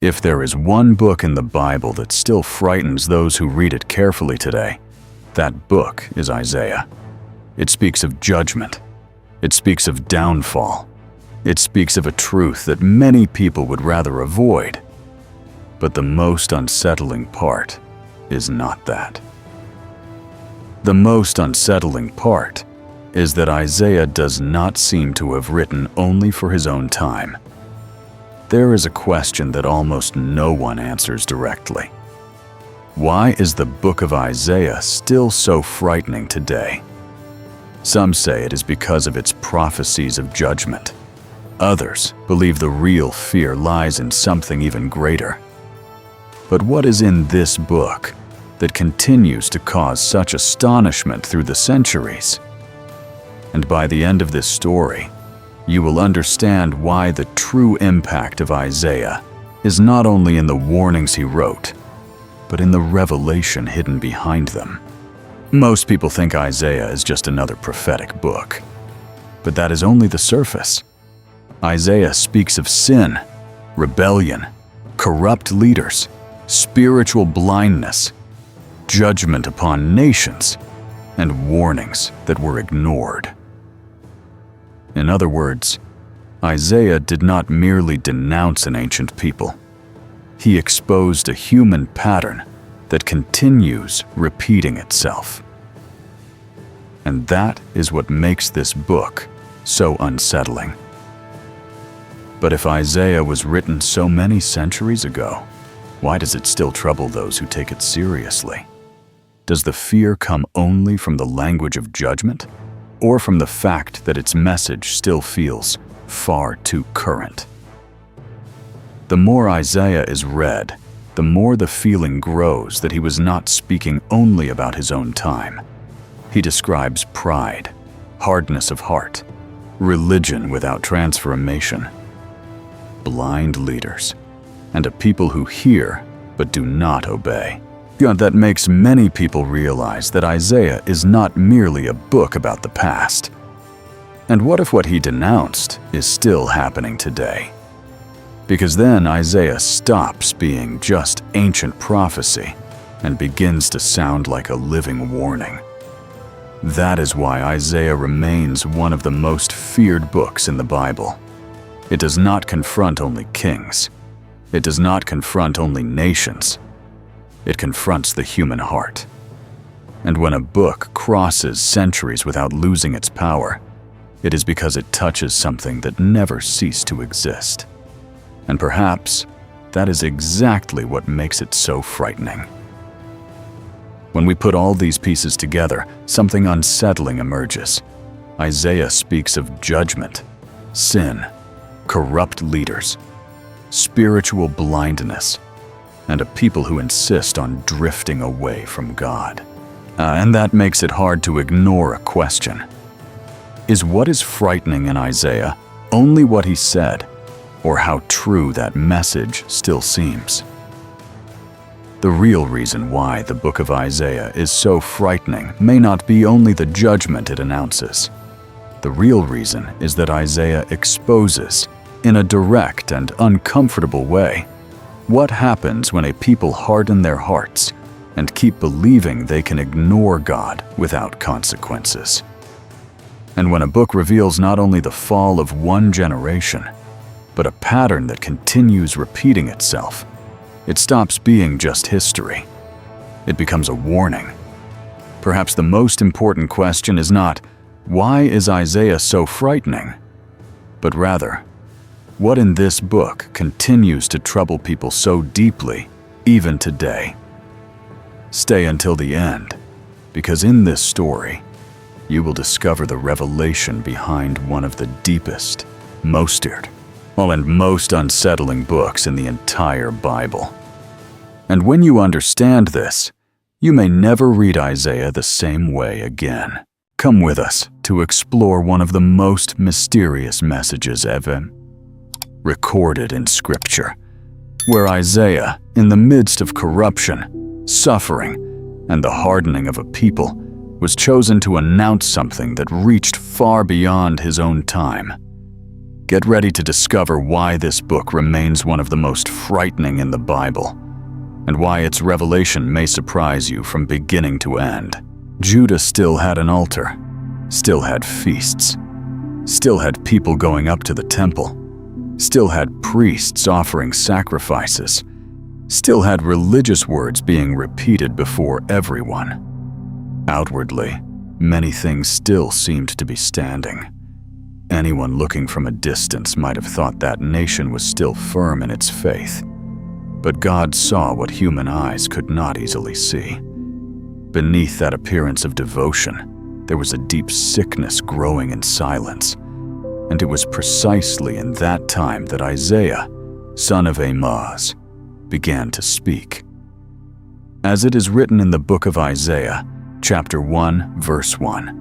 If there is one book in the Bible that still frightens those who read it carefully today, that book is Isaiah. It speaks of judgment. It speaks of downfall. It speaks of a truth that many people would rather avoid. But the most unsettling part is not that. The most unsettling part is that Isaiah does not seem to have written only for his own time. There is a question that almost no one answers directly. Why is the book of Isaiah still so frightening today? Some say it is because of its prophecies of judgment. Others believe the real fear lies in something even greater. But what is in this book that continues to cause such astonishment through the centuries? And by the end of this story, you will understand why the true impact of Isaiah is not only in the warnings he wrote, but in the revelation hidden behind them. Most people think Isaiah is just another prophetic book, but that is only the surface. Isaiah speaks of sin, rebellion, corrupt leaders, spiritual blindness, judgment upon nations, and warnings that were ignored. In other words, Isaiah did not merely denounce an ancient people. He exposed a human pattern that continues repeating itself. And that is what makes this book so unsettling. But if Isaiah was written so many centuries ago, why does it still trouble those who take it seriously? Does the fear come only from the language of judgment, or from the fact that its message still feels far too current? The more Isaiah is read, the more the feeling grows that he was not speaking only about his own time. He describes pride, hardness of heart, religion without transformation, blind leaders, and a people who hear but do not obey. That makes many people realize that Isaiah is not merely a book about the past. And what if what he denounced is still happening today? Because then Isaiah stops being just ancient prophecy and begins to sound like a living warning. That is why Isaiah remains one of the most feared books in the Bible. It does not confront only kings. It does not confront only nations. It confronts the human heart. And when a book crosses centuries without losing its power, it is because it touches something that never ceased to exist. And perhaps that is exactly what makes it so frightening. When we put all these pieces together, something unsettling emerges. Isaiah speaks of judgment, sin, corrupt leaders, spiritual blindness, and a people who insist on drifting away from God. And that makes it hard to ignore a question. Is what is frightening in Isaiah only what he said, or how true that message still seems? The real reason why the book of Isaiah is so frightening may not be only the judgment it announces. The real reason is that Isaiah exposes, in a direct and uncomfortable way, what happens when a people harden their hearts and keep believing they can ignore God without consequences. And when a book reveals not only the fall of one generation, but a pattern that continues repeating itself, it stops being just history. It becomes a warning. Perhaps the most important question is not, why is Isaiah so frightening? But rather, what in this book continues to trouble people so deeply, even today? Stay until the end, because in this story, you will discover the revelation behind one of the deepest, most unsettling books in the entire Bible. And when you understand this, you may never read Isaiah the same way again. Come with us to explore one of the most mysterious messages ever recorded in Scripture, where Isaiah, in the midst of corruption, suffering, and the hardening of a people, was chosen to announce something that reached far beyond his own time. Get ready to discover why this book remains one of the most frightening in the Bible, and why its revelation may surprise you from beginning to end. Judah still had an altar, still had feasts, still had people going up to the temple, still had priests offering sacrifices, still had religious words being repeated before everyone. Outwardly, many things still seemed to be standing. Anyone looking from a distance might have thought that nation was still firm in its faith. But God saw what human eyes could not easily see. Beneath that appearance of devotion, there was a deep sickness growing in silence. And it was precisely in that time that Isaiah, son of Amaze, began to speak. As it is written in the book of Isaiah, chapter 1, verse 1,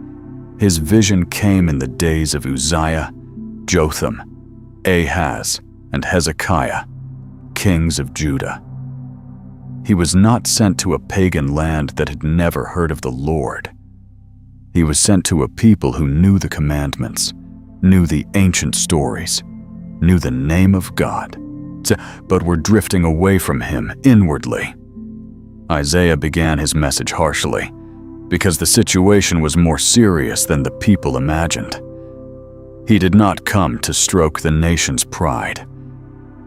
his vision came in the days of Uzziah, Jotham, Ahaz, and Hezekiah, kings of Judah. He was not sent to a pagan land that had never heard of the Lord. He was sent to a people who knew the commandments, knew the ancient stories, knew the name of God, but were drifting away from him inwardly. Isaiah began his message harshly, because the situation was more serious than the people imagined. He did not come to stroke the nation's pride.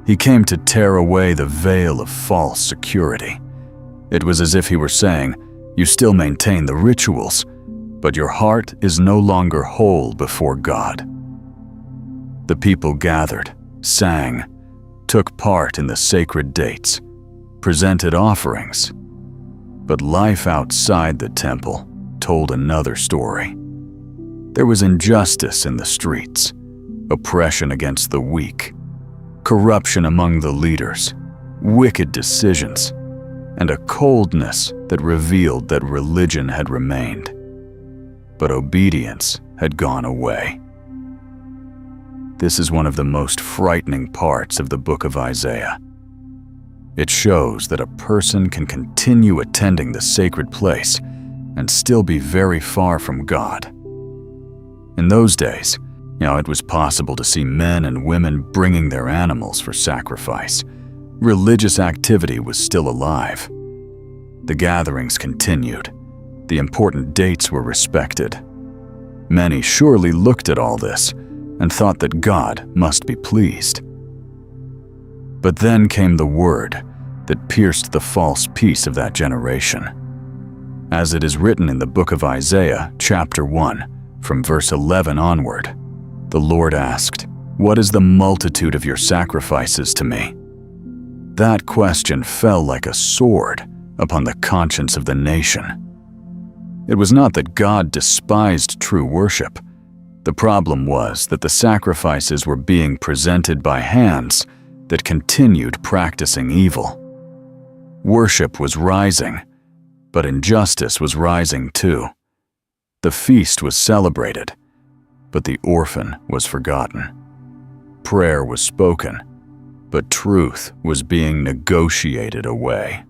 He came to tear away the veil of false security. It was as if he were saying, "You still maintain the rituals, but your heart is no longer whole before God." The people gathered, sang, took part in the sacred dates, presented offerings. But life outside the temple told another story. There was injustice in the streets, oppression against the weak, corruption among the leaders, wicked decisions, and a coldness that revealed that religion had remained. But obedience had gone away. This is one of the most frightening parts of the book of Isaiah. It shows that a person can continue attending the sacred place and still be very far from God. In those days, it was possible to see men and women bringing their animals for sacrifice. Religious activity was still alive. The gatherings continued. The important dates were respected. Many surely looked at all this and thought that God must be pleased. But then came the word that pierced the false peace of that generation. As it is written in the book of Isaiah, chapter 1, from verse 11 onward, the Lord asked, "What is the multitude of your sacrifices to me?" That question fell like a sword upon the conscience of the nation. It was not that God despised true worship. The problem was that the sacrifices were being presented by hands that continued practicing evil. Worship was rising, but injustice was rising too. The feast was celebrated, but the orphan was forgotten. Prayer was spoken, but truth was being negotiated away.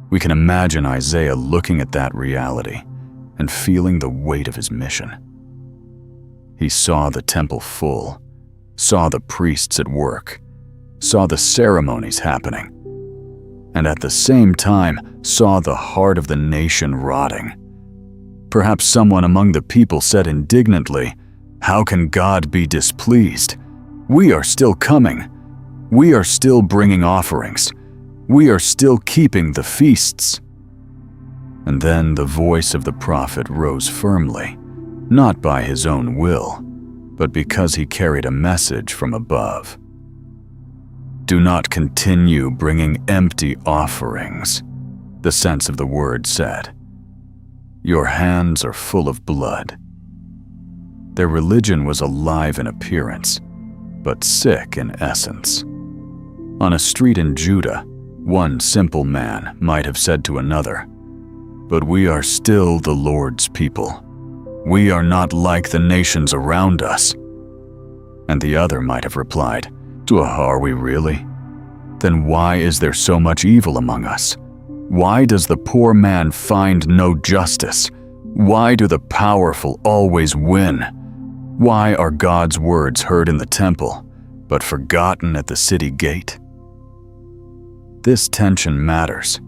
We can imagine Isaiah looking at that reality and feeling the weight of his mission. He saw the temple full, saw the priests at work, saw the ceremonies happening, and at the same time saw the heart of the nation rotting. Perhaps someone among the people said indignantly, "How can God be displeased? We are still coming. We are still bringing offerings. We are still keeping the feasts." And then the voice of the prophet rose firmly, not by his own will, but because he carried a message from above. "Do not continue bringing empty offerings," the sense of the word said. "Your hands are full of blood." Their religion was alive in appearance, but sick in essence. On a street in Judah, one simple man might have said to another, "But we are still the Lord's people. We are not like the nations around us." And the other might have replied, "Are we really? Then why is there so much evil among us? Why does the poor man find no justice? Why do the powerful always win? Why are God's words heard in the temple, but forgotten at the city gate? This tension matters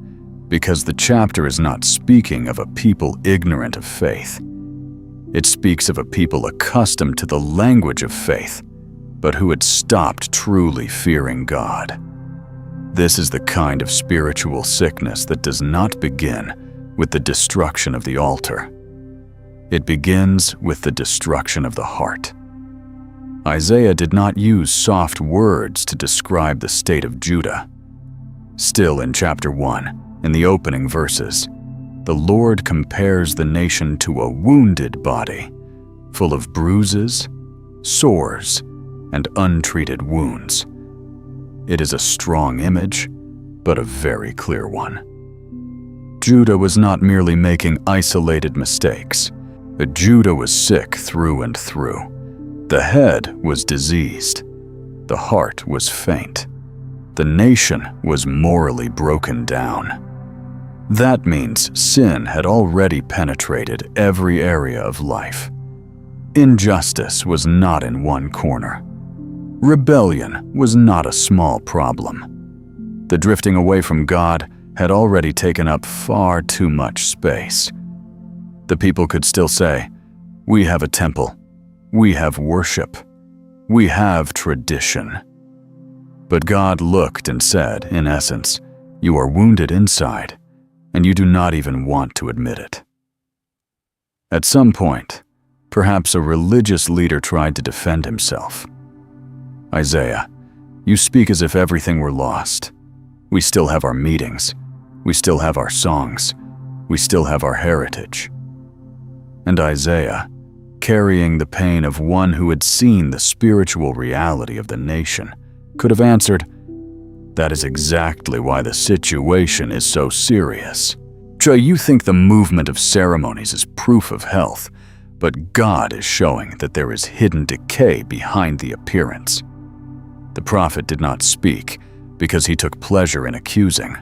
because the chapter is not speaking of a people ignorant of faith. It speaks of a people accustomed to the language of faith, but who had stopped truly fearing God. This is the kind of spiritual sickness that does not begin with the destruction of the altar. It begins with the destruction of the heart. Isaiah did not use soft words to describe the state of Judah. Still in chapter 1, in the opening verses, the Lord compares the nation to a wounded body, full of bruises, sores, and untreated wounds. It is a strong image, but a very clear one. Judah was not merely making isolated mistakes, but Judah was sick through and through. The head was diseased. The heart was faint. The nation was morally broken down. That means sin had already penetrated every area of life. Injustice was not in one corner. Rebellion was not a small problem. The drifting away from God had already taken up far too much space. The people could still say, "We have a temple. We have worship. We have tradition." But God looked and said, in essence, "You are wounded inside, and you do not even want to admit it." At some point, perhaps a religious leader tried to defend himself. "Isaiah, you speak as if everything were lost. We still have our meetings. We still have our songs. We still have our heritage." And Isaiah, carrying the pain of one who had seen the spiritual reality of the nation, could have answered, "That is exactly why the situation is so serious. You think the movement of ceremonies is proof of health, but God is showing that there is hidden decay behind the appearance." The prophet did not speak because he took pleasure in accusing.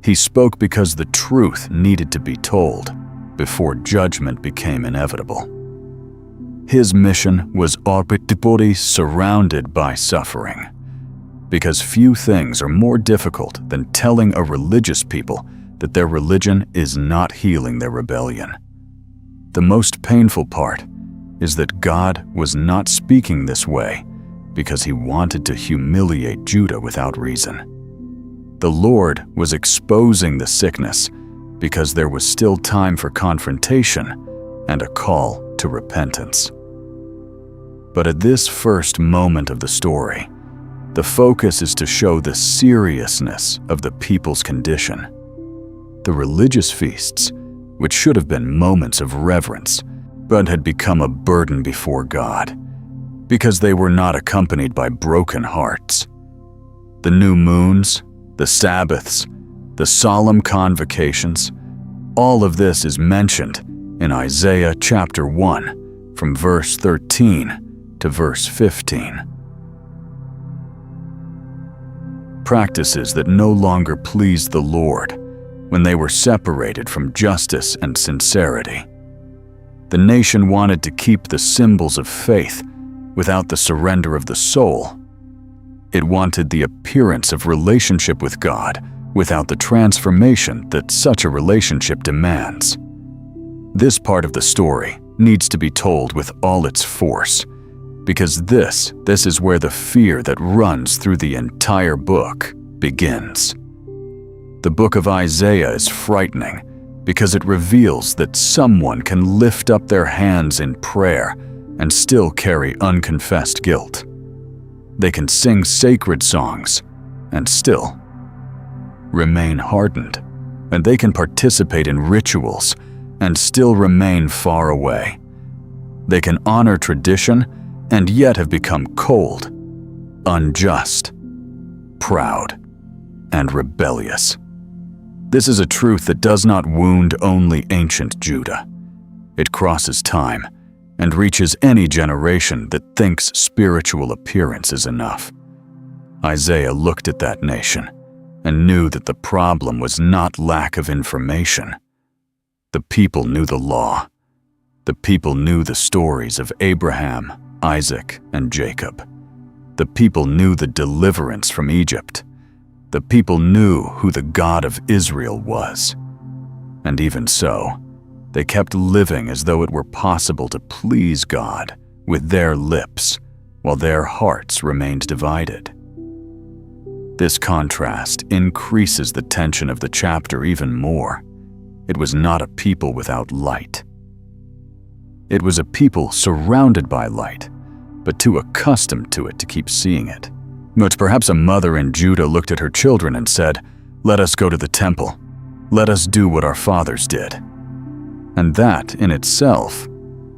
He spoke because the truth needed to be told before judgment became inevitable. His mission was already surrounded by suffering, because few things are more difficult than telling a religious people that their religion is not healing their rebellion. The most painful part is that God was not speaking this way because he wanted to humiliate Judah without reason. The Lord was exposing the sickness because there was still time for confrontation and a call to repentance. But at this first moment of the story, the focus is to show the seriousness of the people's condition. The religious feasts, which should have been moments of reverence, but had become a burden before God, because they were not accompanied by broken hearts. The new moons, the Sabbaths, the solemn convocations, all of this is mentioned in Isaiah chapter 1, from verse 13 to verse 15. Practices that no longer pleased the Lord when they were separated from justice and sincerity. The nation wanted to keep the symbols of faith without the surrender of the soul. It wanted the appearance of relationship with God without the transformation that such a relationship demands. This part of the story needs to be told with all its force, because this is where the fear that runs through the entire book begins. The book of Isaiah is frightening because it reveals that someone can lift up their hands in prayer and still carry unconfessed guilt. They can sing sacred songs and still remain hardened, and they can participate in rituals and still remain far away. They can honor tradition and yet have become cold, unjust, proud, and rebellious. This is a truth that does not wound only ancient Judah. It crosses time and reaches any generation that thinks spiritual appearance is enough. Isaiah looked at that nation and knew that the problem was not lack of information. The people knew the law. The people knew the stories of Abraham, Isaac, and Jacob. The people knew the deliverance from Egypt. The people knew who the God of Israel was. And even so, they kept living as though it were possible to please God with their lips, while their hearts remained divided. This contrast increases the tension of the chapter even more. It was not a people without light. It was a people surrounded by light, but too accustomed to it to keep seeing it. But perhaps a mother in Judah looked at her children and said, "Let us go to the temple. Let us do what our fathers did." And that, in itself,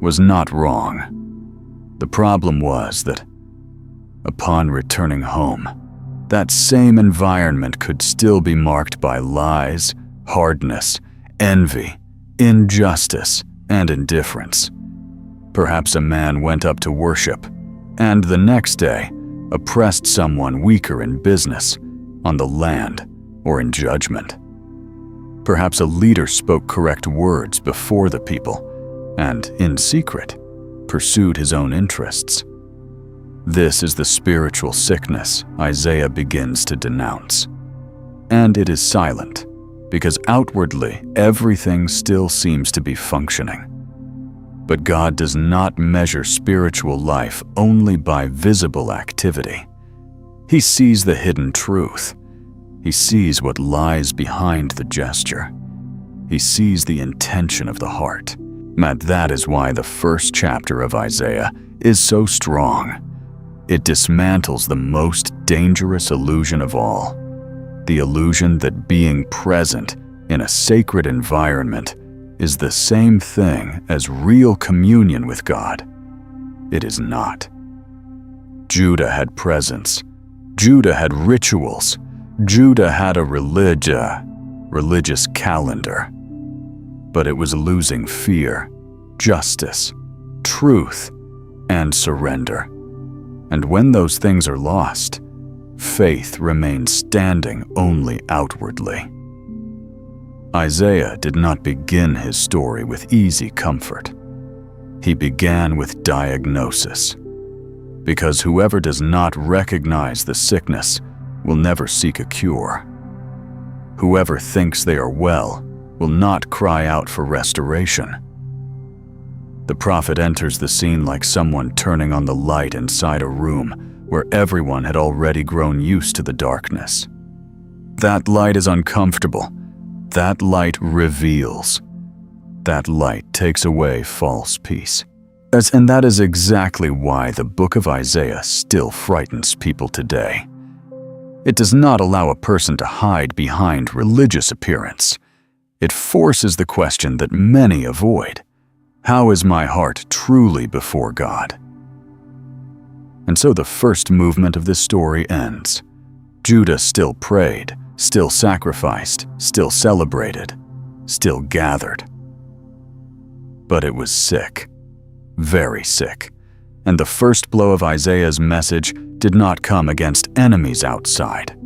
was not wrong. The problem was that, upon returning home, that same environment could still be marked by lies, hardness, envy, injustice, and indifference. Perhaps a man went up to worship, and the next day oppressed someone weaker in business, on the land, or in judgment. Perhaps a leader spoke correct words before the people, and, in secret, pursued his own interests. This is the spiritual sickness Isaiah begins to denounce. And it is silent, because outwardly everything still seems to be functioning. But God does not measure spiritual life only by visible activity. He sees the hidden truth. He sees what lies behind the gesture. He sees the intention of the heart. And that is why the first chapter of Isaiah is so strong. It dismantles the most dangerous illusion of all, the illusion that being present in a sacred environment is the same thing as real communion with God. It is not. Judah had presence. Judah had rituals. Judah had a religious calendar. But it was losing fear, justice, truth, and surrender. And when those things are lost, faith remains standing only outwardly. Isaiah did not begin his story with easy comfort. He began with diagnosis, because whoever does not recognize the sickness will never seek a cure. Whoever thinks they are well will not cry out for restoration. The prophet enters the scene like someone turning on the light inside a room where everyone had already grown used to the darkness. That light is uncomfortable. That light reveals. That light takes away false peace. And that is exactly why the book of Isaiah still frightens people today. It does not allow a person to hide behind religious appearance. It forces the question that many avoid. How is my heart truly before God? And so the first movement of this story ends. Judah still prayed, still sacrificed, still celebrated, still gathered. But it was sick, very sick, and the first blow of Isaiah's message did not come against enemies outside.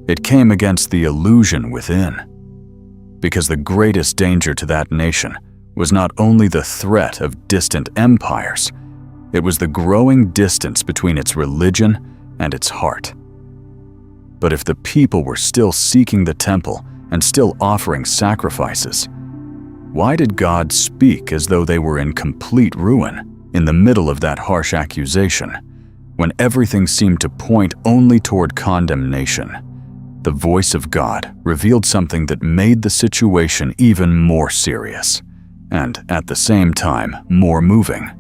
It came against the illusion within, because the greatest danger to that nation was not only the threat of distant empires, it was the growing distance between its religion and its heart. But if the people were still seeking the temple and still offering sacrifices, why did God speak as though they were in complete ruin in the middle of that harsh accusation, when everything seemed to point only toward condemnation? The voice of God revealed something that made the situation even more serious, and at the same time more moving.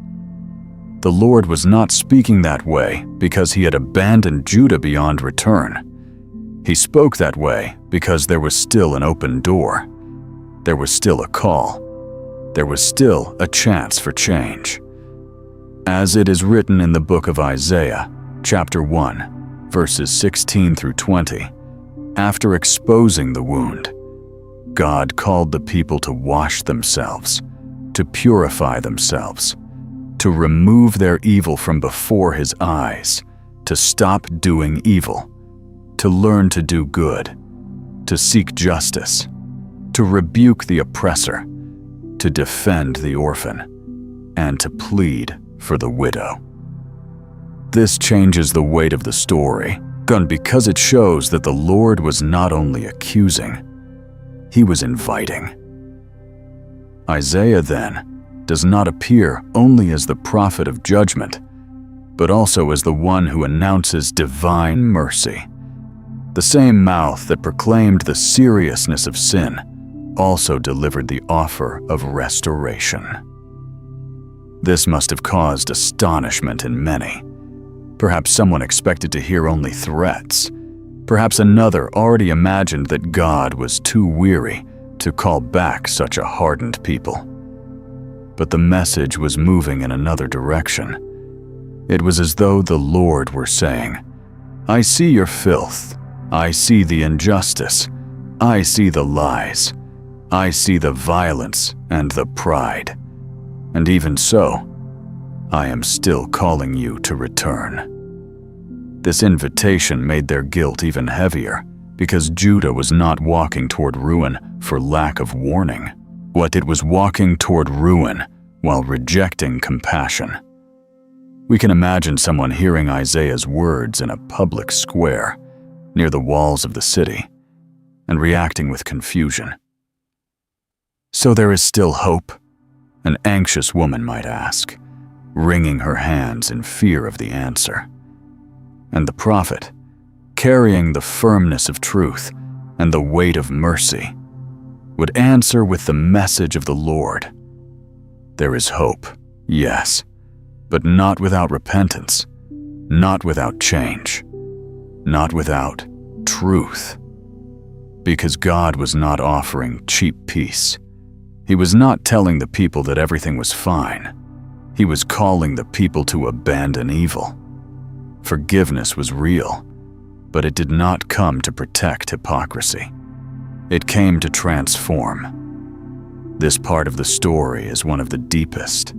The Lord was not speaking that way because he had abandoned Judah beyond return. He spoke that way because there was still an open door. There was still a call. There was still a chance for change. As it is written in the book of Isaiah, chapter 1, verses 16 through 20, after exposing the wound, God called the people to wash themselves, to purify themselves, to remove their evil from before his eyes, to stop doing evil, to learn to do good, to seek justice, to rebuke the oppressor, to defend the orphan, and to plead for the widow. This changes the weight of the story, because it shows that the Lord was not only accusing, he was inviting. Isaiah, then, does not appear only as the prophet of judgment, but also as the one who announces divine mercy. The same mouth that proclaimed the seriousness of sin also delivered the offer of restoration. This must have caused astonishment in many. Perhaps someone expected to hear only threats. Perhaps another already imagined that God was too weary to call back such a hardened people. But the message was moving in another direction. It was as though the Lord were saying, "I see your filth. I see the injustice. I see the lies. I see the violence and the pride. And even so, I am still calling you to return." This invitation made their guilt even heavier, because Judah was not walking toward ruin for lack of warning. It was walking toward ruin while rejecting compassion. We can imagine someone hearing Isaiah's words in a public square, near the walls of the city, and reacting with confusion. "So there is still hope?" an anxious woman might ask, wringing her hands in fear of the answer. And the prophet, carrying the firmness of truth and the weight of mercy, would answer with the message of the Lord. There is hope, yes, but not without repentance, not without change, not without truth. Because God was not offering cheap peace. He was not telling the people that everything was fine. He was calling the people to abandon evil. Forgiveness was real, but it did not come to protect hypocrisy. It came to transform. This part of the story is one of the deepest,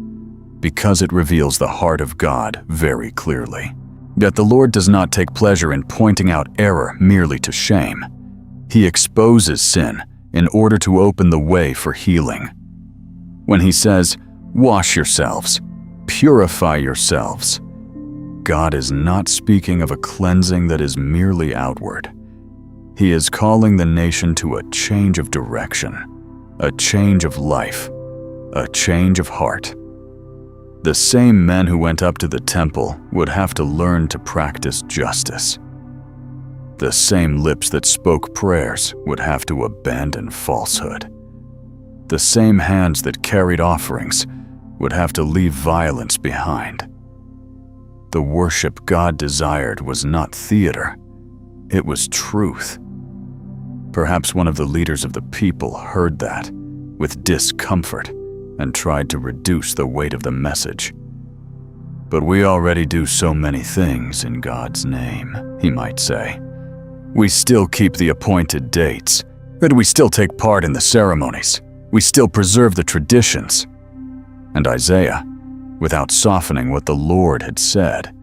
because it reveals the heart of God very clearly. Yet the Lord does not take pleasure in pointing out error merely to shame. He exposes sin in order to open the way for healing. When he says, "Wash yourselves, purify yourselves," God is not speaking of a cleansing that is merely outward. He is calling the nation to a change of direction, a change of life, a change of heart. The same men who went up to the temple would have to learn to practice justice. The same lips that spoke prayers would have to abandon falsehood. The same hands that carried offerings would have to leave violence behind. The worship God desired was not theater, it was truth. Perhaps one of the leaders of the people heard that with discomfort and tried to reduce the weight of the message. "But we already do so many things in God's name," he might say. "We still keep the appointed dates, but we still take part in the ceremonies. We still preserve the traditions." And Isaiah, without softening what the Lord had said,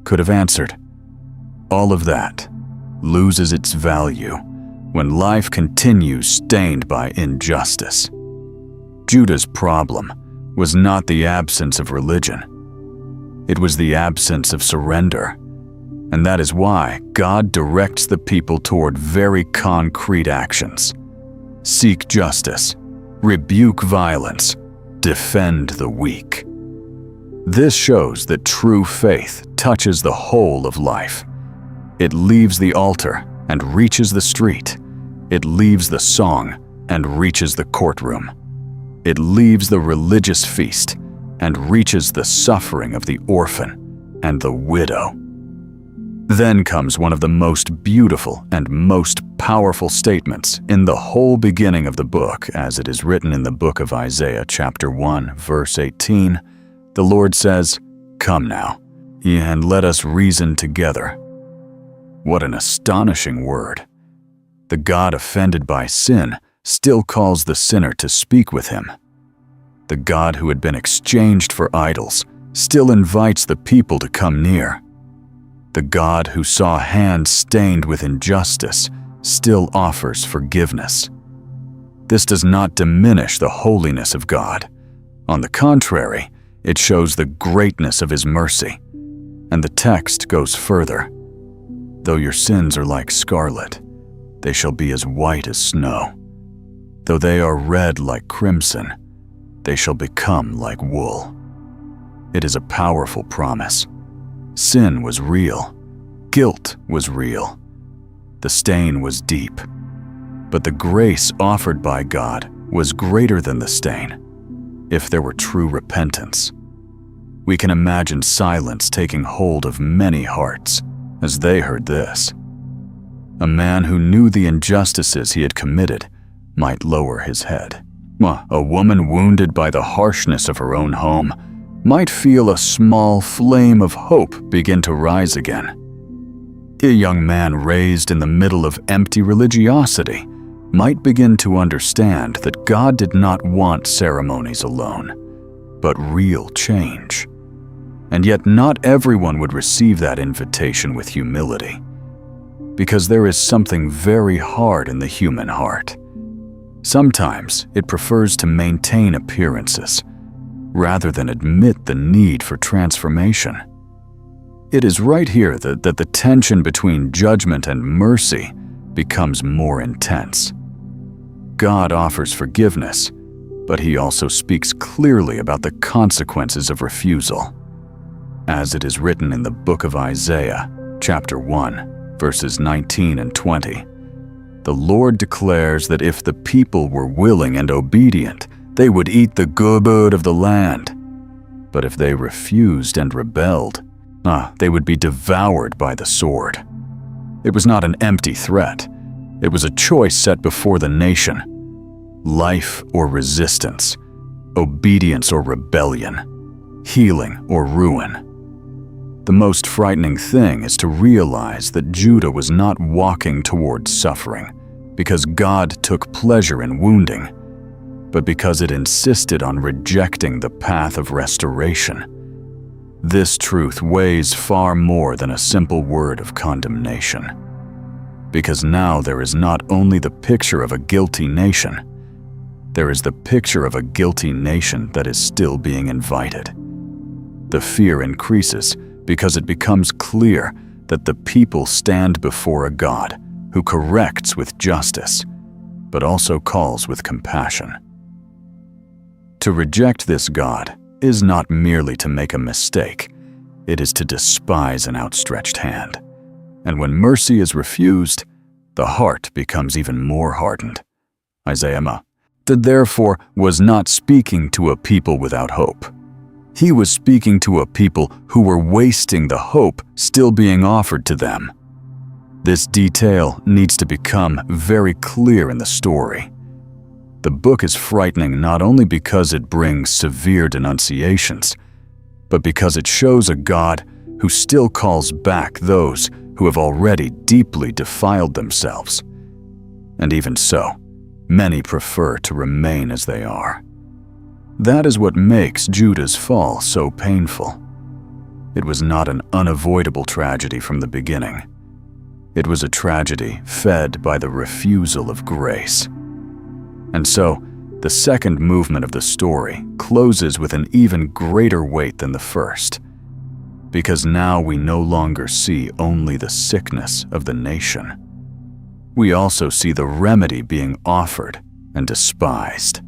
could have answered, "All of that loses its value when life continues stained by injustice." Judah's problem was not the absence of religion. It was the absence of surrender. And that is why God directs the people toward very concrete actions. Seek justice, rebuke violence, defend the weak. This shows that true faith touches the whole of life. It leaves the altar and reaches the street. It leaves the song and reaches the courtroom. It leaves the religious feast and reaches the suffering of the orphan and the widow. Then comes one of the most beautiful and most powerful statements in the whole beginning of the book, as it is written in the book of Isaiah, chapter 1, verse 18. The Lord says, "Come now, and let us reason together." What an astonishing word. The God offended by sin still calls the sinner to speak with him. The God who had been exchanged for idols still invites the people to come near. The God who saw hands stained with injustice still offers forgiveness. This does not diminish the holiness of God. On the contrary, it shows the greatness of his mercy. And the text goes further. Though your sins are like scarlet, they shall be as white as snow. Though they are red like crimson, they shall become like wool. It is a powerful promise. Sin was real. Guilt was real. The stain was deep. But the grace offered by God was greater than the stain, if there were true repentance. We can imagine silence taking hold of many hearts as they heard this. A man who knew the injustices he had committed might lower his head. A woman wounded by the harshness of her own home might feel a small flame of hope begin to rise again. A young man raised in the middle of empty religiosity might begin to understand that God did not want ceremonies alone, but real change. And yet not everyone would receive that invitation with humility, because there is something very hard in the human heart. Sometimes it prefers to maintain appearances, rather than admit the need for transformation. It is right here that the tension between judgment and mercy becomes more intense. God offers forgiveness, but he also speaks clearly about the consequences of refusal. As it is written in the book of Isaiah, chapter 1, verses 19 and 20, the Lord declares that if the people were willing and obedient, they would eat the good of the land. But if they refused and rebelled, they would be devoured by the sword. It was not an empty threat. It was a choice set before the nation. Life or resistance, obedience or rebellion, healing or ruin. The most frightening thing is to realize that Judah was not walking towards suffering because God took pleasure in wounding, but because it insisted on rejecting the path of restoration. This truth weighs far more than a simple word of condemnation, because now there is not only the picture of a guilty nation, there is the picture of a guilty nation that is still being invited. The fear increases because it becomes clear that the people stand before a God who corrects with justice, but also calls with compassion. To reject this God is not merely to make a mistake, it is to despise an outstretched hand. And when mercy is refused, the heart becomes even more hardened. Isaiah therefore was not speaking to a people without hope. He was speaking to a people who were wasting the hope still being offered to them. This detail needs to become very clear in the story. The book is frightening not only because it brings severe denunciations, but because it shows a God who still calls back those who have already deeply defiled themselves. And even so, many prefer to remain as they are. That is what makes Judah's fall so painful. It was not an unavoidable tragedy from the beginning. It was a tragedy fed by the refusal of grace. And so, the second movement of the story closes with an even greater weight than the first, because now we no longer see only the sickness of the nation. We also see the remedy being offered and despised.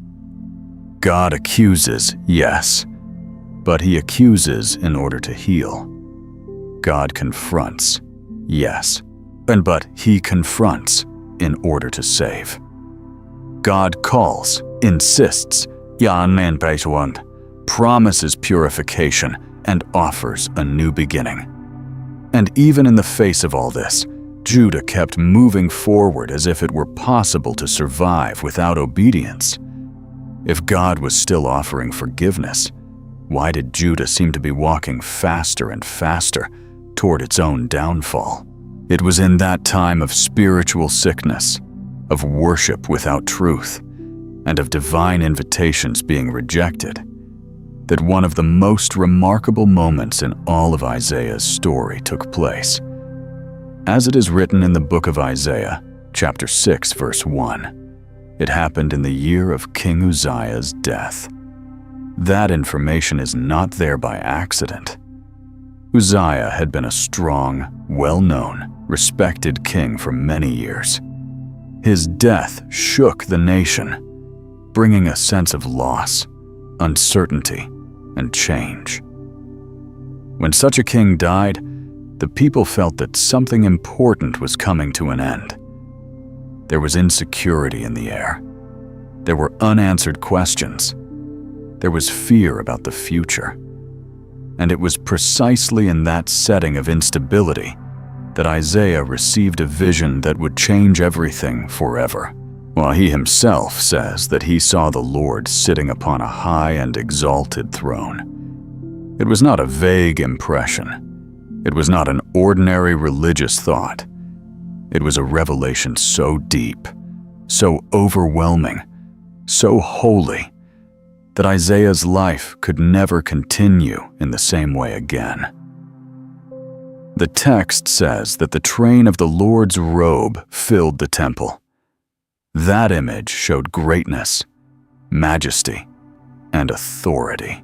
God accuses, yes, but he accuses in order to heal. God confronts, yes, but he confronts in order to save. God calls, insists, promises purification, and offers a new beginning. And even in the face of all this, Judah kept moving forward as if it were possible to survive without obedience. If God was still offering forgiveness, why did Judah seem to be walking faster and faster toward its own downfall? It was in that time of spiritual sickness, of worship without truth, and of divine invitations being rejected, that one of the most remarkable moments in all of Isaiah's story took place. As it is written in the book of Isaiah, chapter 6, verse 1, it happened in the year of King Uzziah's death. That information is not there by accident. Uzziah had been a strong, well-known, respected king for many years. His death shook the nation, bringing a sense of loss, uncertainty, and change. When such a king died, the people felt that something important was coming to an end. There was insecurity in the air. There were unanswered questions. There was fear about the future. And it was precisely in that setting of instability that Isaiah received a vision that would change everything forever. While he himself says that he saw the Lord sitting upon a high and exalted throne. It was not a vague impression. It was not an ordinary religious thought. It was a revelation so deep, so overwhelming, so holy, that Isaiah's life could never continue in the same way again. The text says that the train of the Lord's robe filled the temple. That image showed greatness, majesty, and authority.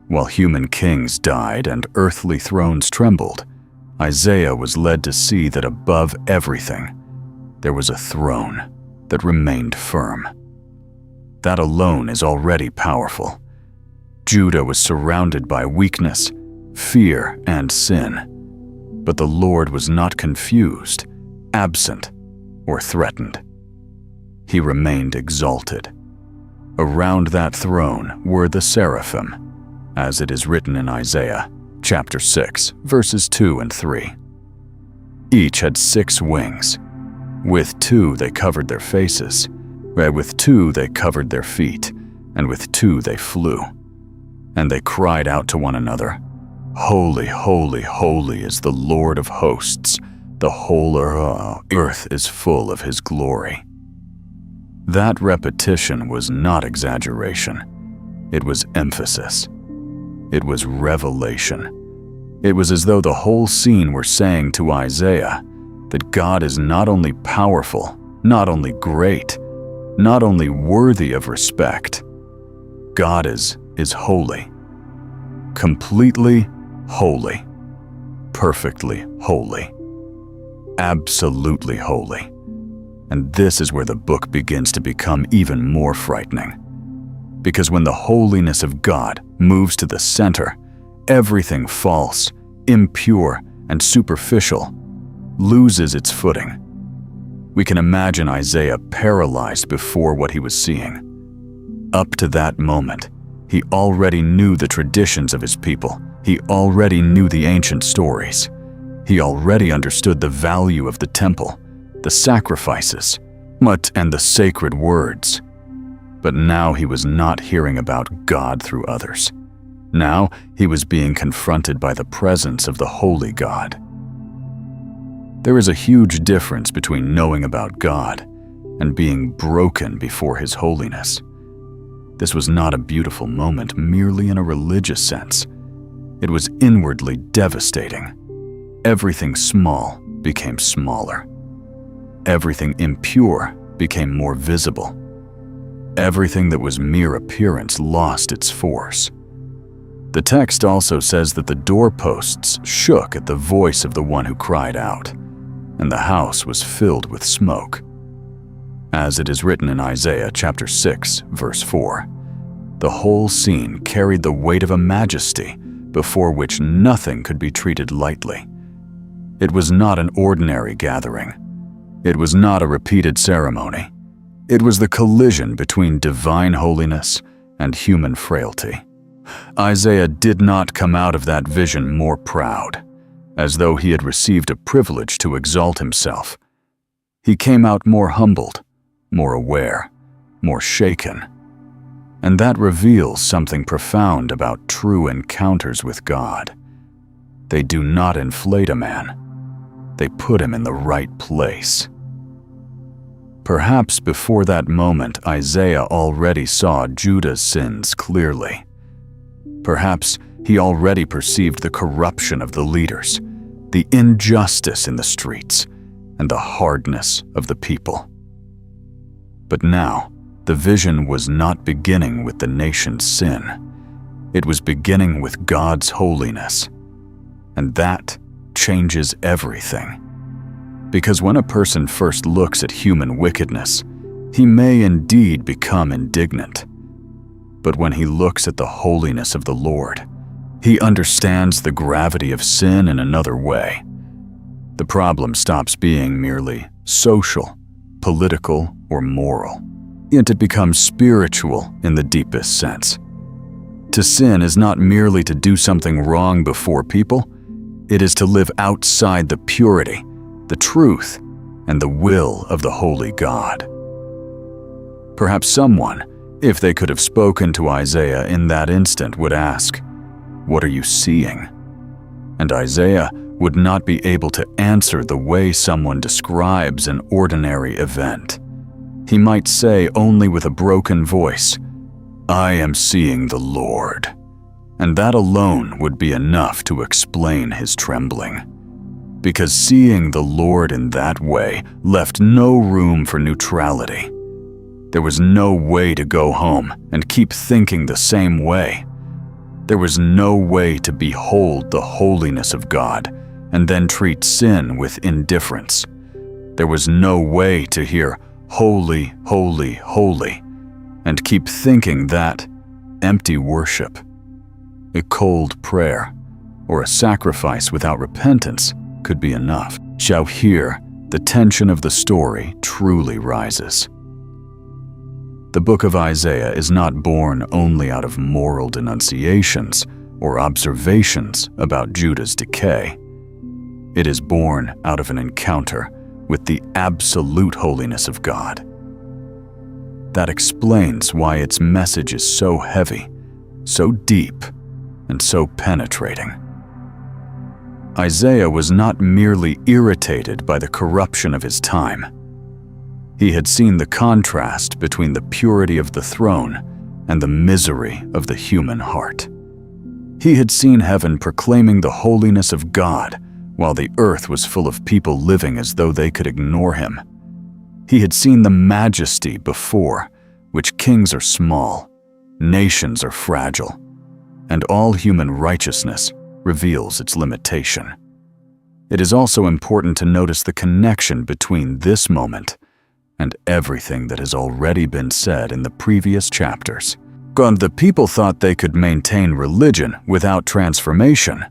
While human kings died and earthly thrones trembled, Isaiah was led to see that above everything, there was a throne that remained firm. That alone is already powerful. Judah was surrounded by weakness, fear, and sin. But the Lord was not confused, absent, or threatened. He remained exalted. Around that throne were the seraphim, as it is written in Isaiah chapter 6, verses 2 and 3. Each had 6 wings. With 2 they covered their faces, with 2 they covered their feet, and with 2 they flew. And they cried out to one another, "Holy, holy, holy is the Lord of hosts. The whole earth is full of his glory." That repetition was not exaggeration. It was emphasis. It was revelation. It was as though the whole scene were saying to Isaiah that God is not only powerful, not only great, not only worthy of respect. God is holy. Completely holy. Perfectly holy. Absolutely holy. And this is where the book begins to become even more frightening. Because when the holiness of God moves to the center, everything false, impure, and superficial loses its footing. We can imagine Isaiah paralyzed before what he was seeing. Up to that moment, he already knew the traditions of his people. He already knew the ancient stories. He already understood the value of the temple, the sacrifices, and the sacred words. But now he was not hearing about God through others. Now he was being confronted by the presence of the holy God. There is a huge difference between knowing about God and being broken before his holiness. This was not a beautiful moment merely in a religious sense. It was inwardly devastating. Everything small became smaller. Everything impure became more visible. Everything that was mere appearance lost its force. The text also says that the doorposts shook at the voice of the one who cried out, and the house was filled with smoke. As it is written in Isaiah chapter 6, verse 4, the whole scene carried the weight of a majesty before which nothing could be treated lightly. It was not an ordinary gathering. It was not a repeated ceremony. It was the collision between divine holiness and human frailty. Isaiah did not come out of that vision more proud, as though he had received a privilege to exalt himself. He came out more humbled, more aware, more shaken. And that reveals something profound about true encounters with God. They do not inflate a man. They put him in the right place. Perhaps before that moment, Isaiah already saw Judah's sins clearly. Perhaps he already perceived the corruption of the leaders, the injustice in the streets, and the hardness of the people. But now, the vision was not beginning with the nation's sin. It was beginning with God's holiness. And that changes everything. Because when a person first looks at human wickedness, he may indeed become indignant. But when he looks at the holiness of the Lord, he understands the gravity of sin in another way. The problem stops being merely social, political, or moral, and it becomes spiritual in the deepest sense. To sin is not merely to do something wrong before people, it is to live outside the purity, the truth, and the will of the holy God. Perhaps someone, if they could have spoken to Isaiah in that instant, would ask, "What are you seeing?" And Isaiah would not be able to answer the way someone describes an ordinary event. He might say only with a broken voice, "I am seeing the Lord." And that alone would be enough to explain his trembling. Because seeing the Lord in that way left no room for neutrality. There was no way to go home and keep thinking the same way. There was no way to behold the holiness of God and then treat sin with indifference. There was no way to hear "Holy, holy, holy," and keep thinking that empty worship, a cold prayer, or a sacrifice without repentance could be enough. Shall here the tension of the story truly rises. The book of Isaiah is not born only out of moral denunciations or observations about Judah's decay. It is born out of an encounter with the absolute holiness of God. That explains why its message is so heavy, so deep, and so penetrating. Isaiah was not merely irritated by the corruption of his time. He had seen the contrast between the purity of the throne and the misery of the human heart. He had seen heaven proclaiming the holiness of God while the earth was full of people living as though they could ignore him. He had seen the majesty before which kings are small, nations are fragile, and all human righteousness reveals its limitation. It is also important to notice the connection between this moment and everything that has already been said in the previous chapters. God, the people thought they could maintain religion without transformation.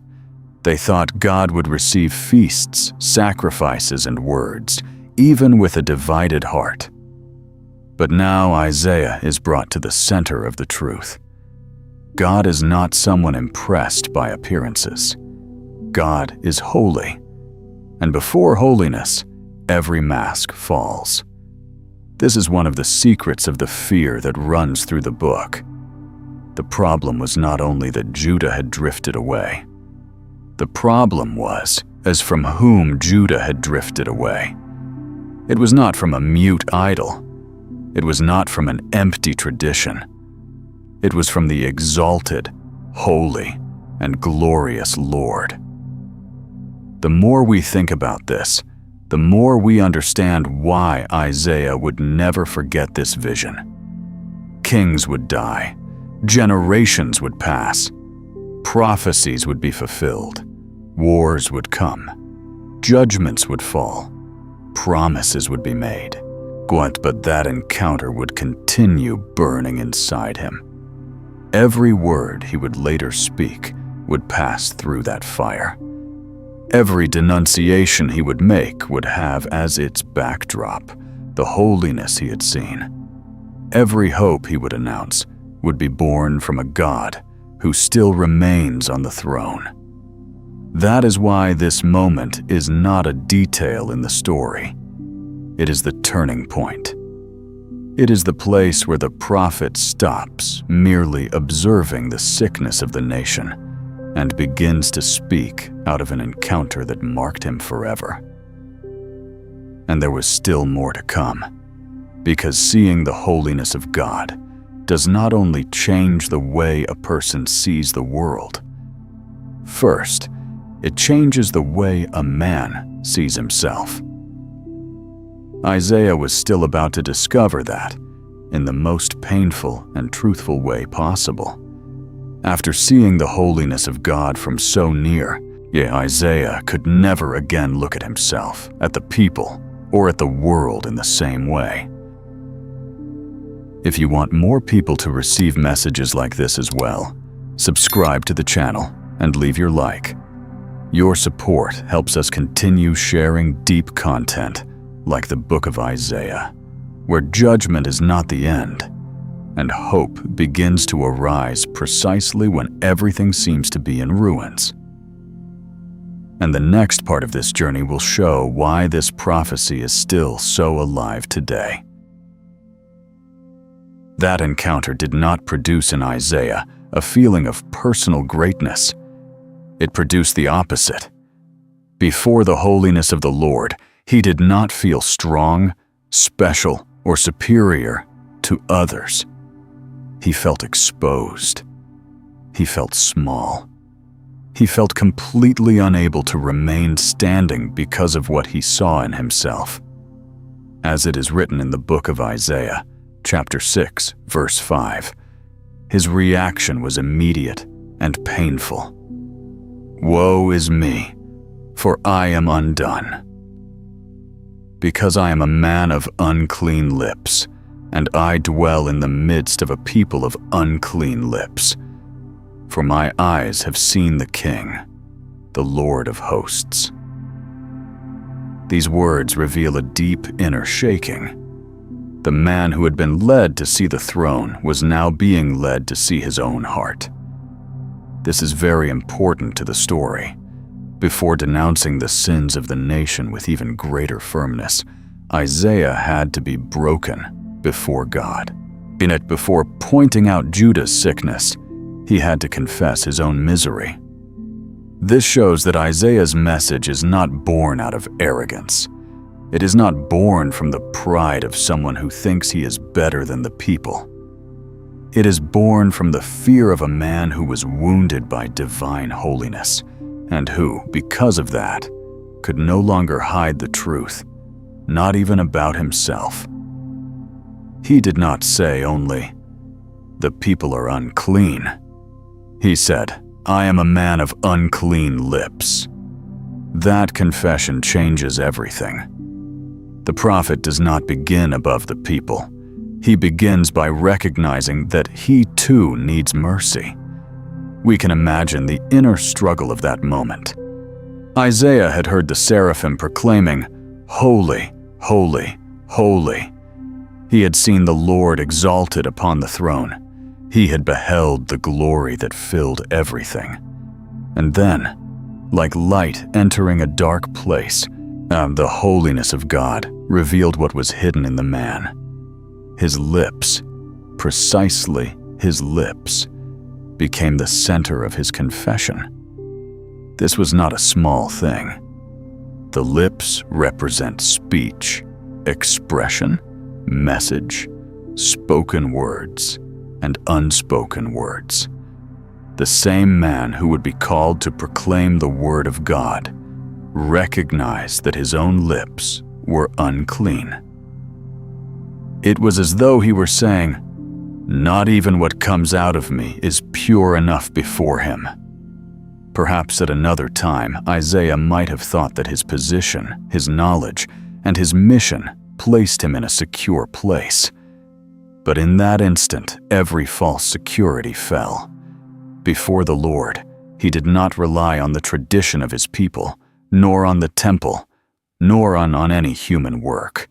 They thought God would receive feasts, sacrifices, and words, even with a divided heart. But now Isaiah is brought to the center of the truth. God is not someone impressed by appearances. God is holy, and before holiness, every mask falls. This is one of the secrets of the fear that runs through the book. The problem was not only that Judah had drifted away. The problem was as from whom Judah had drifted away. It was not from a mute idol. It was not from an empty tradition. It was from the exalted, holy, and glorious Lord. The more we think about this, the more we understand why Isaiah would never forget this vision. Kings would die, generations would pass, prophecies would be fulfilled, wars would come, judgments would fall, promises would be made. But that encounter would continue burning inside him. Every word he would later speak would pass through that fire. Every denunciation he would make would have as its backdrop the holiness he had seen. Every hope he would announce would be born from a God who still remains on the throne. That is why this moment is not a detail in the story. It is the turning point. It is the place where the prophet stops merely observing the sickness of the nation and begins to speak out of an encounter that marked him forever. And there was still more to come, because seeing the holiness of God does not only change the way a person sees the world. First, it changes the way a man sees himself. Isaiah was still about to discover that in the most painful and truthful way possible. After seeing the holiness of God from so near, Isaiah could never again look at himself, at the people, or at the world in the same way. If you want more people to receive messages like this as well, subscribe to the channel and leave your like. Your support helps us continue sharing deep content like the book of Isaiah, where judgment is not the end, and hope begins to arise precisely when everything seems to be in ruins. And the next part of this journey will show why this prophecy is still so alive today. That encounter did not produce in Isaiah a feeling of personal greatness. It produced the opposite. Before the holiness of the Lord, he did not feel strong, special, or superior to others. He felt exposed. He felt small. He felt completely unable to remain standing because of what he saw in himself. As it is written in the book of Isaiah, chapter 6, verse 5, his reaction was immediate and painful. "Woe is me, for I am undone. Because I am a man of unclean lips, and I dwell in the midst of a people of unclean lips. For my eyes have seen the King, the Lord of hosts." These words reveal a deep inner shaking. The man who had been led to see the throne was now being led to see his own heart. This is very important to the story. Before denouncing the sins of the nation with even greater firmness, Isaiah had to be broken before God. Before pointing out Judah's sickness, he had to confess his own misery. This shows that Isaiah's message is not born out of arrogance. It is not born from the pride of someone who thinks he is better than the people. It is born from the fear of a man who was wounded by divine holiness, and who, because of that, could no longer hide the truth, not even about himself. He did not say only, "The people are unclean." He said, "I am a man of unclean lips." That confession changes everything. The prophet does not begin above the people. He begins by recognizing that he too needs mercy. We can imagine the inner struggle of that moment. Isaiah had heard the seraphim proclaiming, "Holy, holy, holy." He had seen the Lord exalted upon the throne. He had beheld the glory that filled everything. And then, like light entering a dark place, the holiness of God revealed what was hidden in the man. His lips, precisely his lips, became the center of his confession. This was not a small thing. The lips represent speech, expression, message, spoken words, and unspoken words. The same man who would be called to proclaim the word of God recognized that his own lips were unclean. It was as though he were saying, "Not even what comes out of me is pure enough before him." Perhaps at another time, Isaiah might have thought that his position, his knowledge, and his mission placed him in a secure place. But in that instant, every false security fell. Before the Lord, he did not rely on the tradition of his people, nor on the temple, nor on any human work.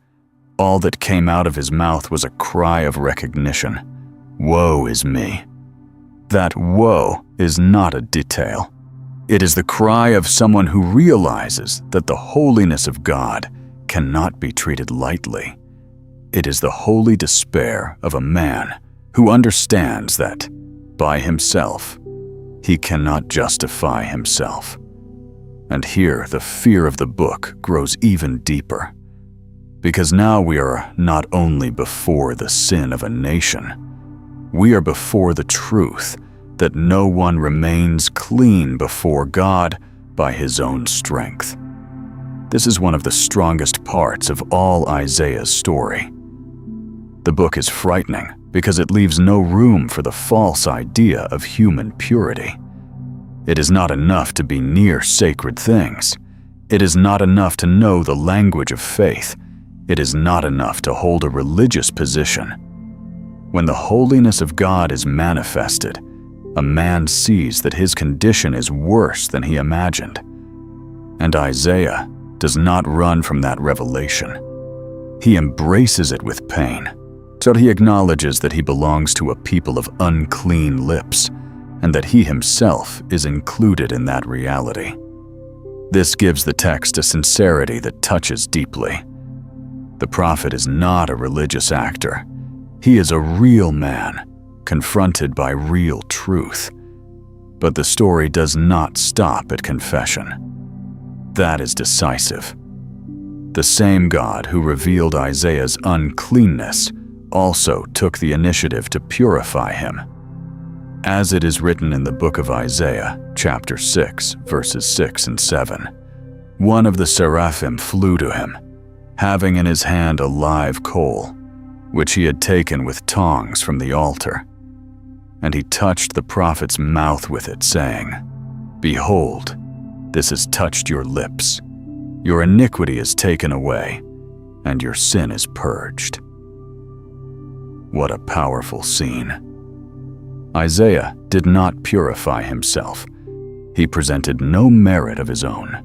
All that came out of his mouth was a cry of recognition. "Woe is me." That woe is not a detail. It is the cry of someone who realizes that the holiness of God cannot be treated lightly. It is the holy despair of a man who understands that, by himself, he cannot justify himself. And here the fear of the book grows even deeper. Because now we are not only before the sin of a nation, we are before the truth that no one remains clean before God by his own strength. This is one of the strongest parts of all Isaiah's story. The book is frightening, because it leaves no room for the false idea of human purity. It is not enough to be near sacred things. It is not enough to know the language of faith. It is not enough to hold a religious position. When the holiness of God is manifested, a man sees that his condition is worse than he imagined. And Isaiah does not run from that revelation. He embraces it with pain, till he acknowledges that he belongs to a people of unclean lips, and that he himself is included in that reality. This gives the text a sincerity that touches deeply. The prophet is not a religious actor. He is a real man, confronted by real truth. But the story does not stop at confession. That is decisive. The same God who revealed Isaiah's uncleanness also took the initiative to purify him. As it is written in the book of Isaiah, chapter 6, verses 6 and 7, one of the seraphim flew to him, having in his hand a live coal, which he had taken with tongs from the altar. And he touched the prophet's mouth with it, saying, "Behold, this has touched your lips. Your iniquity is taken away, and your sin is purged." What a powerful scene. Isaiah did not purify himself. He presented no merit of his own.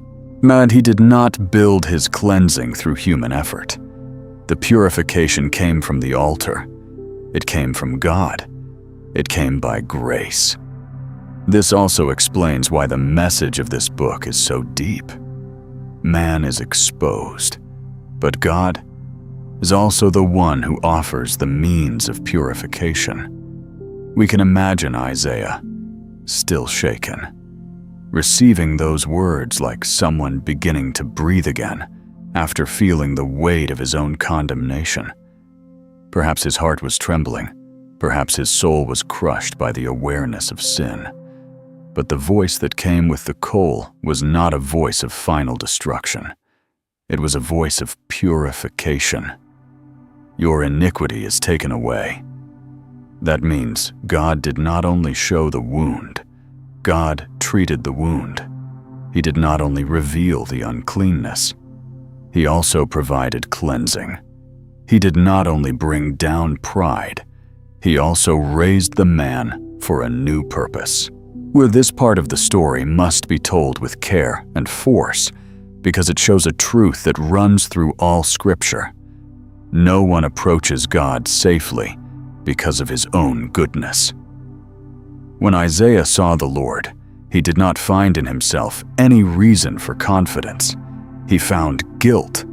And he did not build his cleansing through human effort. The purification came from the altar. It came from God. It came by grace. This also explains why the message of this book is so deep. Man is exposed, but God is also the one who offers the means of purification. We can imagine Isaiah, still shaken, receiving those words like someone beginning to breathe again after feeling the weight of his own condemnation. Perhaps his heart was trembling. Perhaps his soul was crushed by the awareness of sin. But the voice that came with the coal was not a voice of final destruction. It was a voice of purification. Your iniquity is taken away. That means God did not only show the wound, God treated the wound. He did not only reveal the uncleanness, He also provided cleansing. He did not only bring down pride, He also raised the man for a new purpose. Well, this part of the story must be told with care and force because it shows a truth that runs through all Scripture. No one approaches God safely because of his own goodness. When Isaiah saw the Lord, he did not find in himself any reason for confidence. He found guilt,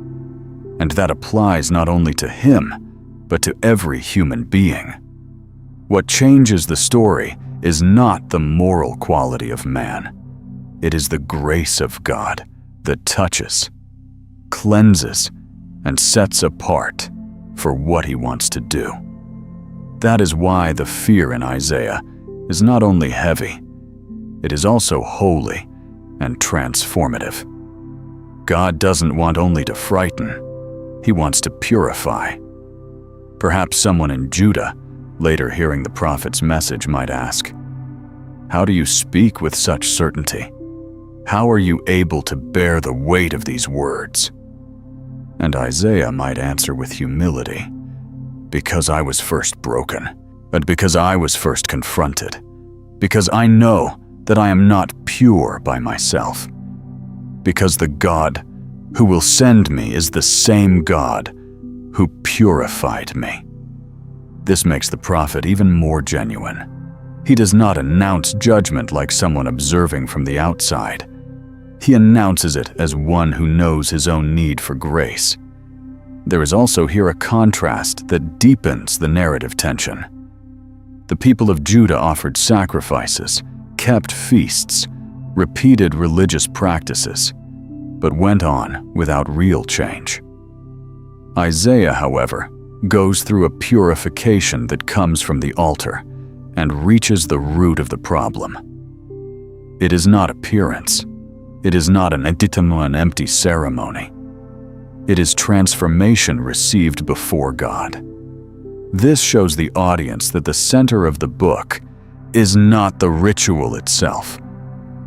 and that applies not only to him, but to every human being. What changes the story is not the moral quality of man. It is the grace of God that touches, cleanses, and sets apart for what He wants to do. That is why the fear in Isaiah is not only heavy, it is also holy and transformative. God doesn't want only to frighten, He wants to purify. Perhaps someone in Judah, later hearing the prophet's message, might ask, "How do you speak with such certainty? How are you able to bear the weight of these words?" And Isaiah might answer with humility, "Because I was first broken, and because I was first confronted, because I know that I am not pure by myself, because the God who will send me is the same God who purified me." This makes the prophet even more genuine. He does not announce judgment like someone observing from the outside. He announces it as one who knows his own need for grace. There is also here a contrast that deepens the narrative tension. The people of Judah offered sacrifices, kept feasts, repeated religious practices, but went on without real change. Isaiah, however, goes through a purification that comes from the altar and reaches the root of the problem. It is not appearance. It is not an empty ceremony. It is transformation received before God. This shows the audience that the center of the book is not the ritual itself,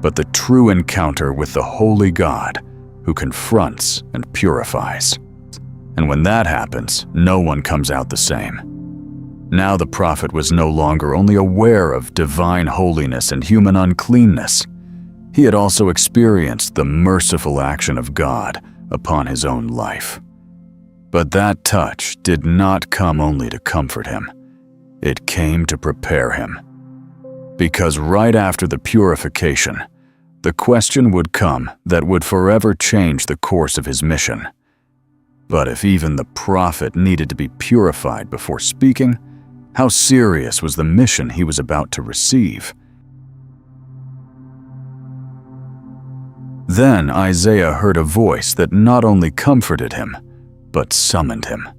but the true encounter with the holy God who confronts and purifies. And when that happens, no one comes out the same. Now the prophet was no longer only aware of divine holiness and human uncleanness. He had also experienced the merciful action of God upon his own life. But that touch did not come only to comfort him. It came to prepare him. Because right after the purification, the question would come that would forever change the course of his mission. But if even the prophet needed to be purified before speaking, how serious was the mission he was about to receive? Then Isaiah heard a voice that not only comforted him, but summoned him.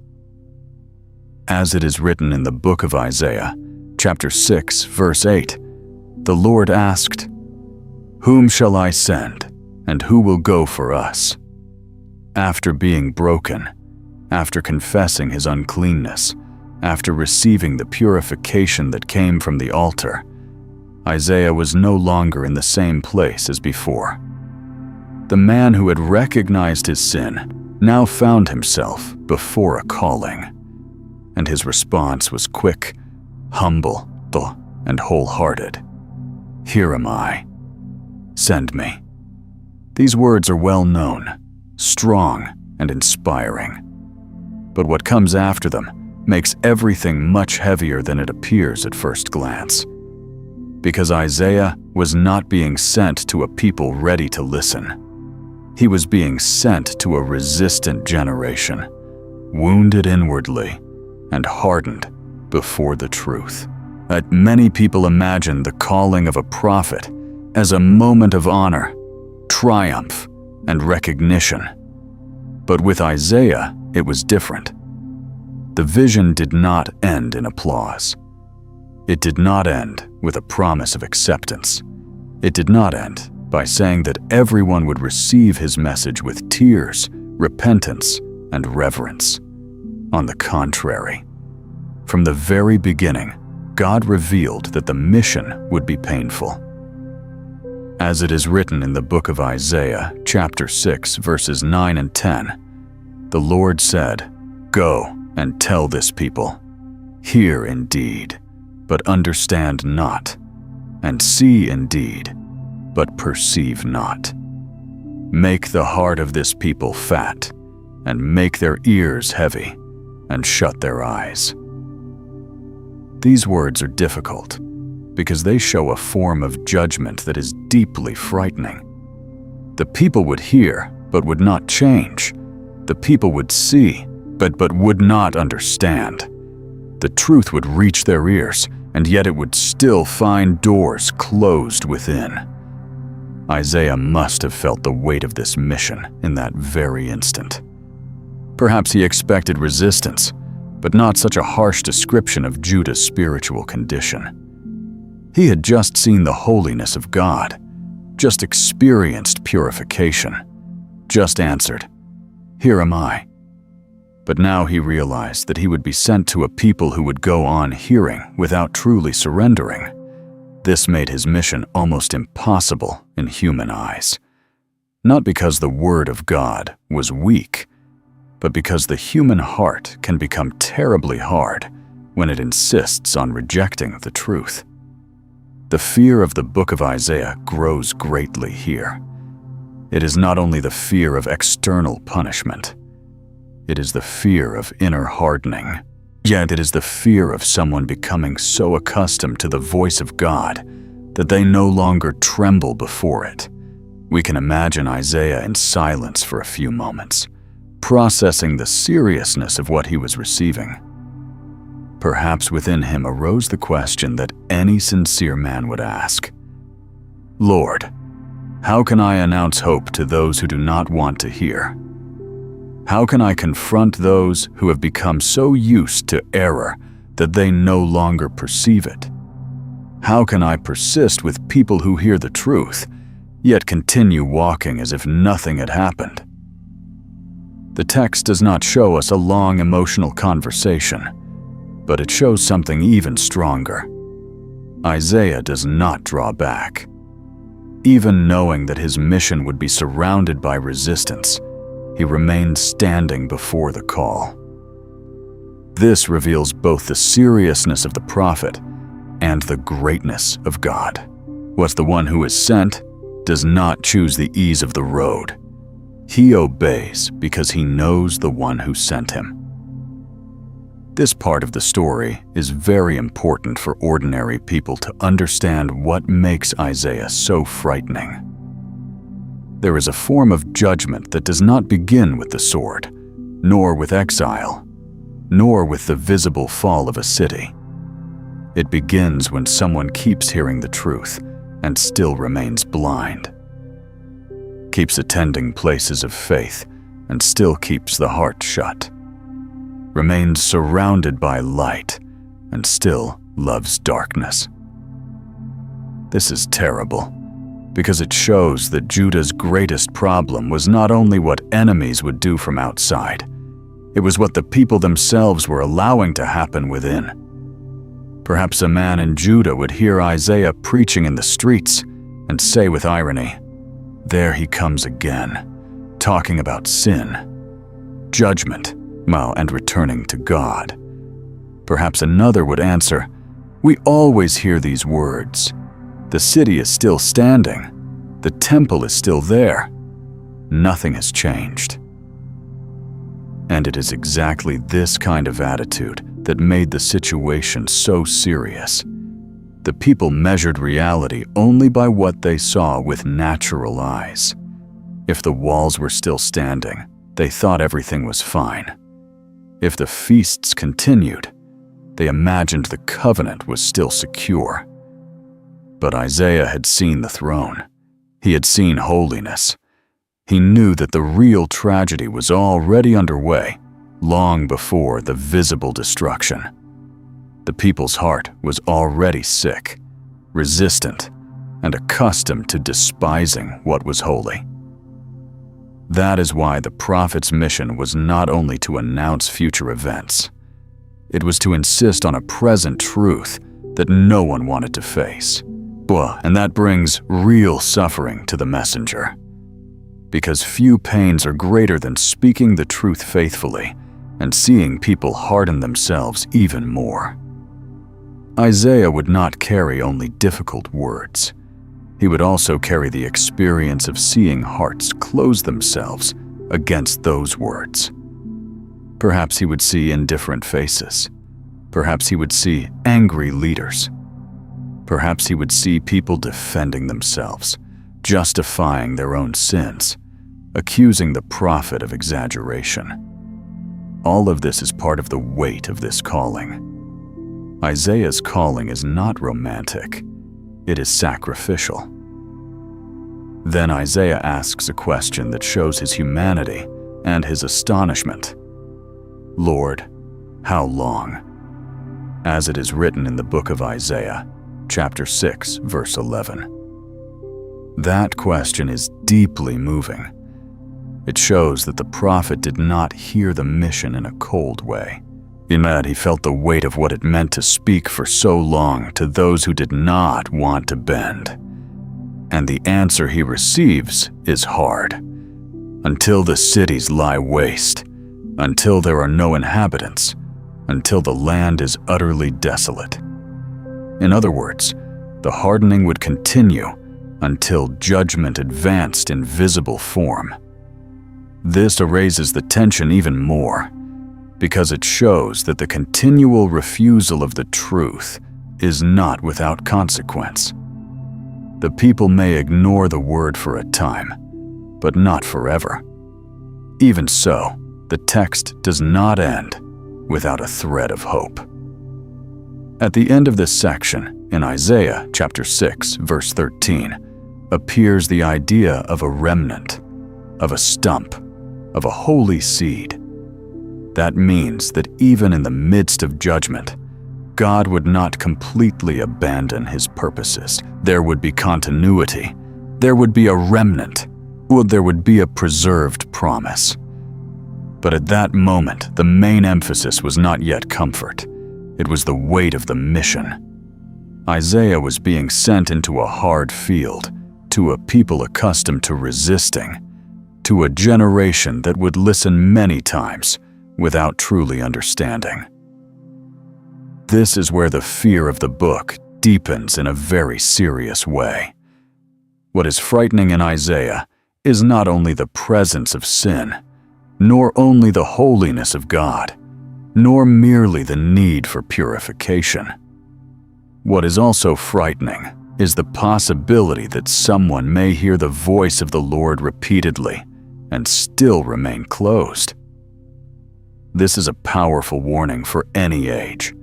As it is written in the book of Isaiah, chapter 6, verse 8, the Lord asked, "Whom shall I send, and who will go for us?" After being broken, after confessing his uncleanness, after receiving the purification that came from the altar, Isaiah was no longer in the same place as before. The man who had recognized his sin now found himself before a calling, and his response was quick, humble, and wholehearted. "Here am I. Send me." These words are well known, strong, and inspiring. But what comes after them makes everything much heavier than it appears at first glance. Because Isaiah was not being sent to a people ready to listen. He was being sent to a resistant generation, wounded inwardly and hardened before the truth. That many people imagine the calling of a prophet as a moment of honor, triumph, and recognition. But with Isaiah, it was different. The vision did not end in applause. It did not end with a promise of acceptance. It did not end by saying that everyone would receive his message with tears, repentance, and reverence. On the contrary, from the very beginning, God revealed that the mission would be painful. As it is written in the book of Isaiah, chapter 6, verses 9 and 10, the Lord said, "Go and tell this people, hear indeed, but understand not, and see indeed, but perceive not. Make the heart of this people fat, and make their ears heavy, and shut their eyes." These words are difficult because they show a form of judgment that is deeply frightening. The people would hear, but would not change. The people would see, but would not understand. The truth would reach their ears, and yet it would still find doors closed within. Isaiah must have felt the weight of this mission in that very instant. Perhaps he expected resistance, but not such a harsh description of Judah's spiritual condition. He had just seen the holiness of God, just experienced purification, just answered, "Here am I." But now he realized that he would be sent to a people who would go on hearing without truly surrendering. This made his mission almost impossible in human eyes. Not because the word of God was weak, but because the human heart can become terribly hard when it insists on rejecting the truth. The fear of the book of Isaiah grows greatly here. It is not only the fear of external punishment, it is the fear of inner hardening. Yet it is the fear of someone becoming so accustomed to the voice of God that they no longer tremble before it. We can imagine Isaiah in silence for a few moments, processing the seriousness of what he was receiving. Perhaps within him arose the question that any sincere man would ask: "Lord, how can I announce hope to those who do not want to hear? How can I confront those who have become so used to error that they no longer perceive it? How can I persist with people who hear the truth, yet continue walking as if nothing had happened?" The text does not show us a long emotional conversation. But it shows something even stronger. Isaiah does not draw back. Even knowing that his mission would be surrounded by resistance, he remained standing before the call. This reveals both the seriousness of the prophet and the greatness of God. What the one who is sent does not choose the ease of the road. He obeys because he knows the one who sent him. This part of the story is very important for ordinary people to understand what makes Isaiah so frightening. There is a form of judgment that does not begin with the sword, nor with exile, nor with the visible fall of a city. It begins when someone keeps hearing the truth and still remains blind, keeps attending places of faith and still keeps the heart shut, remains surrounded by light and still loves darkness. This is terrible because it shows that Judah's greatest problem was not only what enemies would do from outside, it was what the people themselves were allowing to happen within. Perhaps a man in Judah would hear Isaiah preaching in the streets and say with irony, "There he comes again, talking about sin, judgment, and returning to God." Perhaps another would answer, "We always hear these words. The city is still standing. The temple is still there. Nothing has changed." And it is exactly this kind of attitude that made the situation so serious. The people measured reality only by what they saw with natural eyes. If the walls were still standing, they thought everything was fine. If the feasts continued, they imagined the covenant was still secure. But Isaiah had seen the throne. He had seen holiness. He knew that the real tragedy was already underway, long before the visible destruction. The people's heart was already sick, resistant, and accustomed to despising what was holy. That is why the prophet's mission was not only to announce future events. It was to insist on a present truth that no one wanted to face. And that brings real suffering to the messenger. Because few pains are greater than speaking the truth faithfully and seeing people harden themselves even more. Isaiah would not carry only difficult words. He would also carry the experience of seeing hearts close themselves against those words. Perhaps he would see indifferent faces. Perhaps he would see angry leaders. Perhaps he would see people defending themselves, justifying their own sins, accusing the prophet of exaggeration. All of this is part of the weight of this calling. Isaiah's calling is not romantic. It is sacrificial. Then Isaiah asks a question that shows his humanity and his astonishment. "Lord, how long?" As it is written in the book of Isaiah, chapter 6, verse 11. That question is deeply moving. It shows that the prophet did not hear the mission in a cold way. In that he felt the weight of what it meant to speak for so long to those who did not want to bend. And the answer he receives is hard. Until the cities lie waste, until there are no inhabitants, until the land is utterly desolate. In other words, the hardening would continue until judgment advanced in visible form. This raises the tension even more, because it shows that the continual refusal of the truth is not without consequence. The people may ignore the word for a time, but not forever. Even so, the text does not end without a thread of hope. At the end of this section, in Isaiah chapter 6, verse 13, appears the idea of a remnant, of a stump, of a holy seed. That means that even in the midst of judgment, God would not completely abandon his purposes. There would be continuity. There would be a remnant. There would be a preserved promise. But at that moment, the main emphasis was not yet comfort. It was the weight of the mission. Isaiah was being sent into a hard field, to a people accustomed to resisting, to a generation that would listen many times without truly understanding. This is where the fear of the book deepens in a very serious way. What is frightening in Isaiah is not only the presence of sin, nor only the holiness of God, nor merely the need for purification. What is also frightening is the possibility that someone may hear the voice of the Lord repeatedly and still remain closed. This is a powerful warning for any age,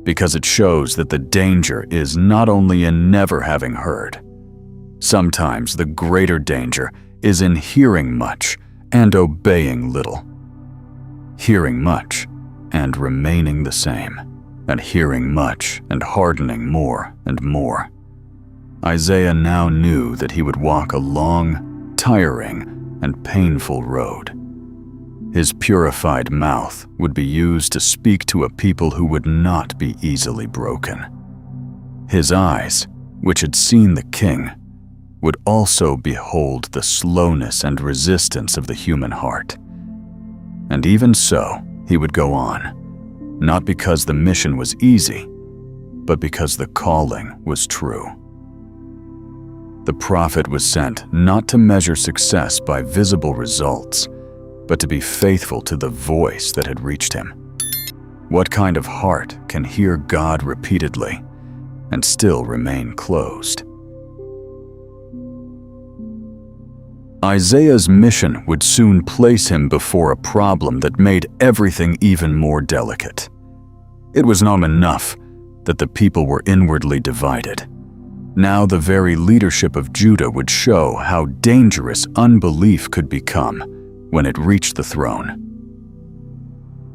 because it shows that the danger is not only in never having heard. Sometimes the greater danger is in hearing much and obeying little. Hearing much and remaining the same, and hearing much and hardening more and more. Isaiah now knew that he would walk a long, tiring, and painful road. His purified mouth would be used to speak to a people who would not be easily broken. His eyes, which had seen the king, would also behold the slowness and resistance of the human heart. And even so, he would go on, not because the mission was easy, but because the calling was true. The prophet was sent not to measure success by visible results, but to be faithful to the voice that had reached him. What kind of heart can hear God repeatedly and still remain closed? Isaiah's mission would soon place him before a problem that made everything even more delicate. It was not enough that the people were inwardly divided. Now the very leadership of Judah would show how dangerous unbelief could become when it reached the throne.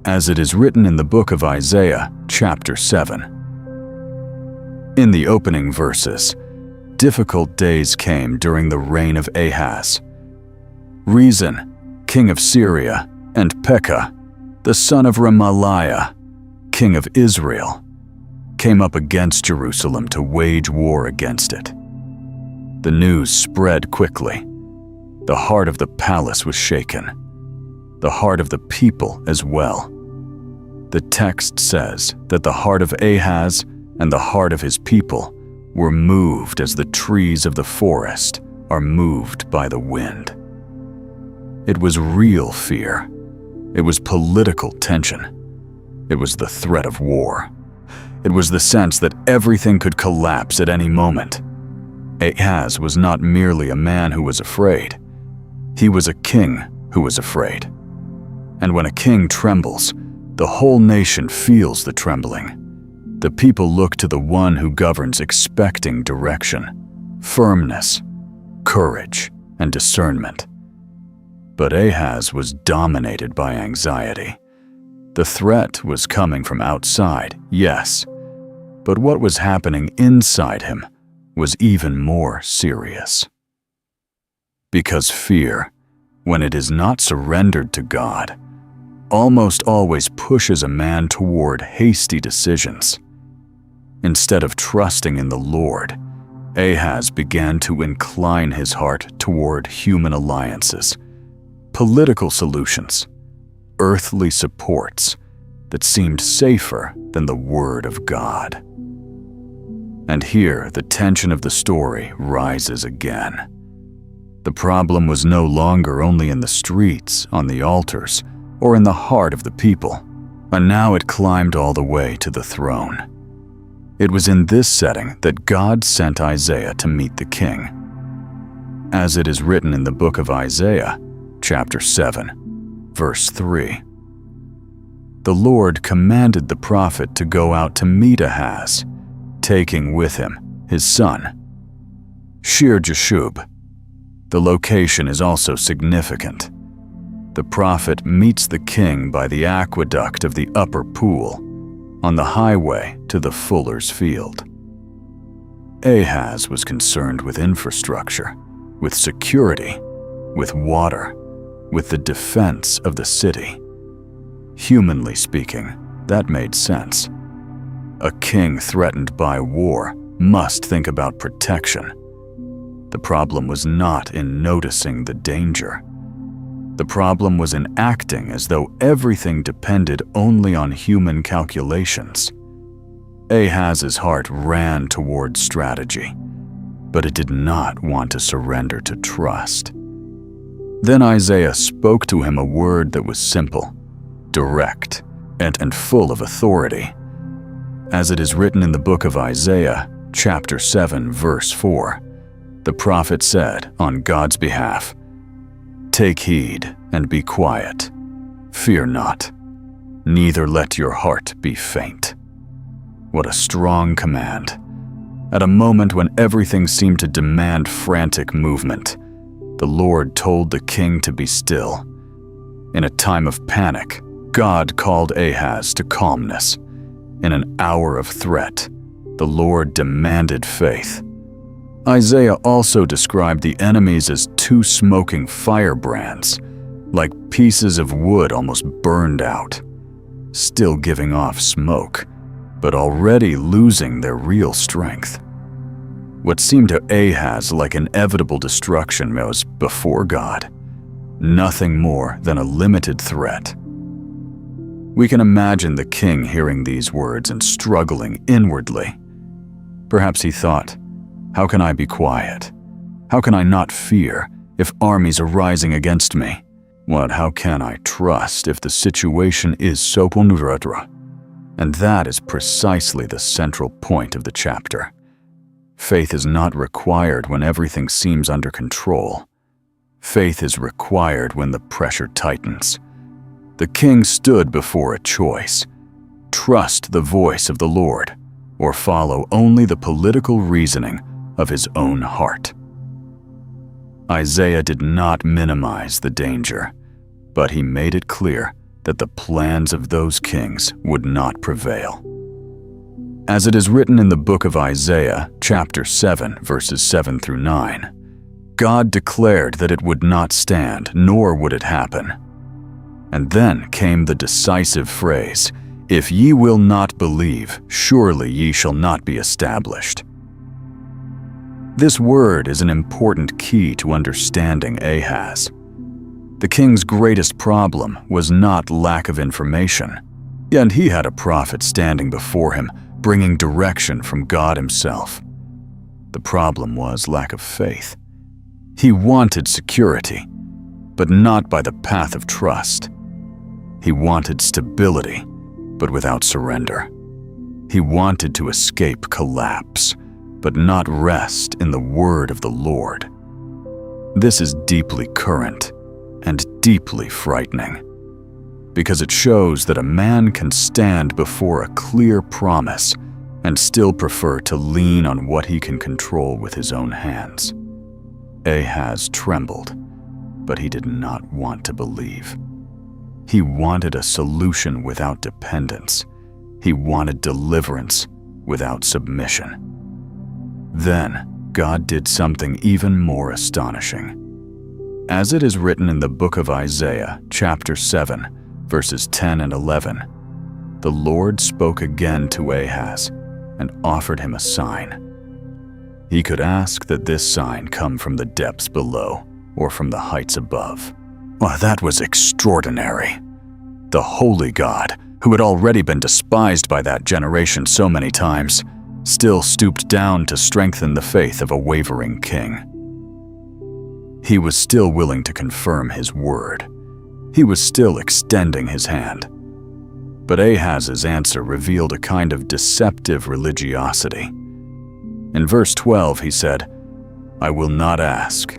As it is written in the book of Isaiah, chapter 7. In the opening verses, difficult days came during the reign of Ahaz. Rezin, king of Syria, and Pekah, the son of Remaliah, king of Israel, came up against Jerusalem to wage war against it. The news spread quickly. The heart of the palace was shaken, the heart of the people as well. The text says that the heart of Ahaz and the heart of his people were moved as the trees of the forest are moved by the wind. It was real fear. It was political tension. It was the threat of war. It was the sense that everything could collapse at any moment. Ahaz was not merely a man who was afraid. He was a king who was afraid. And when a king trembles, the whole nation feels the trembling. The people look to the one who governs expecting direction, firmness, courage, and discernment. But Ahaz was dominated by anxiety. The threat was coming from outside, yes, but what was happening inside him was even more serious. Because fear, when it is not surrendered to God, almost always pushes a man toward hasty decisions. Instead of trusting in the Lord, Ahaz began to incline his heart toward human alliances, political solutions, earthly supports that seemed safer than the Word of God. And here the tension of the story rises again. The problem was no longer only in the streets, on the altars, or in the heart of the people, and now it climbed all the way to the throne. It was in this setting that God sent Isaiah to meet the king. As it is written in the book of Isaiah, chapter 7, verse 3. The Lord commanded the prophet to go out to meet Ahaz, taking with him his son, Shir-Jashub. The location is also significant. The prophet meets the king by the aqueduct of the upper pool, on the highway to the fuller's field. Ahaz was concerned with infrastructure, with security, with water, with the defense of the city. Humanly speaking, that made sense. A king threatened by war must think about protection. The problem was not in noticing the danger. The problem was in acting as though everything depended only on human calculations. Ahaz's heart ran toward strategy, but it did not want to surrender to trust. Then Isaiah spoke to him a word that was simple, direct, and full of authority. As it is written in the book of Isaiah, chapter 7, verse 4, the prophet said on God's behalf, "Take heed and be quiet. Fear not, neither let your heart be faint." What a strong command. At a moment when everything seemed to demand frantic movement, the Lord told the king to be still. In a time of panic, God called Ahaz to calmness. In an hour of threat, the Lord demanded faith. Isaiah also described the enemies as two smoking firebrands, like pieces of wood almost burned out, still giving off smoke, but already losing their real strength. What seemed to Ahaz like inevitable destruction was, before God, nothing more than a limited threat. We can imagine the king hearing these words and struggling inwardly. Perhaps he thought, "How can I be quiet? How can I not fear if armies are rising against me? How can I trust if the situation is so vulnerable?" And that is precisely the central point of the chapter. Faith is not required when everything seems under control. Faith is required when the pressure tightens. The king stood before a choice: trust the voice of the Lord, or follow only the political reasoning of his own heart. Isaiah did not minimize the danger, but he made it clear that the plans of those kings would not prevail. As it is written in the book of Isaiah, chapter 7, verses 7 through 9, God declared that it would not stand, nor would it happen. And then came the decisive phrase, "If ye will not believe, surely ye shall not be established." This word is an important key to understanding Ahaz. The king's greatest problem was not lack of information, and he had a prophet standing before him, bringing direction from God himself. The problem was lack of faith. He wanted security, but not by the path of trust. He wanted stability, but without surrender. He wanted to escape collapse, but not rest in the word of the Lord. This is deeply current and deeply frightening, because it shows that a man can stand before a clear promise and still prefer to lean on what he can control with his own hands. Ahaz trembled, but he did not want to believe. He wanted a solution without dependence. He wanted deliverance without submission. Then, God did something even more astonishing. As it is written in the book of Isaiah, chapter 7, verses 10 and 11, the Lord spoke again to Ahaz and offered him a sign. He could ask that this sign come from the depths below or from the heights above. That was extraordinary. The holy God, who had already been despised by that generation so many times, still stooped down to strengthen the faith of a wavering king. He was still willing to confirm his word. He was still extending his hand. But Ahaz's answer revealed a kind of deceptive religiosity. In verse 12 he said, "I will not ask,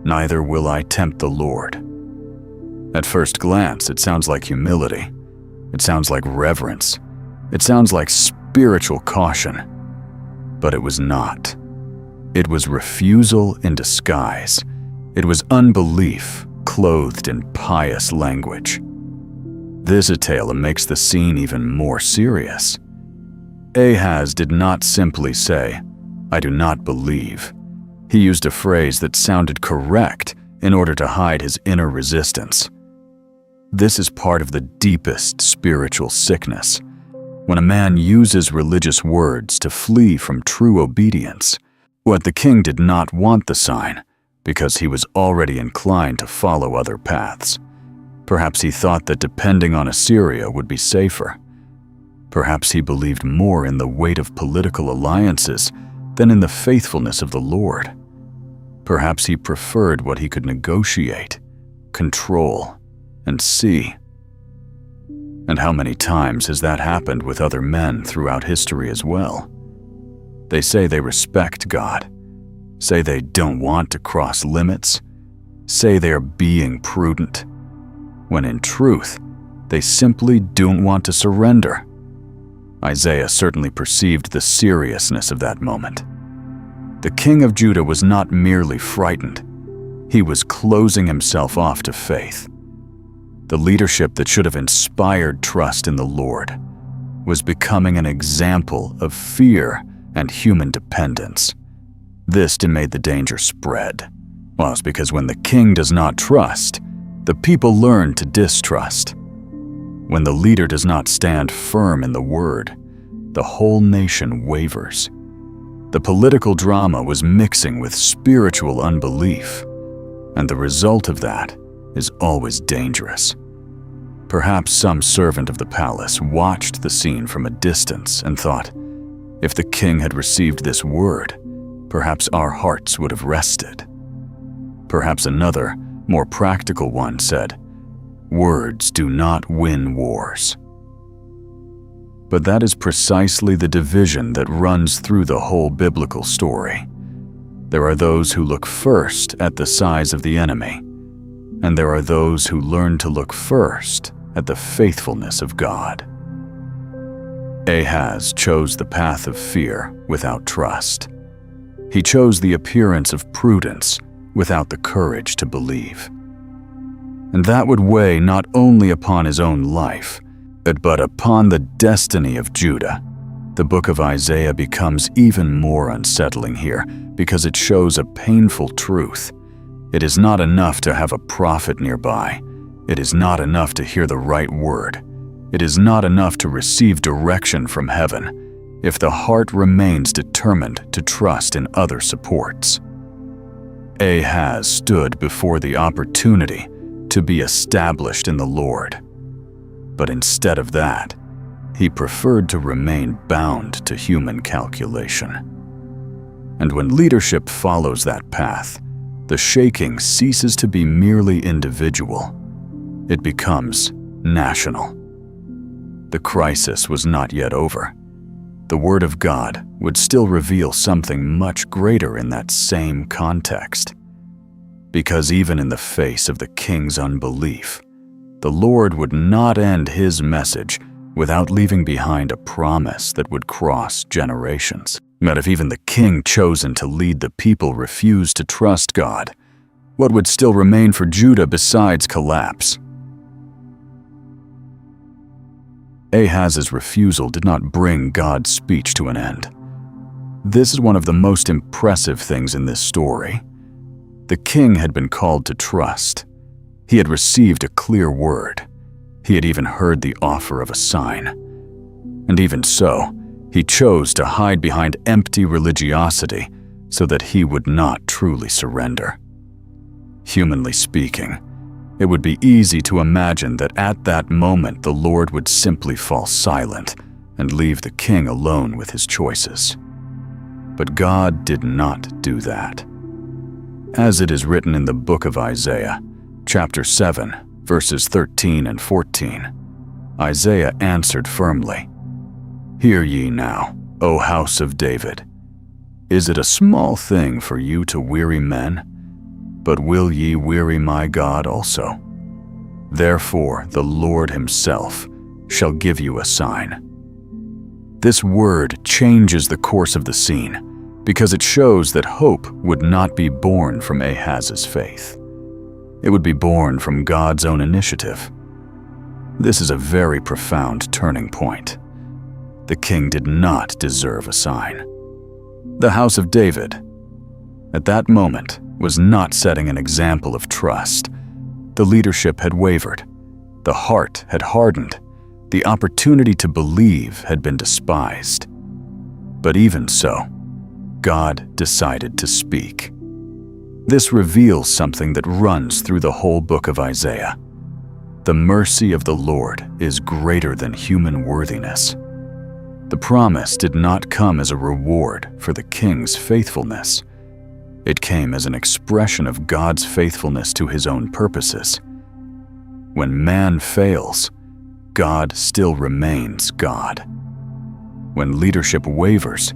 neither will I tempt the Lord." At first glance, it sounds like humility. It sounds like reverence. It sounds like spiritual caution. But it was not. It was refusal in disguise. It was unbelief clothed in pious language. This detail makes the scene even more serious. Ahaz did not simply say, "I do not believe." He used a phrase that sounded correct in order to hide his inner resistance. This is part of the deepest spiritual sickness. when a man uses religious words to flee from true obedience. But the king did not want the sign because he was already inclined to follow other paths. Perhaps he thought that depending on Assyria would be safer. Perhaps he believed more in the weight of political alliances than in the faithfulness of the Lord. Perhaps he preferred what he could negotiate, control, and see. And how many times has that happened with other men throughout history as well? They say they respect God, say they don't want to cross limits, say they are being prudent, when in truth, they simply don't want to surrender. Isaiah certainly perceived the seriousness of that moment. The king of Judah was not merely frightened, he was closing himself off to faith. The leadership that should have inspired trust in the Lord was becoming an example of fear and human dependence. This made the danger spread. Well, it's because when the king does not trust, the people learn to distrust. When the leader does not stand firm in the word, the whole nation wavers. The political drama was mixing with spiritual unbelief, and the result of that is always dangerous. Perhaps some servant of the palace watched the scene from a distance and thought, if the king had received this word, perhaps our hearts would have rested. Perhaps another, more practical one said, words do not win wars. But that is precisely the division that runs through the whole biblical story. There are those who look first at the size of the enemy, and there are those who learn to look first at the faithfulness of God. Ahaz chose the path of fear without trust. He chose the appearance of prudence without the courage to believe. And that would weigh not only upon his own life, but upon the destiny of Judah. The book of Isaiah becomes even more unsettling here because it shows a painful truth. It is not enough to have a prophet nearby. It is not enough to hear the right word. It is not enough to receive direction from heaven if the heart remains determined to trust in other supports. Ahaz stood before the opportunity to be established in the Lord. But instead of that, he preferred to remain bound to human calculation. And when leadership follows that path, the shaking ceases to be merely individual. It becomes national. The crisis was not yet over. The Word of God would still reveal something much greater in that same context. Because even in the face of the king's unbelief, the Lord would not end his message without leaving behind a promise that would cross generations. But if even the king chosen to lead the people refused to trust God, what would still remain for Judah besides collapse? Ahaz's refusal did not bring God's speech to an end. This is one of the most impressive things in this story. The king had been called to trust. He had received a clear word. He had even heard the offer of a sign. And even so, he chose to hide behind empty religiosity so that he would not truly surrender. Humanly speaking, it would be easy to imagine that at that moment the Lord would simply fall silent and leave the king alone with his choices. But God did not do that. As it is written in the book of Isaiah, chapter 7, verses 13 and 14, Isaiah answered firmly, "Hear ye now, O house of David. Is it a small thing for you to weary men? But will ye weary my God also? Therefore the Lord himself shall give you a sign." This word changes the course of the scene because it shows that hope would not be born from Ahaz's faith. It would be born from God's own initiative. This is a very profound turning point. The king did not deserve a sign. The house of David, at that moment, was not setting an example of trust. The leadership had wavered. The heart had hardened. The opportunity to believe had been despised. But even so, God decided to speak. This reveals something that runs through the whole book of Isaiah. The mercy of the Lord is greater than human worthiness. The promise did not come as a reward for the king's faithfulness. It came as an expression of God's faithfulness to his own purposes. When man fails, God still remains God. When leadership wavers,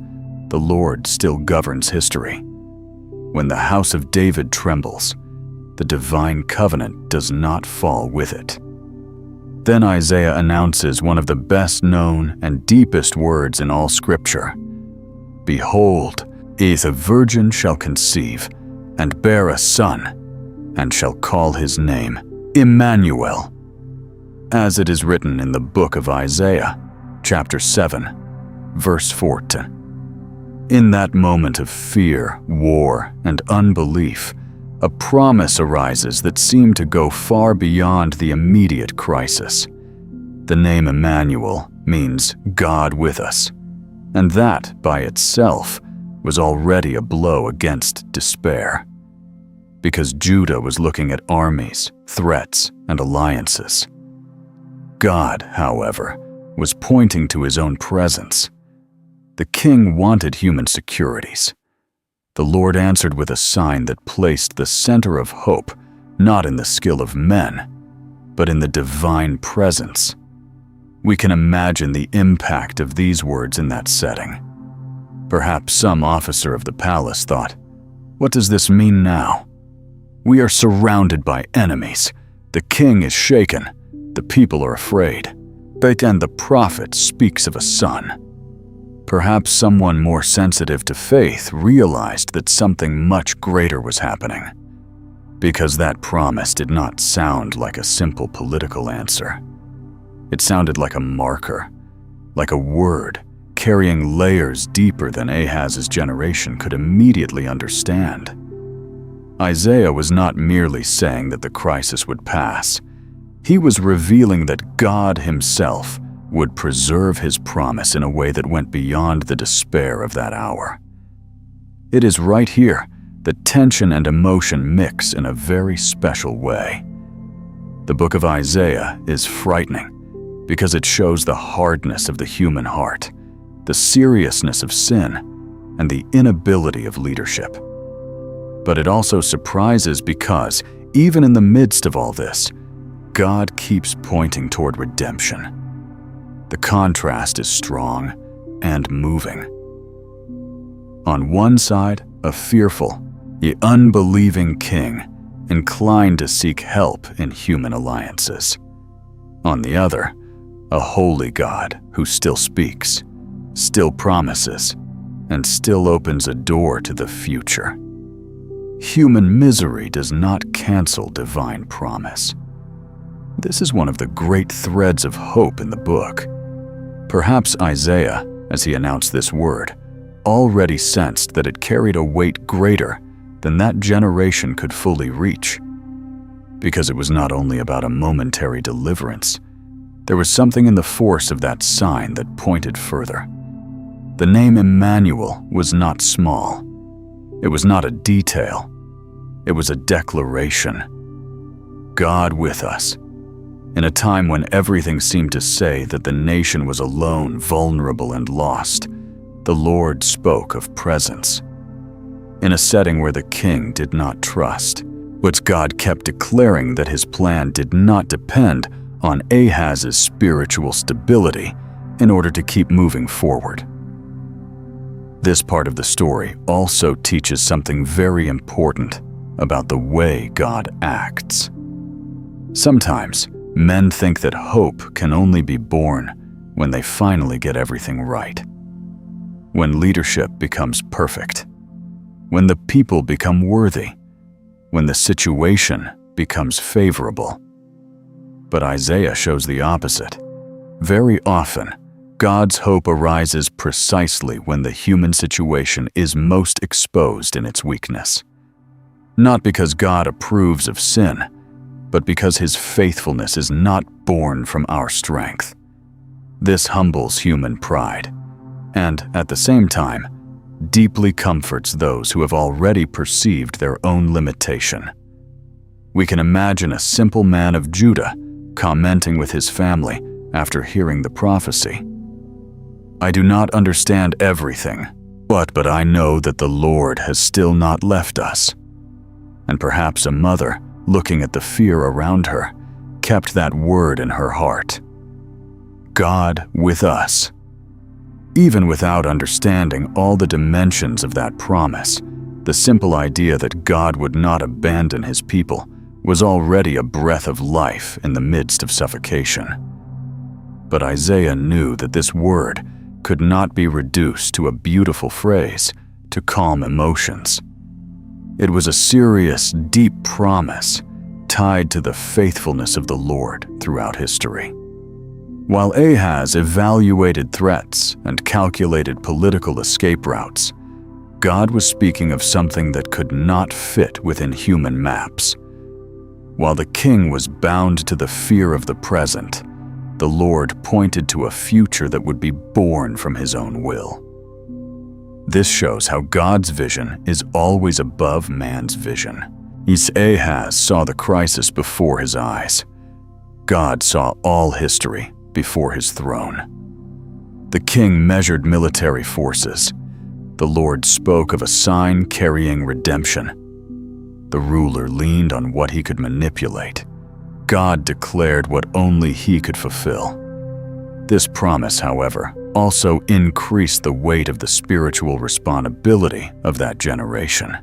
the Lord still governs history. When the house of David trembles, the divine covenant does not fall with it. Then Isaiah announces one of the best known and deepest words in all Scripture. Behold, a virgin shall conceive, and bear a son, and shall call his name Emmanuel. As it is written in the book of Isaiah, chapter 7, verse 14. In that moment of fear, war, and unbelief, a promise arises that seemed to go far beyond the immediate crisis. The name Emmanuel means God with us, and that, by itself, was already a blow against despair. Because Judah was looking at armies, threats, and alliances. God, however, was pointing to his own presence. The king wanted human securities. The Lord answered with a sign that placed the center of hope not in the skill of men, but in the divine presence. We can imagine the impact of these words in that setting. Perhaps some officer of the palace thought, "What does this mean now? We are surrounded by enemies. The king is shaken. The people are afraid. And the prophet speaks of a son." Perhaps someone more sensitive to faith realized that something much greater was happening, because that promise did not sound like a simple political answer. It sounded like a marker, like a word carrying layers deeper than Ahaz's generation could immediately understand. Isaiah was not merely saying that the crisis would pass. He was revealing that God himself would preserve his promise in a way that went beyond the despair of that hour. It is right here that tension and emotion mix in a very special way. The book of Isaiah is frightening because it shows the hardness of the human heart, the seriousness of sin, and the inability of leadership. But it also surprises because, even in the midst of all this, God keeps pointing toward redemption. The contrast is strong and moving. On one side, a fearful, yet unbelieving king, inclined to seek help in human alliances. On the other, a holy God who still speaks, still promises, and still opens a door to the future. Human misery does not cancel divine promise. This is one of the great threads of hope in the book. Perhaps Isaiah, as he announced this word, already sensed that it carried a weight greater than that generation could fully reach. Because it was not only about a momentary deliverance, there was something in the force of that sign that pointed further. The name Emmanuel was not small. It was not a detail. It was a declaration. God with us. In a time when everything seemed to say that the nation was alone, vulnerable, and lost, the Lord spoke of presence. In a setting where the king did not trust, but God kept declaring that his plan did not depend on Ahaz's spiritual stability in order to keep moving forward. This part of the story also teaches something very important about the way God acts. Sometimes, men think that hope can only be born when they finally get everything right. When leadership becomes perfect. When the people become worthy. When the situation becomes favorable. But Isaiah shows the opposite. Very often, God's hope arises precisely when the human situation is most exposed in its weakness. Not because God approves of sin, but because his faithfulness is not born from our strength, This humbles human pride, and at the same time, deeply comforts those who have already perceived their own limitation. We can imagine a simple man of Judah commenting with his family after hearing the prophecy. "I do not understand everything, but I know that the Lord has still not left us." And perhaps a mother, looking at the fear around her, kept that word in her heart. God with us. Even without understanding all the dimensions of that promise, the simple idea that God would not abandon his people was already a breath of life in the midst of suffocation. But Isaiah knew that this word could not be reduced to a beautiful phrase to calm emotions. It was a serious, deep promise tied to the faithfulness of the Lord throughout history. While Ahaz evaluated threats and calculated political escape routes, God was speaking of something that could not fit within human maps. While the king was bound to the fear of the present, the Lord pointed to a future that would be born from his own will. This shows how God's vision is always above man's vision. Ahaz saw the crisis before his eyes. God saw all history before his throne. The king measured military forces. The Lord spoke of a sign carrying redemption. The ruler leaned on what he could manipulate. God declared what only he could fulfill. This promise, however, also increased the weight of the spiritual responsibility of that generation.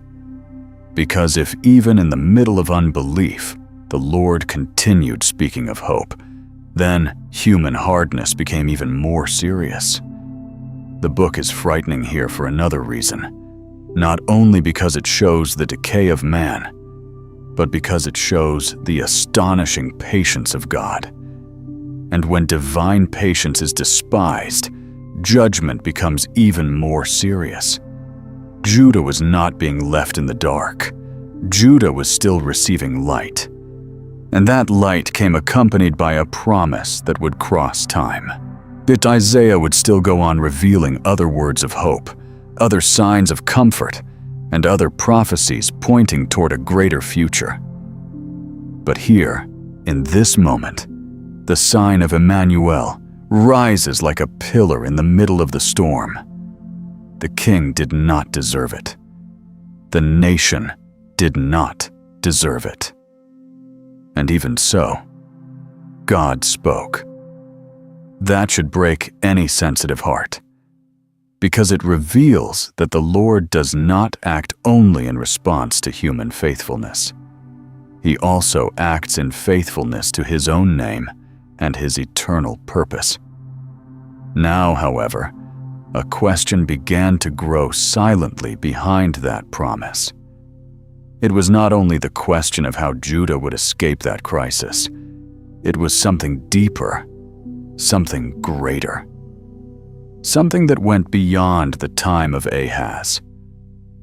Because if even in the middle of unbelief, the Lord continued speaking of hope, then human hardness became even more serious. The book is frightening here for another reason, not only because it shows the decay of man, but because it shows the astonishing patience of God. And when divine patience is despised, judgment becomes even more serious. Judah was not being left in the dark. Judah was still receiving light. And that light came accompanied by a promise that would cross time. That Isaiah would still go on revealing other words of hope, other signs of comfort, and other prophecies pointing toward a greater future. But here, in this moment, the sign of Emmanuel rises like a pillar in the middle of the storm. The king did not deserve it. The nation did not deserve it. And even so, God spoke. That should break any sensitive heart, because it reveals that the Lord does not act only in response to human faithfulness. He also acts in faithfulness to his own name and his eternal purpose. Now, however, a question began to grow silently behind that promise. It was not only the question of how Judah would escape that crisis. It was something deeper, something greater. Something that went beyond the time of Ahaz.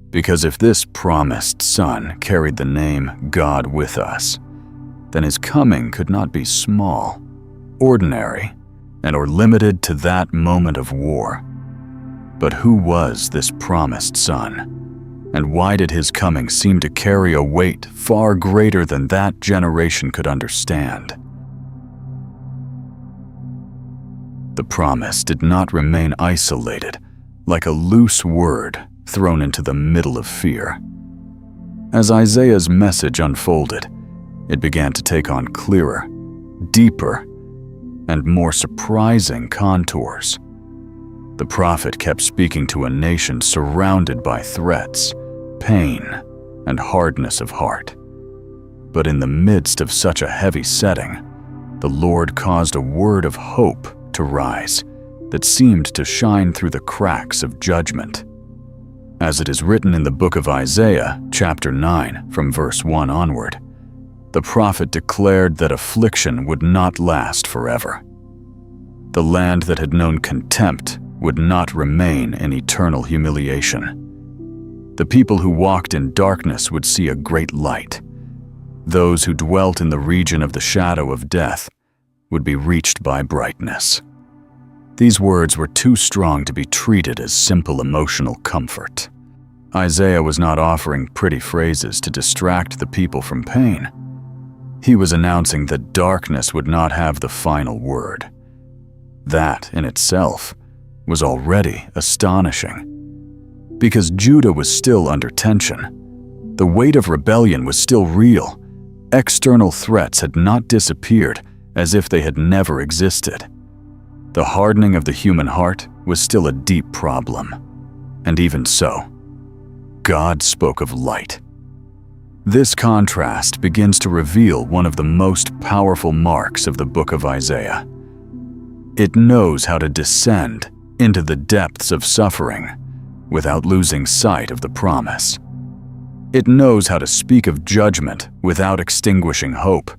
Because if this promised son carried the name God with us, then his coming could not be small, ordinary, or limited to that moment of war. But who was this promised son? And why did his coming seem to carry a weight far greater than that generation could understand? The promise did not remain isolated, like a loose word thrown into the middle of fear. As Isaiah's message unfolded, it began to take on clearer, deeper, and more surprising contours. The prophet kept speaking to a nation surrounded by threats, pain, and hardness of heart. But in the midst of such a heavy setting, the Lord caused a word of hope to rise that seemed to shine through the cracks of judgment. As it is written in the book of Isaiah, chapter 9, from verse 1 onward, the prophet declared that affliction would not last forever. The land that had known contempt would not remain in eternal humiliation. The people who walked in darkness would see a great light. Those who dwelt in the region of the shadow of death would be reached by brightness. These words were too strong to be treated as simple emotional comfort. Isaiah was not offering pretty phrases to distract the people from pain. He was announcing that darkness would not have the final word. That, in itself, was already astonishing. Because Judah was still under tension. The weight of rebellion was still real. External threats had not disappeared as if they had never existed. The hardening of the human heart was still a deep problem. And even so, God spoke of light. This contrast begins to reveal one of the most powerful marks of the book of Isaiah. It knows how to descend into the depths of suffering without losing sight of the promise. It knows how to speak of judgment without extinguishing hope.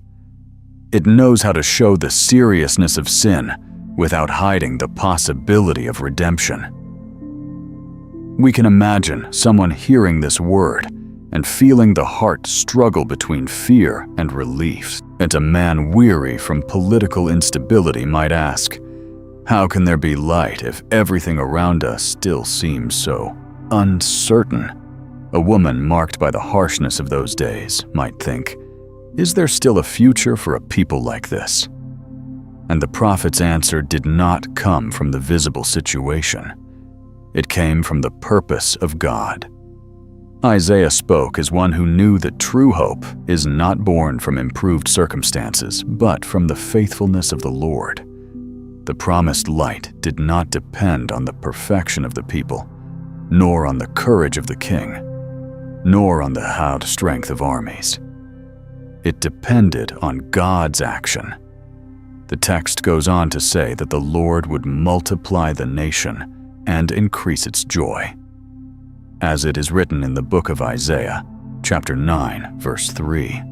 It knows how to show the seriousness of sin without hiding the possibility of redemption. We can imagine someone hearing this word and feeling the heart struggle between fear and relief. And a man weary from political instability might ask, how can there be light if everything around us still seems so uncertain? A woman marked by the harshness of those days might think, is there still a future for a people like this? And the prophet's answer did not come from the visible situation. It came from the purpose of God. Isaiah spoke as one who knew that true hope is not born from improved circumstances, but from the faithfulness of the Lord. The promised light did not depend on the perfection of the people, nor on the courage of the king, nor on the hard strength of armies. It depended on God's action. The text goes on to say that the Lord would multiply the nation and increase its joy. As it is written in the book of Isaiah, chapter 9, verse 3,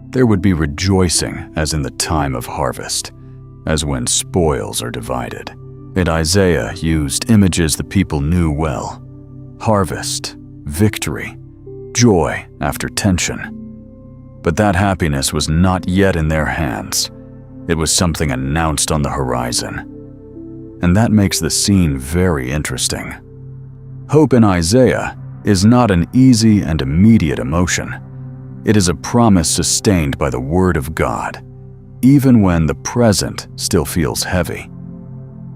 there would be rejoicing as in the time of harvest, as when spoils are divided. And Isaiah used images the people knew well: harvest, victory, joy after tension. But that happiness was not yet in their hands. It was something announced on the horizon. And that makes the scene very interesting. Hope in Isaiah is not an easy and immediate emotion. It is a promise sustained by the Word of God, even when the present still feels heavy.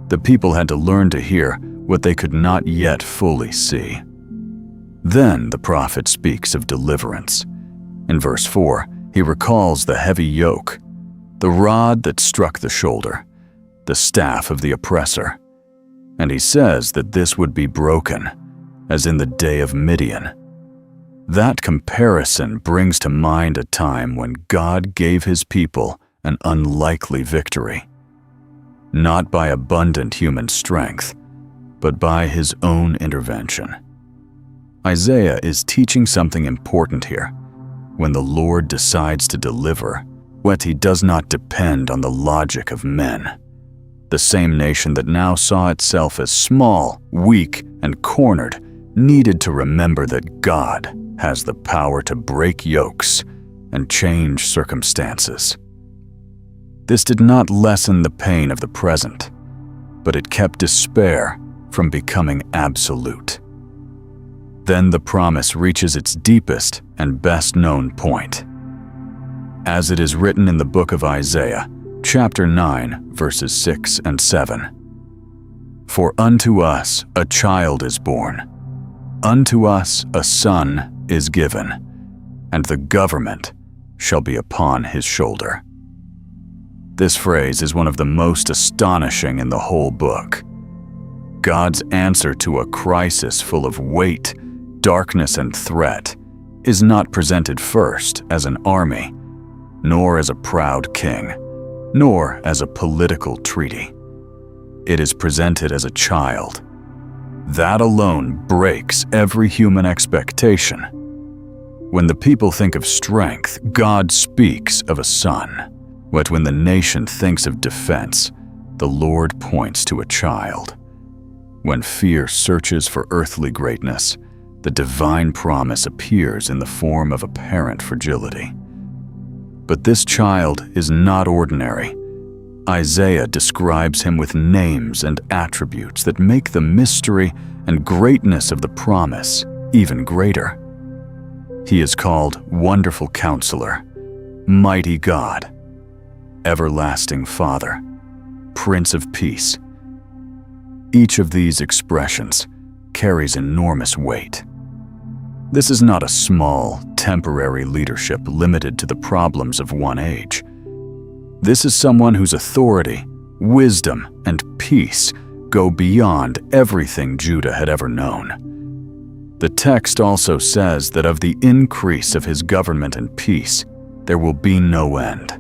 The people had to learn to hear what they could not yet fully see. Then the prophet speaks of deliverance. In verse 4, he recalls the heavy yoke, the rod that struck the shoulder, the staff of the oppressor. And he says that this would be broken, as in the day of Midian. That comparison brings to mind a time when God gave his people an unlikely victory, not by abundant human strength, but by his own intervention. Isaiah is teaching something important here. When the Lord decides to deliver, he does not depend on the logic of men. The same nation that now saw itself as small, weak, and cornered needed to remember that God has the power to break yokes and change circumstances. This did not lessen the pain of the present, but it kept despair from becoming absolute. Then the promise reaches its deepest and best-known point. As it is written in the book of Isaiah, chapter 9, verses 6 and 7. For unto us a child is born, unto us a son is given, and the government shall be upon his shoulder. This phrase is one of the most astonishing in the whole book. God's answer to a crisis full of weight, darkness, and threat is not presented first as an army, nor as a proud king, nor as a political treaty. It is presented as a child. That alone breaks every human expectation. When the people think of strength, God speaks of a son. But when the nation thinks of defense, the Lord points to a child. When fear searches for earthly greatness, the divine promise appears in the form of apparent fragility. But this child is not ordinary. Isaiah describes him with names and attributes that make the mystery and greatness of the promise even greater. He is called Wonderful Counselor, Mighty God, Everlasting Father, Prince of Peace. Each of these expressions carries enormous weight. This is not a small, temporary leadership limited to the problems of one age. This is someone whose authority, wisdom, and peace go beyond everything Judah had ever known. The text also says that of the increase of his government and peace, there will be no end,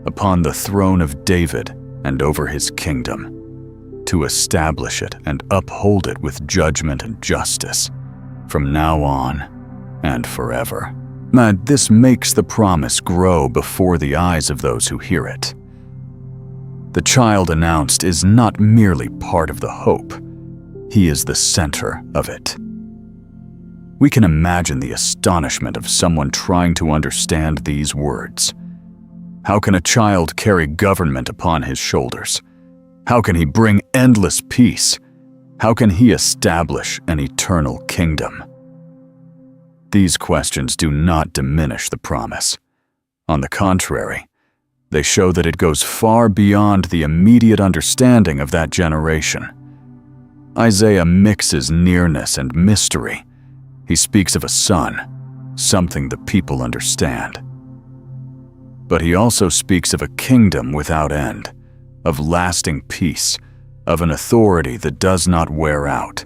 upon the throne of David and over his kingdom, to establish it and uphold it with judgment and justice, from now on and forever. This makes the promise grow before the eyes of those who hear it. The child announced is not merely part of the hope, he is the center of it. We can imagine the astonishment of someone trying to understand these words. How can a child carry government upon his shoulders? How can he bring endless peace? How can he establish an eternal kingdom? These questions do not diminish the promise. On the contrary, they show that it goes far beyond the immediate understanding of that generation. Isaiah mixes nearness and mystery. He speaks of a son, something the people understand. But he also speaks of a kingdom without end, of lasting peace, of an authority that does not wear out.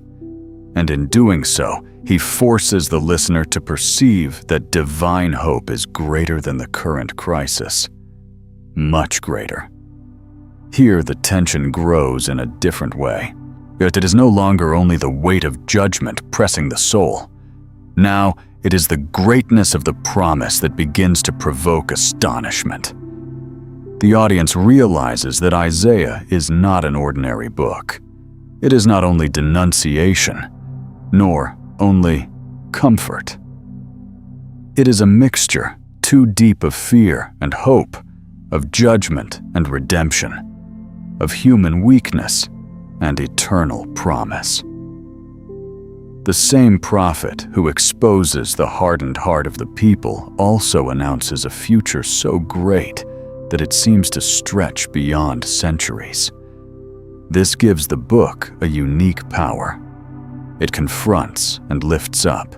And in doing so, he forces the listener to perceive that divine hope is greater than the current crisis. Much greater. Here the tension grows in a different way. Yet it is no longer only the weight of judgment pressing the soul. Now it is the greatness of the promise that begins to provoke astonishment. The audience realizes that Isaiah is not an ordinary book. It is not only denunciation, nor only comfort. It is a mixture too deep of fear and hope, of judgment and redemption, of human weakness and eternal promise. The same prophet who exposes the hardened heart of the people also announces a future so great that it seems to stretch beyond centuries. This gives the book a unique power. It confronts and lifts up.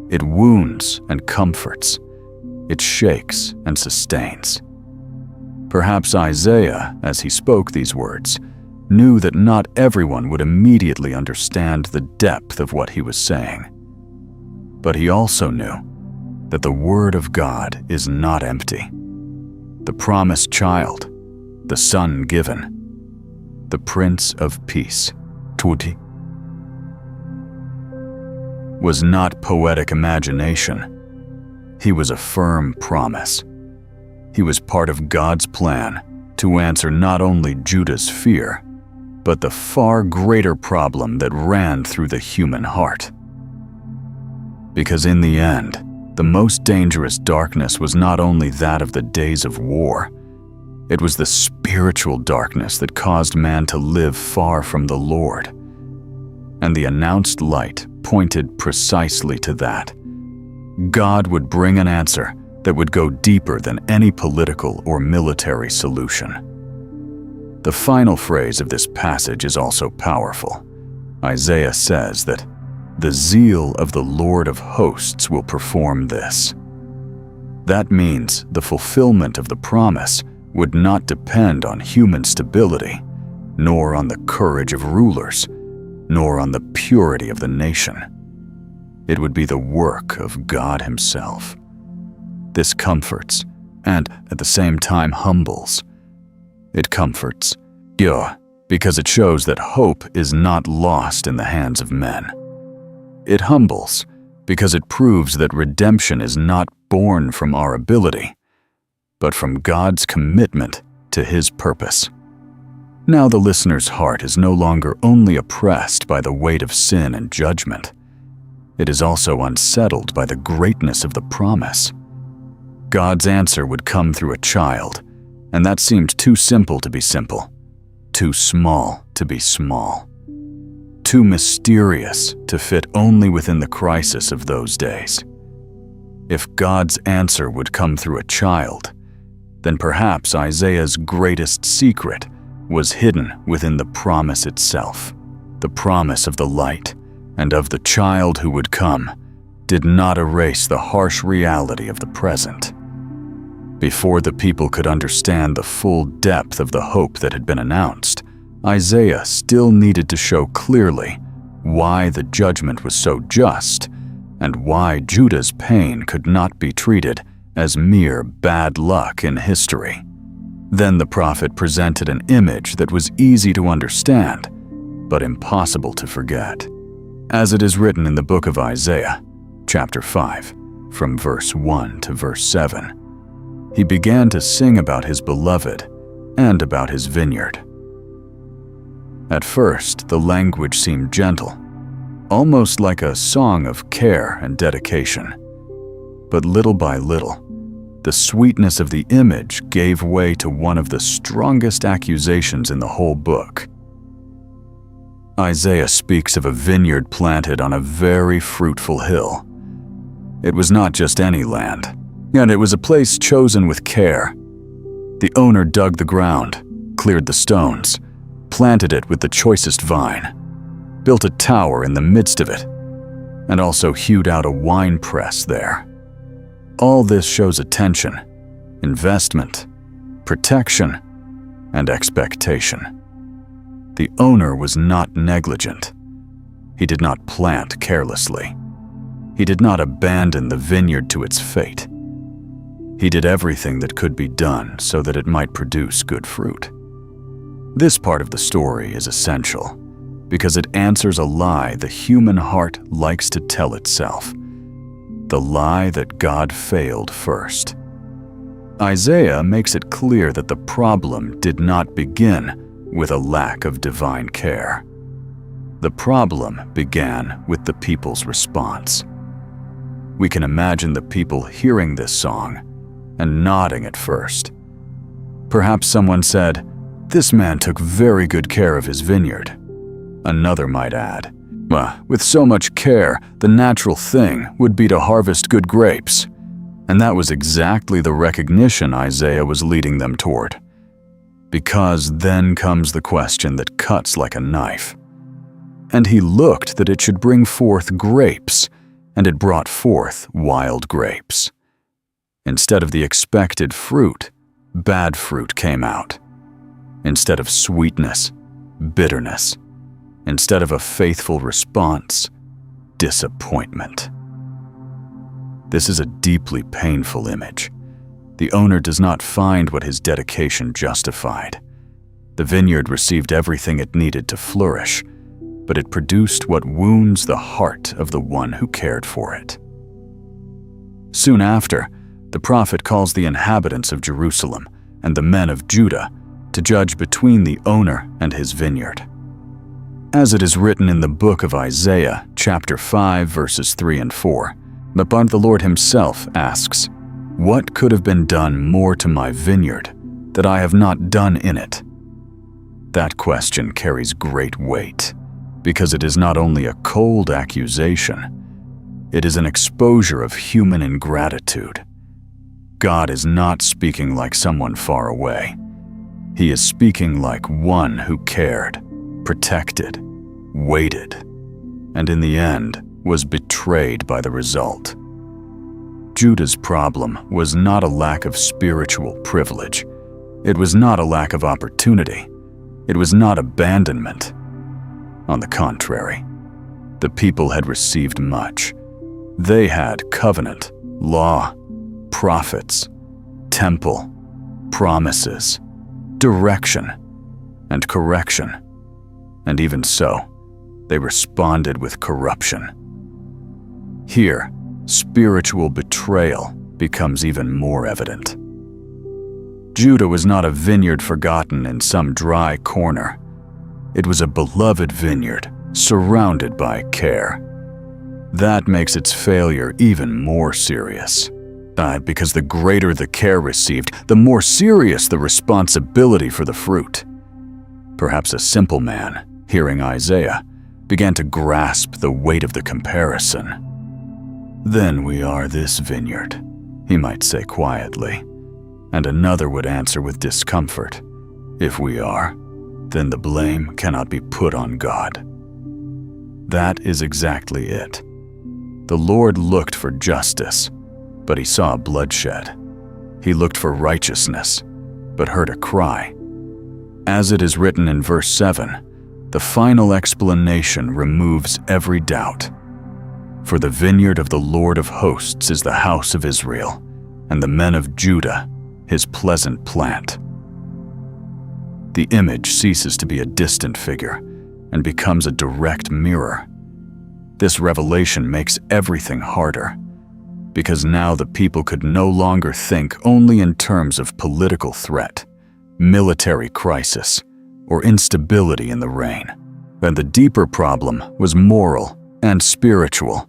It wounds and comforts. It shakes and sustains. Perhaps Isaiah, as he spoke these words, knew that not everyone would immediately understand the depth of what he was saying. But he also knew that the Word of God is not empty. The promised child, the Son given, the Prince of Peace, Tuti, was not poetic imagination. He was a firm promise. He was part of God's plan to answer not only Judah's fear, but the far greater problem that ran through the human heart. Because in the end, the most dangerous darkness was not only that of the days of war, it was the spiritual darkness that caused man to live far from the Lord. And the announced light pointed precisely to that. God would bring an answer that would go deeper than any political or military solution. The final phrase of this passage is also powerful. Isaiah says that the zeal of the Lord of hosts will perform this. That means the fulfillment of the promise would not depend on human stability, nor on the courage of rulers, nor on the purity of the nation. It would be the work of God Himself. This comforts, and at the same time humbles. It comforts, because it shows that hope is not lost in the hands of men. It humbles, because it proves that redemption is not born from our ability, but from God's commitment to His purpose. Now the listener's heart is no longer only oppressed by the weight of sin and judgment. It is also unsettled by the greatness of the promise. God's answer would come through a child, And that seemed too simple to be simple, too small to be small, too mysterious to fit only within the crisis of those days. If God's answer would come through a child, then perhaps Isaiah's greatest secret was hidden within the promise itself. The promise of the light and of the child who would come did not erase the harsh reality of the present. Before the people could understand the full depth of the hope that had been announced, Isaiah still needed to show clearly why the judgment was so just and why Judah's pain could not be treated as mere bad luck in history. Then the prophet presented an image that was easy to understand, but impossible to forget. As it is written in the book of Isaiah, chapter 5, from verse 1 to verse 7, he began to sing about his beloved and about his vineyard. At first, the language seemed gentle, almost like a song of care and dedication. But little by little, the sweetness of the image gave way to one of the strongest accusations in the whole book. Isaiah speaks of a vineyard planted on a very fruitful hill. It was not just any land, and it was a place chosen with care. The owner dug the ground, cleared the stones, planted it with the choicest vine, built a tower in the midst of it, and also hewed out a wine press there. All this shows attention, investment, protection, and expectation. The owner was not negligent. He did not plant carelessly. He did not abandon the vineyard to its fate. He did everything that could be done so that it might produce good fruit. This part of the story is essential because it answers a lie the human heart likes to tell itself. The lie that God failed first. Isaiah makes it clear that the problem did not begin with a lack of divine care. The problem began with the people's response. We can imagine the people hearing this song and nodding at first. Perhaps someone said, "This man took very good care of his vineyard." Another might add, "With so much care, the natural thing would be to harvest good grapes." And that was exactly the recognition Isaiah was leading them toward. Because then comes the question that cuts like a knife. And he looked that it should bring forth grapes, and it brought forth wild grapes. Instead of the expected fruit, bad fruit came out. Instead of sweetness, bitterness. Instead of a faithful response, disappointment. This is a deeply painful image. The owner does not find what his dedication justified. The vineyard received everything it needed to flourish, but it produced what wounds the heart of the one who cared for it. Soon after, the prophet calls the inhabitants of Jerusalem and the men of Judah to judge between the owner and his vineyard. As it is written in the book of Isaiah, chapter 5, verses 3 and 4, but the Lord himself asks, "What could have been done more to my vineyard that I have not done in it?" That question carries great weight, because it is not only a cold accusation, it is an exposure of human ingratitude. God is not speaking like someone far away. He is speaking like one who cared, protected, waited, and in the end was betrayed by the result. Judah's problem was not a lack of spiritual privilege. It was not a lack of opportunity. It was not abandonment. On the contrary, the people had received much. They had covenant, law, prophets, temple, promises, direction, and correction. And even so, they responded with corruption. Here, spiritual betrayal becomes even more evident. Judah was not a vineyard forgotten in some dry corner. It was a beloved vineyard surrounded by care. That makes its failure even more serious. Because the greater the care received, the more serious the responsibility for the fruit. Perhaps a simple man, hearing Isaiah, began to grasp the weight of the comparison. "Then we are this vineyard," he might say quietly, and another would answer with discomfort, "If we are, then the blame cannot be put on God." That is exactly it. The Lord looked for justice, but he saw bloodshed. He looked for righteousness, but heard a cry. As it is written in verse 7, the final explanation removes every doubt. "For the vineyard of the Lord of hosts is the house of Israel, and the men of Judah his pleasant plant." The image ceases to be a distant figure and becomes a direct mirror. This revelation makes everything harder, because now the people could no longer think only in terms of political threat, military crisis, or instability in the reign. And the deeper problem was moral and spiritual.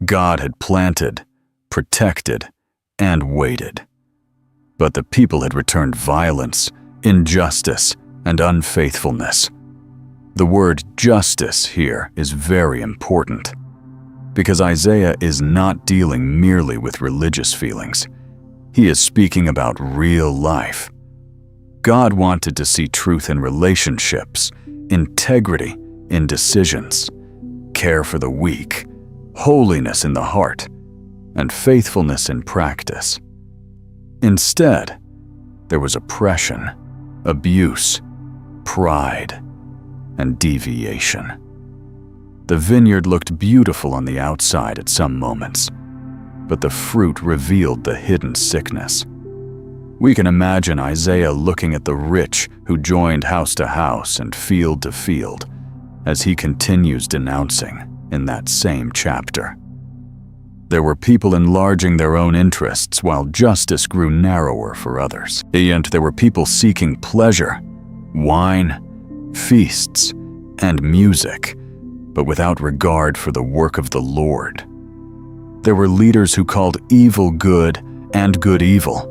God had planted, protected, and waited. But the people had returned violence, injustice, and unfaithfulness. The word justice here is very important, because Isaiah is not dealing merely with religious feelings. He is speaking about real life. God wanted to see truth in relationships, integrity in decisions, care for the weak, holiness in the heart, and faithfulness in practice. Instead, there was oppression, abuse, pride, and deviation. The vineyard looked beautiful on the outside at some moments, but the fruit revealed the hidden sickness. We can imagine Isaiah looking at the rich who joined house to house and field to field, as he continues denouncing in that same chapter. There were people enlarging their own interests while justice grew narrower for others. And there were people seeking pleasure, wine, feasts, and music, but without regard for the work of the Lord. There were leaders who called evil good and good evil,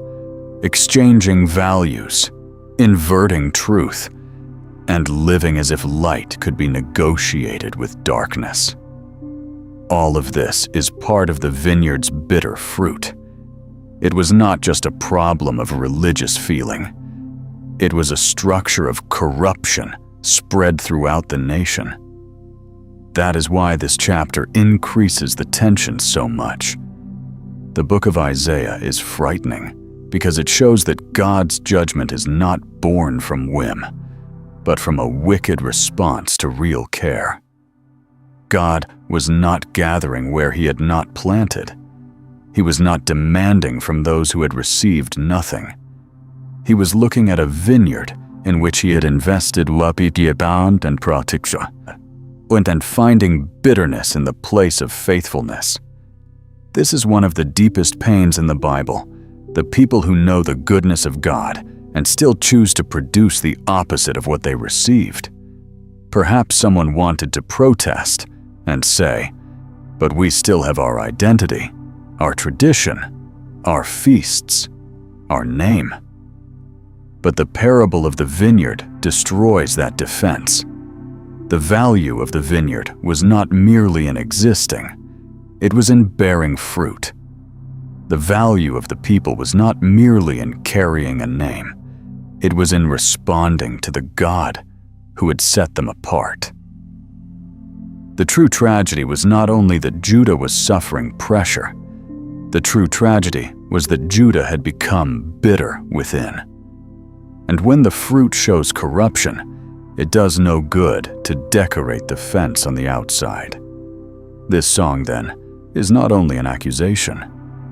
exchanging values, inverting truth, and living as if light could be negotiated with darkness. All of this is part of the vineyard's bitter fruit. It was not just a problem of religious feeling. It was a structure of corruption spread throughout the nation. That is why this chapter increases the tension so much. The book of Isaiah is frightening because it shows that God's judgment is not born from whim, but from a wicked response to real care. God was not gathering where he had not planted. He was not demanding from those who had received nothing. He was looking at a vineyard in which he had invested bound and protection, and finding bitterness in the place of faithfulness. This is one of the deepest pains in the Bible, the people who know the goodness of God and still choose to produce the opposite of what they received. Perhaps someone wanted to protest and say, "But we still have our identity, our tradition, our feasts, our name." But the parable of the vineyard destroys that defense. The value of the vineyard was not merely in existing, it was in bearing fruit. The value of the people was not merely in carrying a name, it was in responding to the God who had set them apart. The true tragedy was not only that Judah was suffering pressure, the true tragedy was that Judah had become bitter within. And when the fruit shows corruption, it does no good to decorate the fence on the outside. This song, then, is not only an accusation,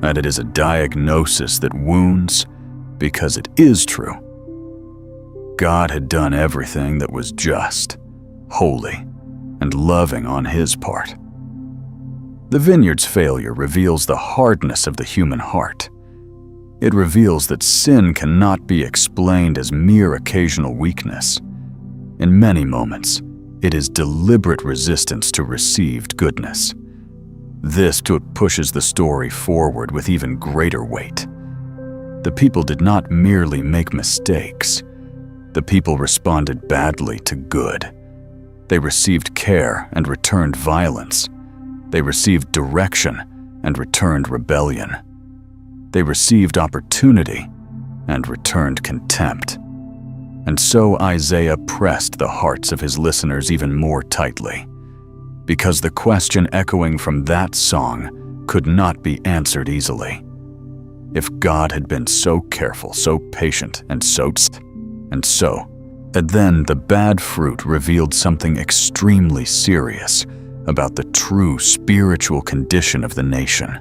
and it is a diagnosis that wounds because it is true. God had done everything that was just, holy, and loving on his part. The vineyard's failure reveals the hardness of the human heart. It reveals that sin cannot be explained as mere occasional weakness. In many moments, it is deliberate resistance to received goodness. This pushes the story forward with even greater weight. The people did not merely make mistakes. The people responded badly to good. They received care and returned violence. They received direction and returned rebellion. They received opportunity and returned contempt. And so Isaiah pressed the hearts of his listeners even more tightly, because the question echoing from that song could not be answered easily. If God had been so careful, so patient, and then the bad fruit revealed something extremely serious about the true spiritual condition of the nation.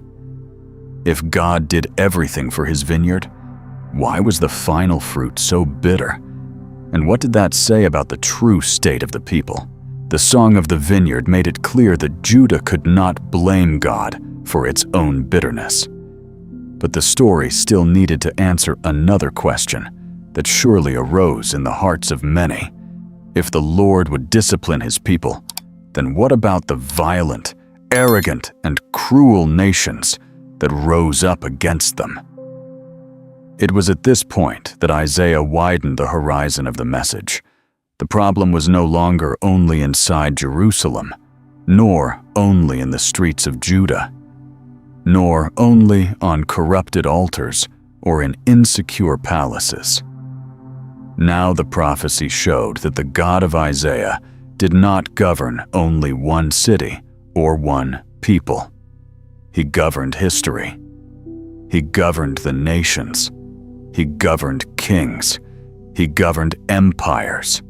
If God did everything for his vineyard, why was the final fruit so bitter? And what did that say about the true state of the people? The Song of the Vineyard made it clear that Judah could not blame God for its own bitterness. But the story still needed to answer another question that surely arose in the hearts of many. If the Lord would discipline his people, then what about the violent, arrogant, and cruel nations that rose up against them? It was at this point that Isaiah widened the horizon of the message. The problem was no longer only inside Jerusalem, nor only in the streets of Judah, nor only on corrupted altars or in insecure palaces. Now the prophecy showed that the God of Isaiah did not govern only one city or one people. He governed history. He governed the nations. He governed kings. He governed empires.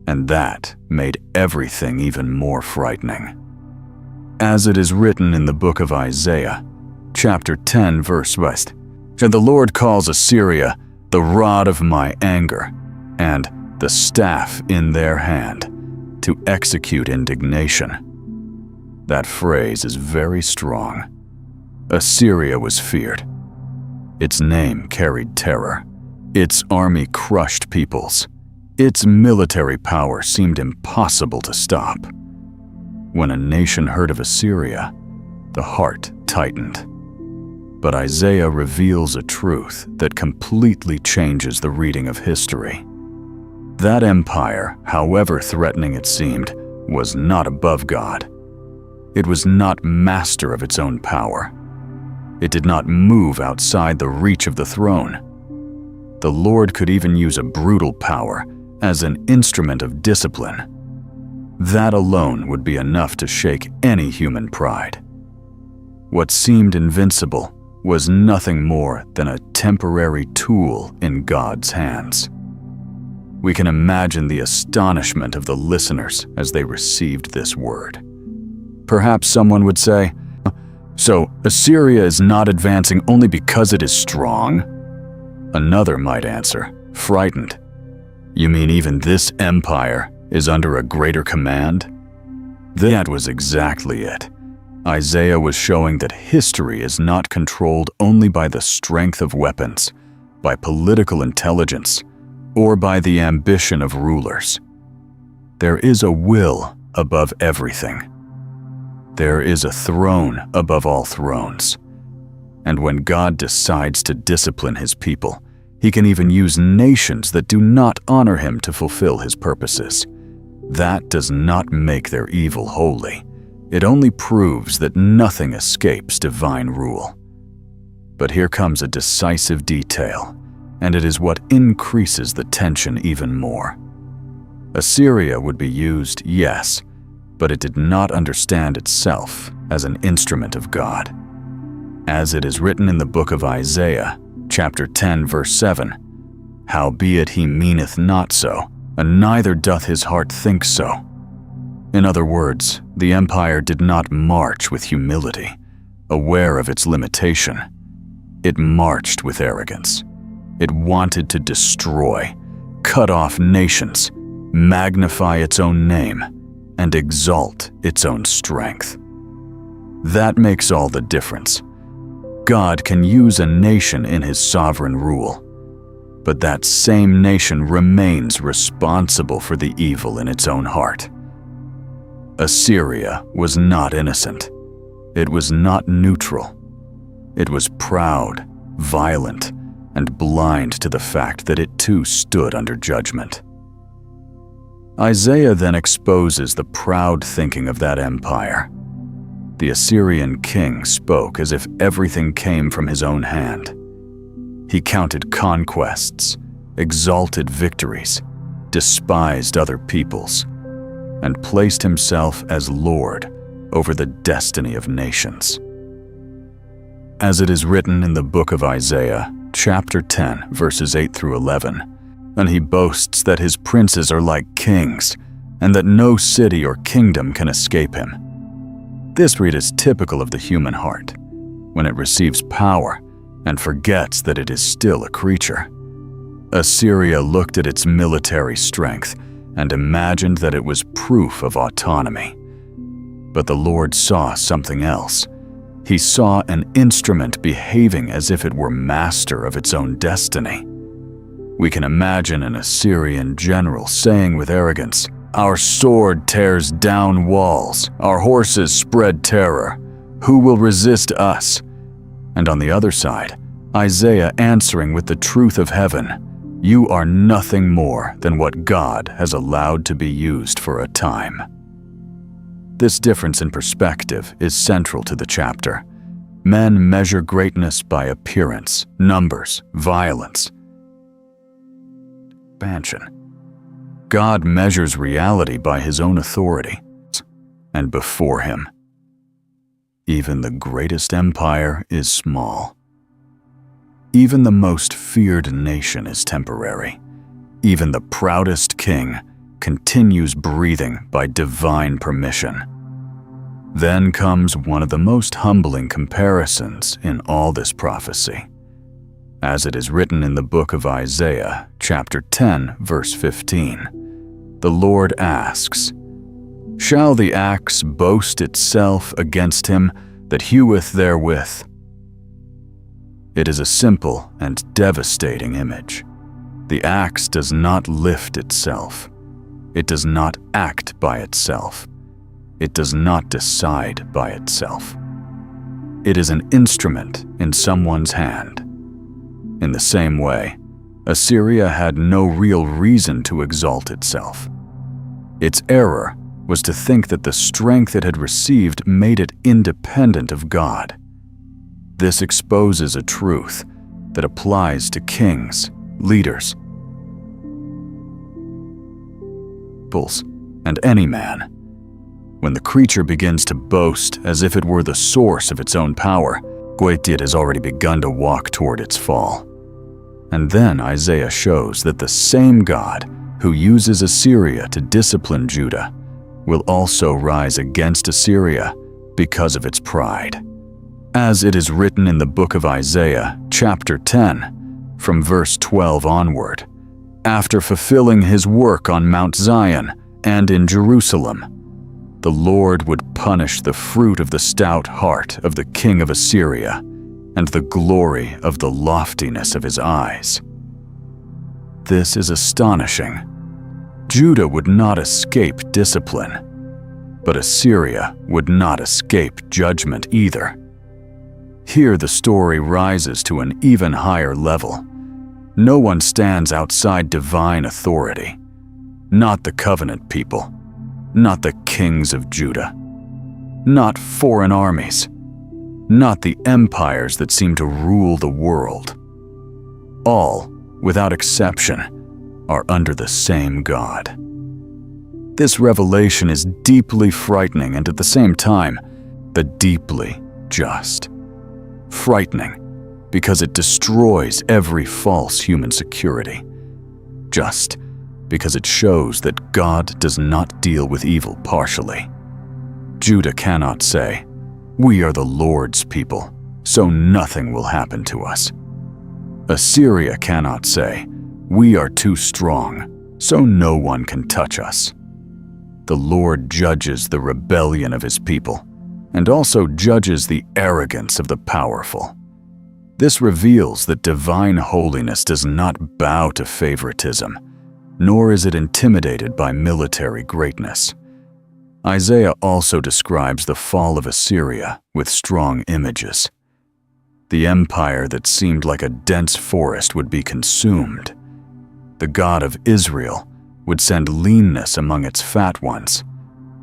And that made everything even more frightening. As it is written in the book of Isaiah, chapter 10, verse 1, "And the Lord calls Assyria the rod of my anger, and the staff in their hand, to execute indignation." That phrase is very strong. Assyria was feared. Its name carried terror. Its army crushed peoples. Its military power seemed impossible to stop. When a nation heard of Assyria, the heart tightened. But Isaiah reveals a truth that completely changes the reading of history. That empire, however threatening it seemed, was not above God. It was not master of its own power. It did not move outside the reach of the throne. The Lord could even use a brutal power as an instrument of discipline. That alone would be enough to shake any human pride. What seemed invincible was nothing more than a temporary tool in God's hands. We can imagine the astonishment of the listeners as they received this word. Perhaps someone would say, "So Assyria is not advancing only because it is strong?" Another might answer, frightened, "You mean even this empire is under a greater command?" That was exactly it. Isaiah was showing that history is not controlled only by the strength of weapons, by political intelligence, or by the ambition of rulers. There is a will above everything. There is a throne above all thrones. And when God decides to discipline his people, he can even use nations that do not honor him to fulfill his purposes. That does not make their evil holy. It only proves that nothing escapes divine rule. But here comes a decisive detail, and it is what increases the tension even more. Assyria would be used, yes, but it did not understand itself as an instrument of God. As it is written in the book of Isaiah, chapter 10, verse 7, "Howbeit he meaneth not so, and neither doth his heart think so." In other words, the empire did not march with humility, aware of its limitation. It marched with arrogance. It wanted to destroy, cut off nations, magnify its own name, and exalt its own strength. That makes all the difference. God can use a nation in his sovereign rule, but that same nation remains responsible for the evil in its own heart. Assyria was not innocent. It was not neutral. It was proud, violent, and blind to the fact that it too stood under judgment. Isaiah then exposes the proud thinking of that empire. The Assyrian king spoke as if everything came from his own hand. He counted conquests, exalted victories, despised other peoples, and placed himself as Lord over the destiny of nations. As it is written in the book of Isaiah, chapter 10, verses 8 through 11, and he boasts that his princes are like kings, and that no city or kingdom can escape him. This read is typical of the human heart, when it receives power and forgets that it is still a creature. Assyria looked at its military strength and imagined that it was proof of autonomy. But the Lord saw something else. He saw an instrument behaving as if it were master of its own destiny. We can imagine an Assyrian general saying with arrogance, "Our sword tears down walls, our horses spread terror. Who will resist us?" And on the other side, Isaiah answering with the truth of heaven, "You are nothing more than what God has allowed to be used for a time." This difference in perspective is central to the chapter. Men measure greatness by appearance, numbers, violence, expansion. God measures reality by his own authority, and before him, even the greatest empire is small. Even the most feared nation is temporary. Even the proudest king continues breathing by divine permission. Then comes one of the most humbling comparisons in all this prophecy. As it is written in the book of Isaiah, chapter 10, verse 15, the Lord asks, "Shall the axe boast itself against him that heweth therewith?" It is a simple and devastating image. The axe does not lift itself. It does not act by itself. It does not decide by itself. It is an instrument in someone's hand. In the same way, Assyria had no real reason to exalt itself. Its error was to think that the strength it had received made it independent of God. This exposes a truth that applies to kings, leaders, peoples, and any man. When the creature begins to boast as if it were the source of its own power, it has already begun to walk toward its fall. And then Isaiah shows that the same God who uses Assyria to discipline Judah will also rise against Assyria because of its pride. As it is written in the book of Isaiah, chapter 10, from verse 12 onward, "After fulfilling his work on Mount Zion and in Jerusalem, the Lord would punish the fruit of the stout heart of the king of Assyria and the glory of the loftiness of his eyes." This is astonishing. Judah would not escape discipline, but Assyria would not escape judgment either. Here the story rises to an even higher level. No one stands outside divine authority. Not the covenant people, not the kings of Judah, not foreign armies, not the empires that seem to rule the world. All, without exception, are under the same God. This revelation is deeply frightening and at the same time, deeply just. Frightening because it destroys every false human security. Just because it shows that God does not deal with evil partially. Judah cannot say, "We are the Lord's people, so nothing will happen to us." Assyria cannot say, "We are too strong, so no one can touch us." The Lord judges the rebellion of his people, and also judges the arrogance of the powerful. This reveals that divine holiness does not bow to favoritism, nor is it intimidated by military greatness. Isaiah also describes the fall of Assyria with strong images. The empire that seemed like a dense forest would be consumed. The God of Israel would send leanness among its fat ones,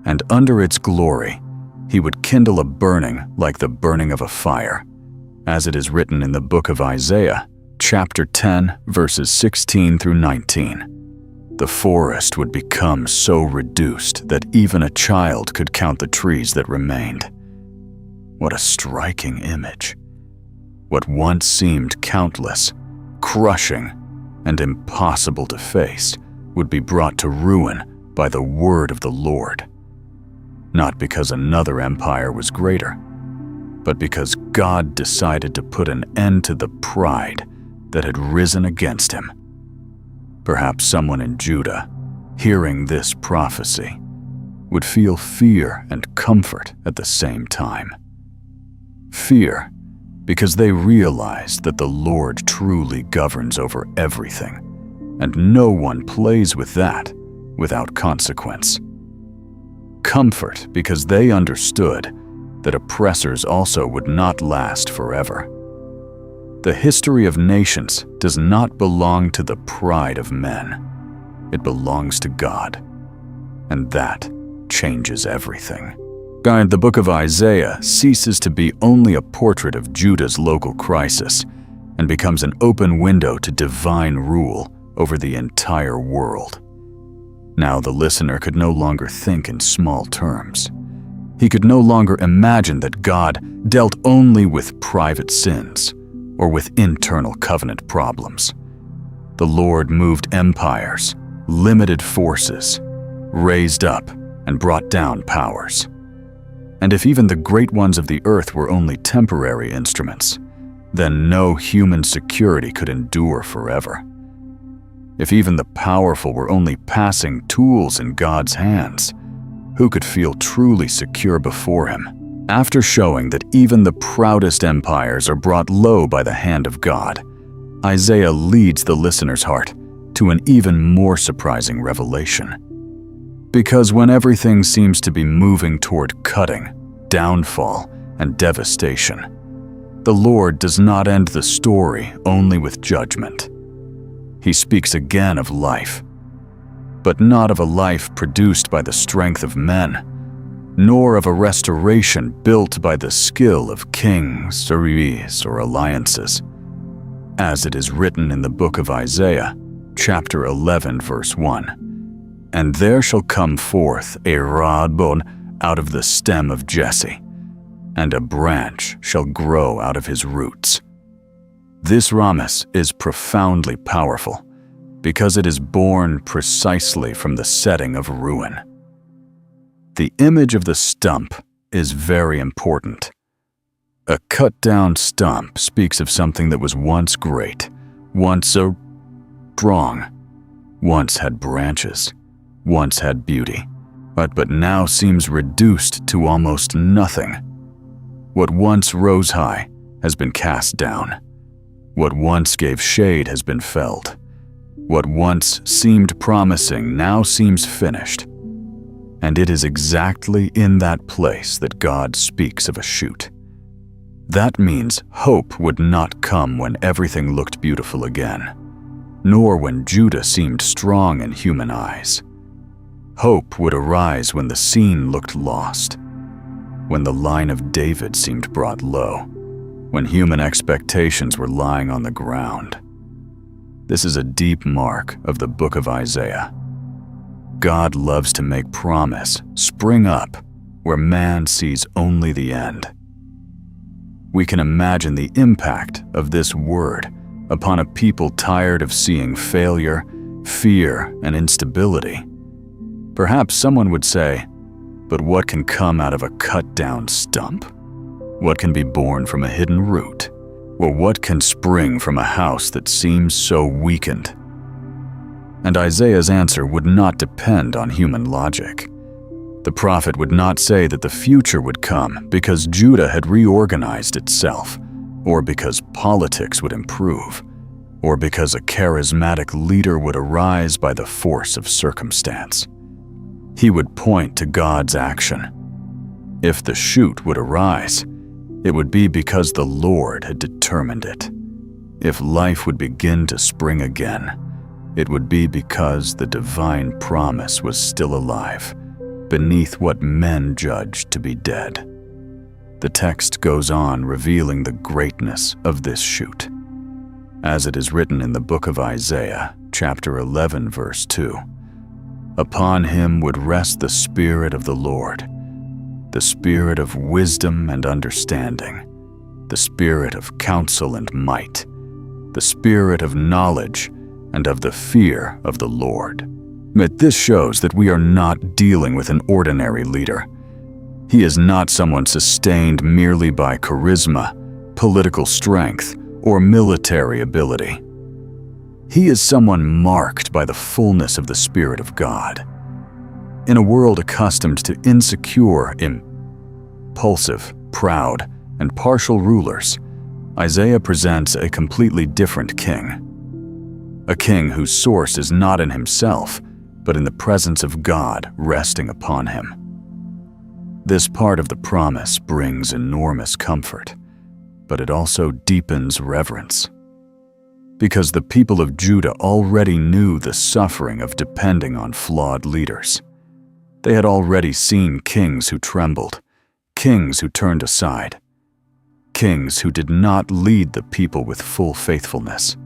and under its glory, he would kindle a burning like the burning of a fire, as it is written in the book of Isaiah, chapter 10, verses 16 through 19. The forest would become so reduced that even a child could count the trees that remained. What a striking image. What once seemed countless, crushing, and impossible to face would be brought to ruin by the word of the Lord. Not because another empire was greater, but because God decided to put an end to the pride that had risen against him. Perhaps someone in Judah, hearing this prophecy, would feel fear and comfort at the same time. Fear, because they realized that the Lord truly governs over everything, and no one plays with that without consequence. Comfort, because they understood that oppressors also would not last forever. The history of nations does not belong to the pride of men. It belongs to God, and that changes everything. The book of Isaiah ceases to be only a portrait of Judah's local crisis and becomes an open window to divine rule over the entire world. Now the listener could no longer think in small terms. He could no longer imagine that God dealt only with private sins or with internal covenant problems. The Lord moved empires, limited forces, raised up and brought down powers. And if even the great ones of the earth were only temporary instruments, then no human security could endure forever. If even the powerful were only passing tools in God's hands, who could feel truly secure before him? After showing that even the proudest empires are brought low by the hand of God, Isaiah leads the listener's heart to an even more surprising revelation. Because when everything seems to be moving toward cutting, downfall, and devastation, the Lord does not end the story only with judgment. He speaks again of life, but not of a life produced by the strength of men, nor of a restoration built by the skill of kings, or alliances. As it is written in the book of Isaiah, chapter 11, verse 1, "And there shall come forth a rod out of the stem of Jesse, and a branch shall grow out of his roots." This promise is profoundly powerful because it is born precisely from the setting of ruin. The image of the stump is very important. A cut-down stump speaks of something that was once great, once so strong, once had branches, once had beauty, but now seems reduced to almost nothing. What once rose high has been cast down. What once gave shade has been felled. What once seemed promising now seems finished. And it is exactly in that place that God speaks of a shoot. That means hope would not come when everything looked beautiful again, nor when Judah seemed strong in human eyes. Hope would arise when the scene looked lost, when the line of David seemed brought low, when human expectations were lying on the ground. This is a deep mark of the book of Isaiah. God loves to make promise spring up where man sees only the end. We can imagine the impact of this word upon a people tired of seeing failure, fear, and instability. Perhaps someone would say, but what can come out of a cut-down stump? What can be born from a hidden root? Or what can spring from a house that seems so weakened? And Isaiah's answer would not depend on human logic. The prophet would not say that the future would come because Judah had reorganized itself, or because politics would improve, or because a charismatic leader would arise by the force of circumstance. He would point to God's action. If the shoot would arise, it would be because the Lord had determined it. If life would begin to spring again, it would be because the divine promise was still alive, beneath what men judged to be dead. The text goes on revealing the greatness of this shoot. As it is written in the book of Isaiah, chapter 11, verse 2, "Upon him would rest the Spirit of the Lord, the Spirit of wisdom and understanding, the Spirit of counsel and might, the Spirit of knowledge and of the fear of the Lord." But this shows that we are not dealing with an ordinary leader. He is not someone sustained merely by charisma, political strength, or military ability. He is someone marked by the fullness of the Spirit of God. In a world accustomed to insecure, impulsive, proud, and partial rulers, Isaiah presents a completely different king. A king whose source is not in himself, but in the presence of God resting upon him. This part of the promise brings enormous comfort, but it also deepens reverence. Because the people of Judah already knew the suffering of depending on flawed leaders. They had already seen kings who trembled, kings who turned aside, kings who did not lead the people with full faithfulness.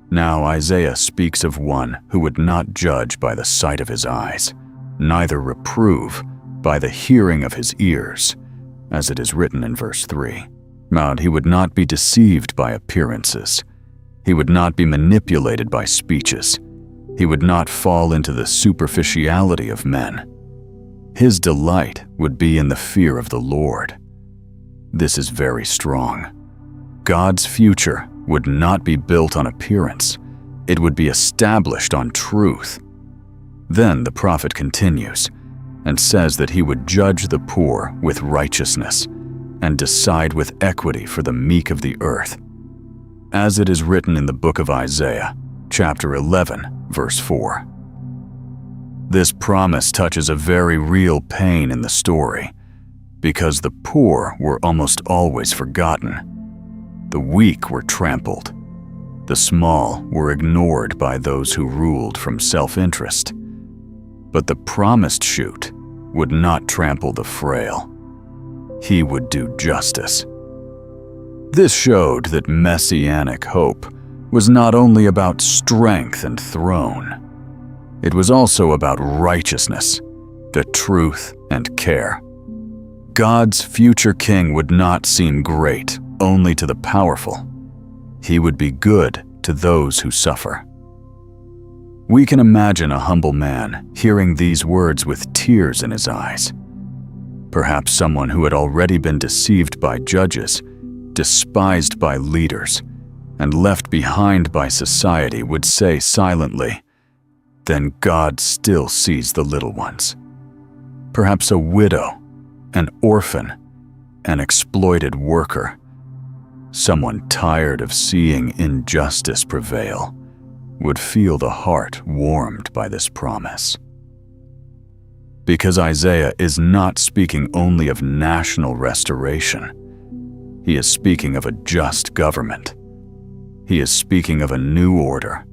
Now Isaiah speaks of one who would not judge by the sight of his eyes, neither reprove by the hearing of his ears, as it is written in verse 3. He would not be deceived by appearances. He would not be manipulated by speeches. He would not fall into the superficiality of men. His delight would be in the fear of the Lord. This is very strong. God's future would not be built on appearance. It would be established on truth. Then the prophet continues and says that he would judge the poor with righteousness and decide with equity for the meek of the earth. As it is written in the book of Isaiah, chapter 11, verse 4. This promise touches a very real pain in the story, because the poor were almost always forgotten. The weak were trampled. The small were ignored by those who ruled from self-interest. But the promised shoot would not trample the frail. He would do justice. This showed that messianic hope was not only about strength and throne. It was also about righteousness, the truth and care. God's future king would not seem great only to the powerful. He would be good to those who suffer. We can imagine a humble man hearing these words with tears in his eyes. Perhaps someone who had already been deceived by judges, despised by leaders, and left behind by society would say silently, "Then God still sees the little ones." Perhaps a widow, an orphan, an exploited worker, someone tired of seeing injustice prevail, would feel the heart warmed by this promise. Because Isaiah is not speaking only of national restoration. He is speaking of a just government. He is speaking of a new order,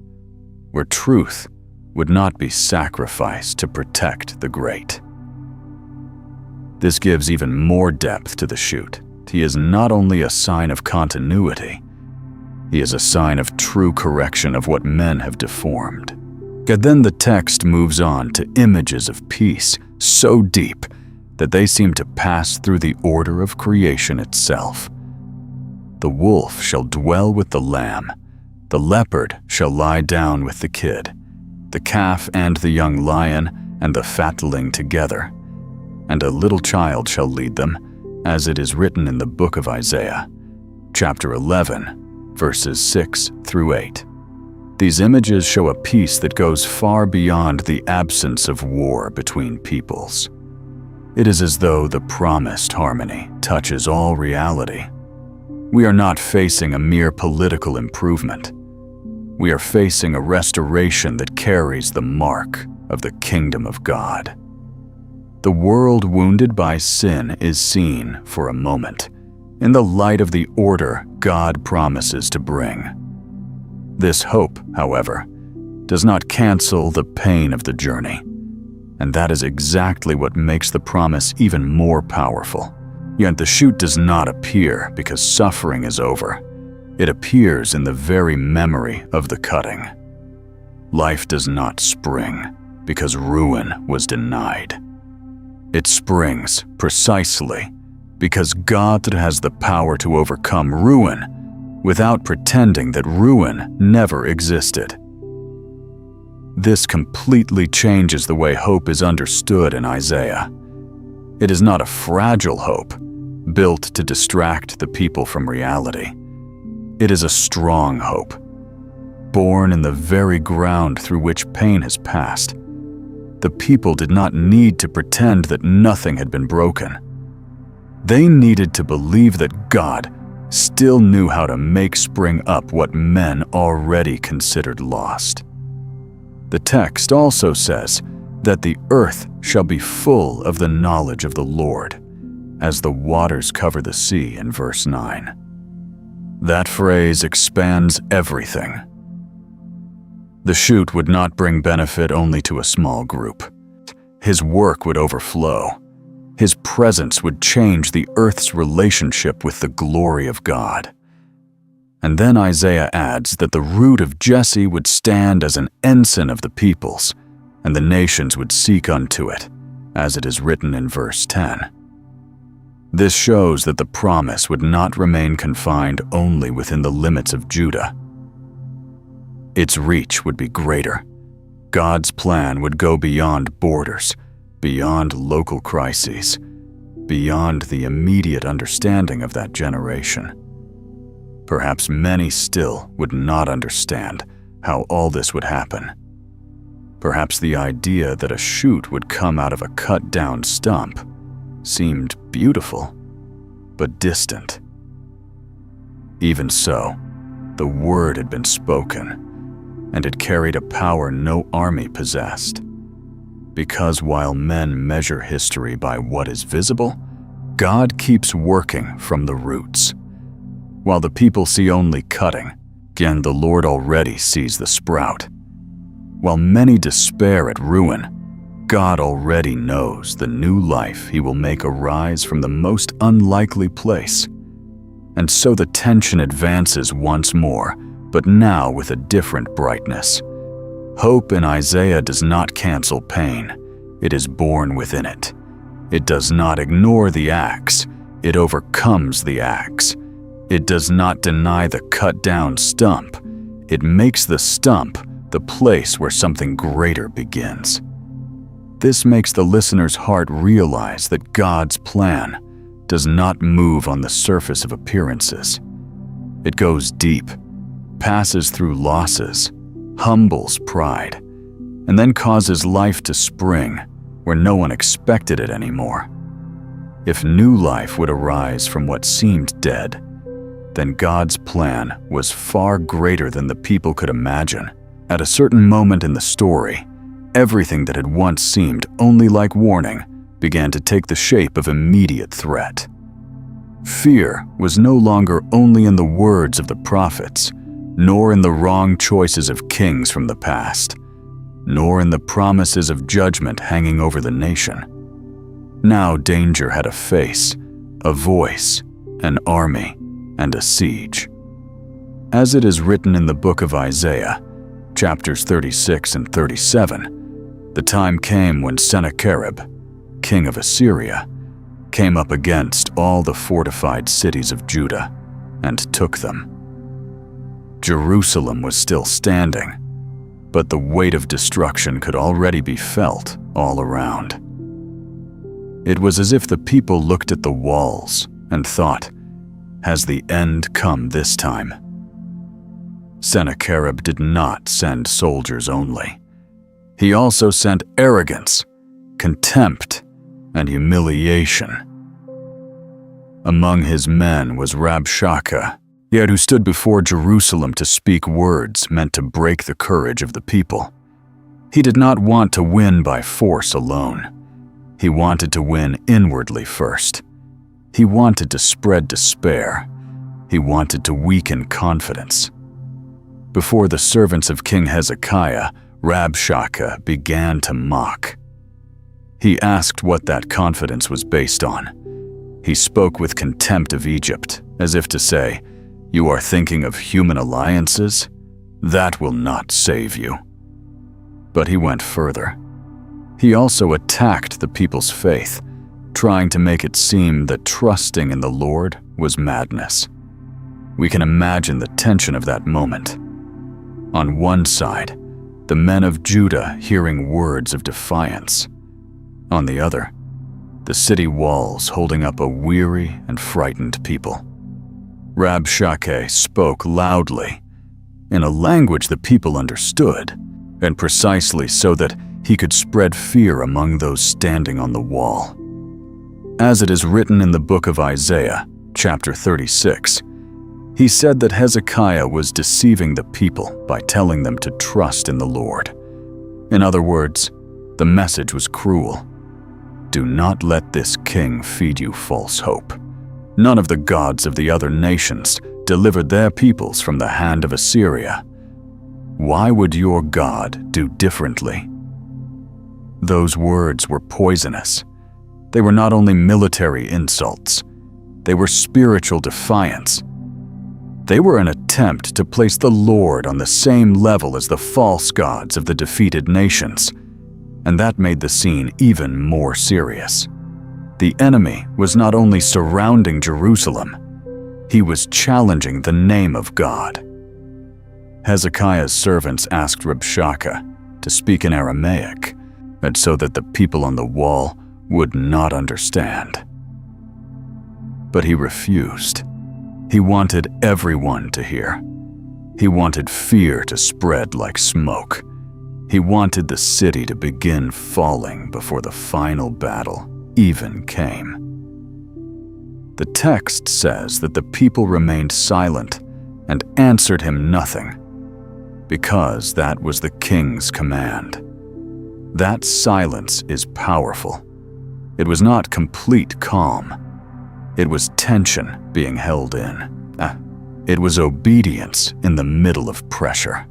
where truth would not be sacrificed to protect the great. This gives even more depth to the shoot. He is not only a sign of continuity, he is a sign of true correction of what men have deformed. And then the text moves on to images of peace so deep that they seem to pass through the order of creation itself. The wolf shall dwell with the lamb, the leopard shall lie down with the kid, the calf and the young lion and the fatling together, and a little child shall lead them, as it is written in the book of Isaiah, chapter 11, verses 6 through 8. These images show a peace that goes far beyond the absence of war between peoples. It is as though the promised harmony touches all reality. We are not facing a mere political improvement. We are facing a restoration that carries the mark of the kingdom of God. The world wounded by sin is seen, for a moment, in the light of the order God promises to bring. This hope, however, does not cancel the pain of the journey, and that is exactly what makes the promise even more powerful. Yet the shoot does not appear because suffering is over. It appears in the very memory of the cutting. Life does not spring because ruin was denied. It springs precisely because God has the power to overcome ruin without pretending that ruin never existed. This completely changes the way hope is understood in Isaiah. It is not a fragile hope, built to distract the people from reality. It is a strong hope, born in the very ground through which pain has passed. The people did not need to pretend that nothing had been broken. They needed to believe that God still knew how to make spring up what men already considered lost. The text also says that the earth shall be full of the knowledge of the Lord, as the waters cover the sea in verse 9. That phrase expands everything. The shoot would not bring benefit only to a small group. His work would overflow. His presence would change the earth's relationship with the glory of God. And then Isaiah adds that the root of Jesse would stand as an ensign of the peoples, and the nations would seek unto it, as it is written in verse 10. This shows that the promise would not remain confined only within the limits of Judah. Its reach would be greater. God's plan would go beyond borders, beyond local crises, beyond the immediate understanding of that generation. Perhaps many still would not understand how all this would happen. Perhaps the idea that a shoot would come out of a cut-down stump seemed beautiful, but distant. Even so, the word had been spoken, and it carried a power no army possessed. Because while men measure history by what is visible, God keeps working from the roots. While the people see only cutting, again the Lord already sees the sprout. While many despair at ruin, God already knows the new life He will make arise from the most unlikely place. And so the tension advances once more, but now with a different brightness. Hope in Isaiah does not cancel pain. It is born within it. It does not ignore the axe. It overcomes the axe. It does not deny the cut-down stump. It makes the stump the place where something greater begins. This makes the listener's heart realize that God's plan does not move on the surface of appearances. It goes deep, passes through losses, humbles pride, and then causes life to spring where no one expected it anymore. If new life would arise from what seemed dead, then God's plan was far greater than the people could imagine. At a certain moment in the story, everything that had once seemed only like warning began to take the shape of immediate threat. Fear was no longer only in the words of the prophets, nor in the wrong choices of kings from the past, nor in the promises of judgment hanging over the nation. Now danger had a face, a voice, an army, and a siege. As it is written in the book of Isaiah, chapters 36 and 37, the time came when Sennacherib, king of Assyria, came up against all the fortified cities of Judah and took them. Jerusalem was still standing, but the weight of destruction could already be felt all around. It was as if the people looked at the walls and thought, "Has the end come this time?" Sennacherib did not send soldiers only. He also sent arrogance, contempt, and humiliation. Among his men was Rabshakeh, yet who stood before Jerusalem to speak words meant to break the courage of the people. He did not want to win by force alone. He wanted to win inwardly first. He wanted to spread despair. He wanted to weaken confidence. Before the servants of King Hezekiah, Rabshakeh began to mock. He asked what that confidence was based on. He spoke with contempt of Egypt, as if to say, "You are thinking of human alliances? That will not save you." But he went further. He also attacked the people's faith, trying to make it seem that trusting in the Lord was madness. We can imagine the tension of that moment. On one side, the men of Judah hearing words of defiance. On the other, the city walls holding up a weary and frightened people. Rabshakeh spoke loudly, in a language the people understood, and precisely so that he could spread fear among those standing on the wall. As it is written in the book of Isaiah, chapter 36, he said that Hezekiah was deceiving the people by telling them to trust in the Lord. In other words, the message was cruel. Do not let this king feed you false hope. None of the gods of the other nations delivered their peoples from the hand of Assyria. Why would your God do differently? Those words were poisonous. They were not only military insults, they were spiritual defiance. They were an attempt to place the Lord on the same level as the false gods of the defeated nations, and that made the scene even more serious. The enemy was not only surrounding Jerusalem, he was challenging the name of God. Hezekiah's servants asked Rabshakeh to speak in Aramaic, and so that the people on the wall would not understand. But he refused. He wanted everyone to hear. He wanted fear to spread like smoke. He wanted the city to begin falling before the final battle even came. The text says that the people remained silent and answered him nothing, because that was the king's command. That silence is powerful. It was not complete calm. It was tension being held in. It was obedience in the middle of pressure.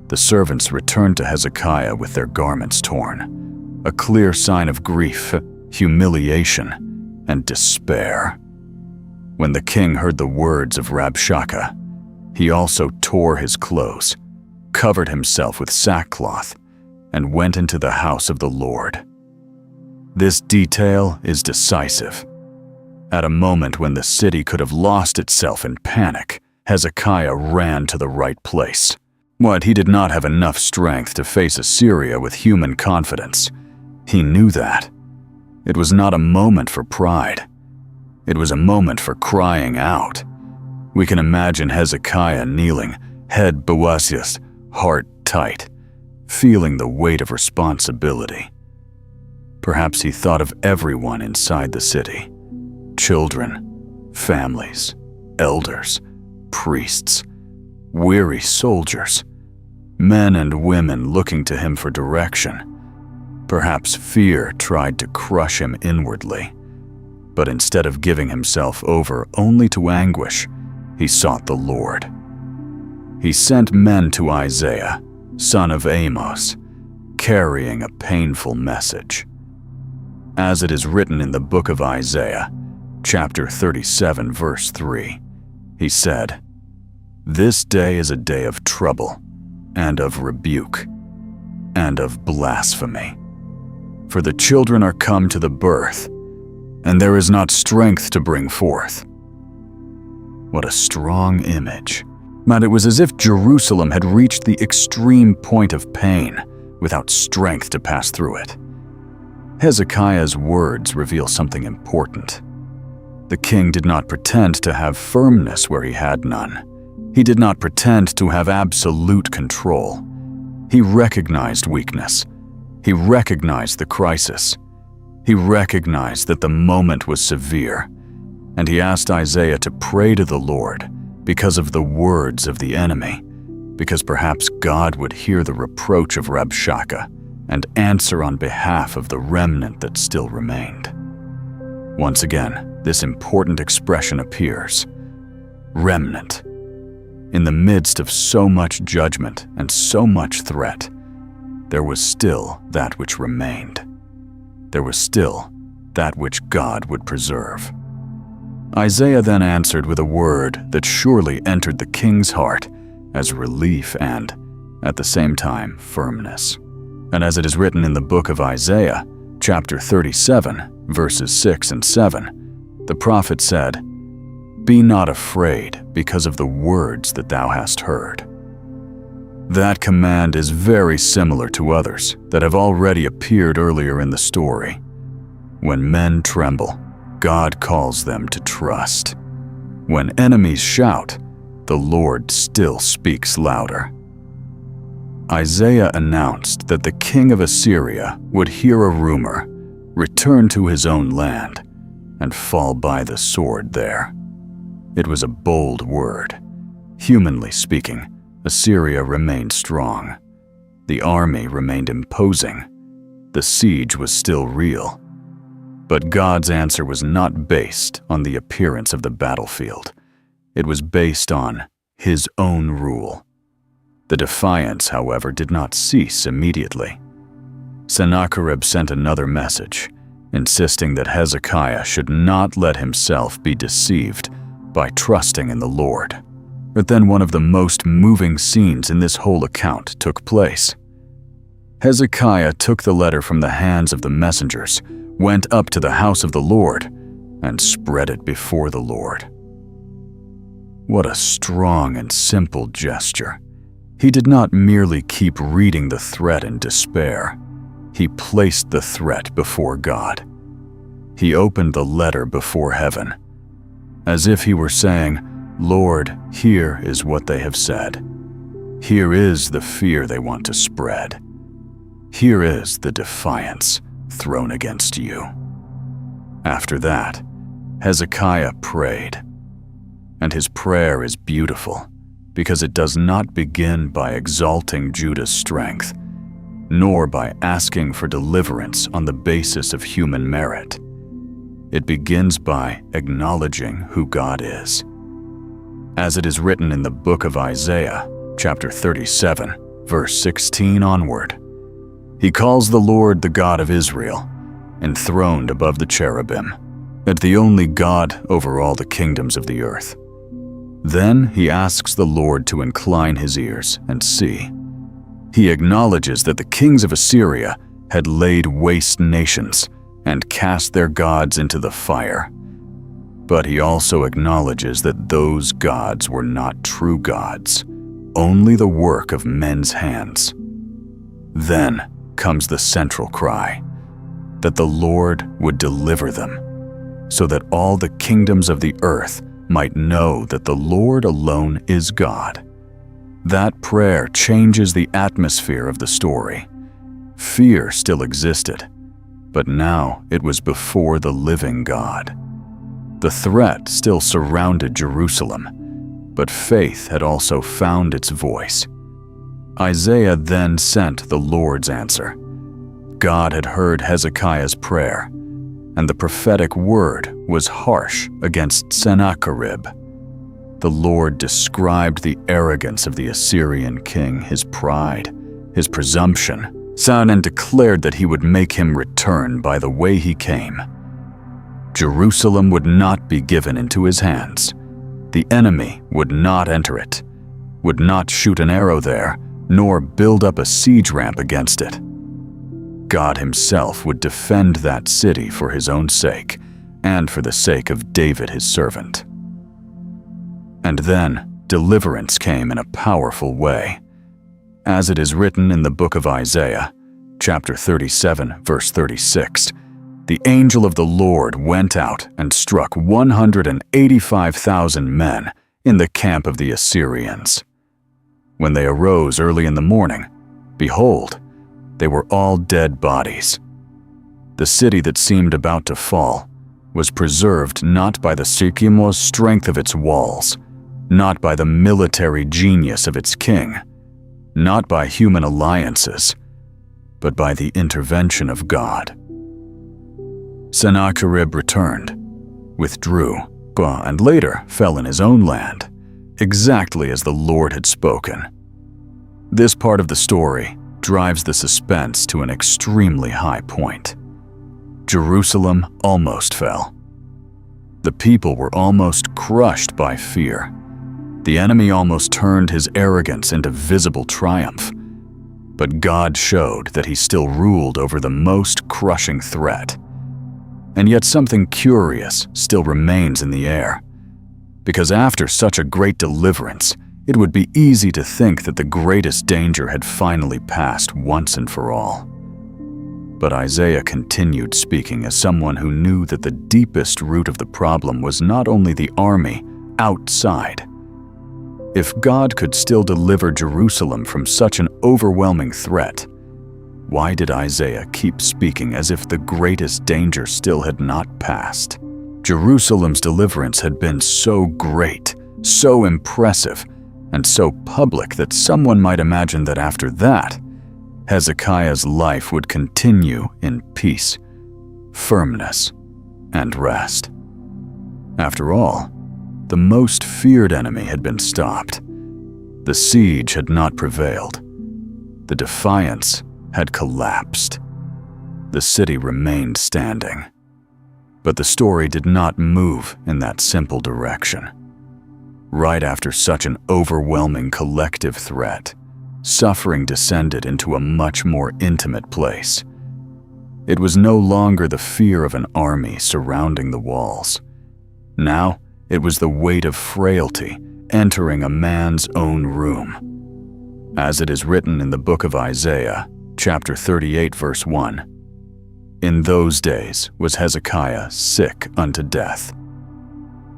The servants returned to Hezekiah with their garments torn, a clear sign of grief, humiliation, and despair. When the king heard the words of Rabshakeh, he also tore his clothes, covered himself with sackcloth, and went into the house of the Lord. This detail is decisive. At a moment when the city could have lost itself in panic, Hezekiah ran to the right place. He did not have enough strength to face Assyria with human confidence. He knew that. It was not a moment for pride. It was a moment for crying out. We can imagine Hezekiah kneeling, head bowed, heart tight, feeling the weight of responsibility. Perhaps he thought of everyone inside the city. Children, families, elders, priests, weary soldiers, men and women looking to him for direction. Perhaps fear tried to crush him inwardly, but instead of giving himself over only to anguish, he sought the Lord. He sent men to Isaiah, son of Amoz, carrying a painful message. As it is written in the book of Isaiah, chapter 37, verse 3, he said, "This day is a day of trouble, and of rebuke, and of blasphemy. For the children are come to the birth, and there is not strength to bring forth." What a strong image. It was as if Jerusalem had reached the extreme point of pain without strength to pass through it. Hezekiah's words reveal something important. The king did not pretend to have firmness where he had none. He did not pretend to have absolute control. He recognized weakness. He recognized the crisis. He recognized that the moment was severe, and he asked Isaiah to pray to the Lord because of the words of the enemy. because perhaps God would hear the reproach of Rabshakeh and answer on behalf of the remnant that still remained. Once again, this important expression appears: remnant. In the midst of so much judgment and so much threat, there was still that which remained. There was still that which God would preserve. Isaiah then answered with a word that surely entered the king's heart as relief and, at the same time, firmness. And as it is written in the book of Isaiah, chapter 37, verses 6 and 7, the prophet said, "Be not afraid because of the words that thou hast heard." That command is very similar to others that have already appeared earlier in the story. When men tremble, God calls them to trust. When enemies shout, the Lord still speaks louder. Isaiah announced that the king of Assyria would hear a rumor, return to his own land, and fall by the sword there. It was a bold word. Humanly speaking, Assyria remained strong. The army remained imposing. The siege was still real. But God's answer was not based on the appearance of the battlefield. It was based on His own rule. The defiance, however, did not cease immediately. Sennacherib sent another message, insisting that Hezekiah should not let himself be deceived by trusting in the Lord. But then one of the most moving scenes in this whole account took place. Hezekiah took the letter from the hands of the messengers, went up to the house of the Lord, and spread it before the Lord. What a strong and simple gesture. He did not merely keep reading the threat in despair. He placed the threat before God. He opened the letter before heaven, as if he were saying, "Lord, here is what they have said. Here is the fear they want to spread. Here is the defiance thrown against you." After that, Hezekiah prayed. And his prayer is beautiful because it does not begin by exalting Judah's strength, nor by asking for deliverance on the basis of human merit. It begins by acknowledging who God is. As it is written in the book of Isaiah, chapter 37, verse 16 onward, "He calls the Lord the God of Israel, enthroned above the cherubim, and the only God over all the kingdoms of the earth." Then he asks the Lord to incline his ears and see. He acknowledges that the kings of Assyria had laid waste nations and cast their gods into the fire. But he also acknowledges that those gods were not true gods, only the work of men's hands. Then comes the central cry, that the Lord would deliver them, so that all the kingdoms of the earth might know that the Lord alone is God. That prayer changes the atmosphere of the story. Fear still existed, but now it was before the living God. The threat still surrounded Jerusalem, but faith had also found its voice. Isaiah then sent the Lord's answer. God had heard Hezekiah's prayer, and the prophetic word was harsh against Sennacherib. The Lord described the arrogance of the Assyrian king, his pride, his presumption, and declared that he would make him return by the way he came. Jerusalem would not be given into his hands. The enemy would not enter it, would not shoot an arrow there, nor build up a siege ramp against it. God himself would defend that city for his own sake, and for the sake of David his servant. And then deliverance came in a powerful way. As it is written in the book of Isaiah, chapter 37, verse 36, "The angel of the Lord went out and struck 185,000 men in the camp of the Assyrians. When they arose early in the morning, behold, they were all dead bodies. The city that seemed about to fall was preserved not by the sycamore strength of its walls, not by the military genius of its king, not by human alliances, but by the intervention of God. Sennacherib returned, withdrew, and later fell in his own land, exactly as the Lord had spoken. This part of the story drives the suspense to an extremely high point. Jerusalem almost fell. The people were almost crushed by fear. The enemy almost turned his arrogance into visible triumph. But God showed that he still ruled over the most crushing threat. And yet something curious still remains in the air. Because after such a great deliverance, it would be easy to think that the greatest danger had finally passed once and for all. But Isaiah continued speaking as someone who knew that the deepest root of the problem was not only the army outside. If God could still deliver Jerusalem from such an overwhelming threat, why did Isaiah keep speaking as if the greatest danger still had not passed? Jerusalem's deliverance had been so great, so impressive, and so public that someone might imagine that after that, Hezekiah's life would continue in peace, firmness, and rest. After all, the most feared enemy had been stopped. The siege had not prevailed. The defiance had collapsed. The city remained standing. But the story did not move in that simple direction. Right after such an overwhelming collective threat, suffering descended into a much more intimate place. It was no longer the fear of an army surrounding the walls. Now, it was the weight of frailty entering a man's own room. As it is written in the book of Isaiah, chapter 38, verse 1, "In those days was Hezekiah sick unto death."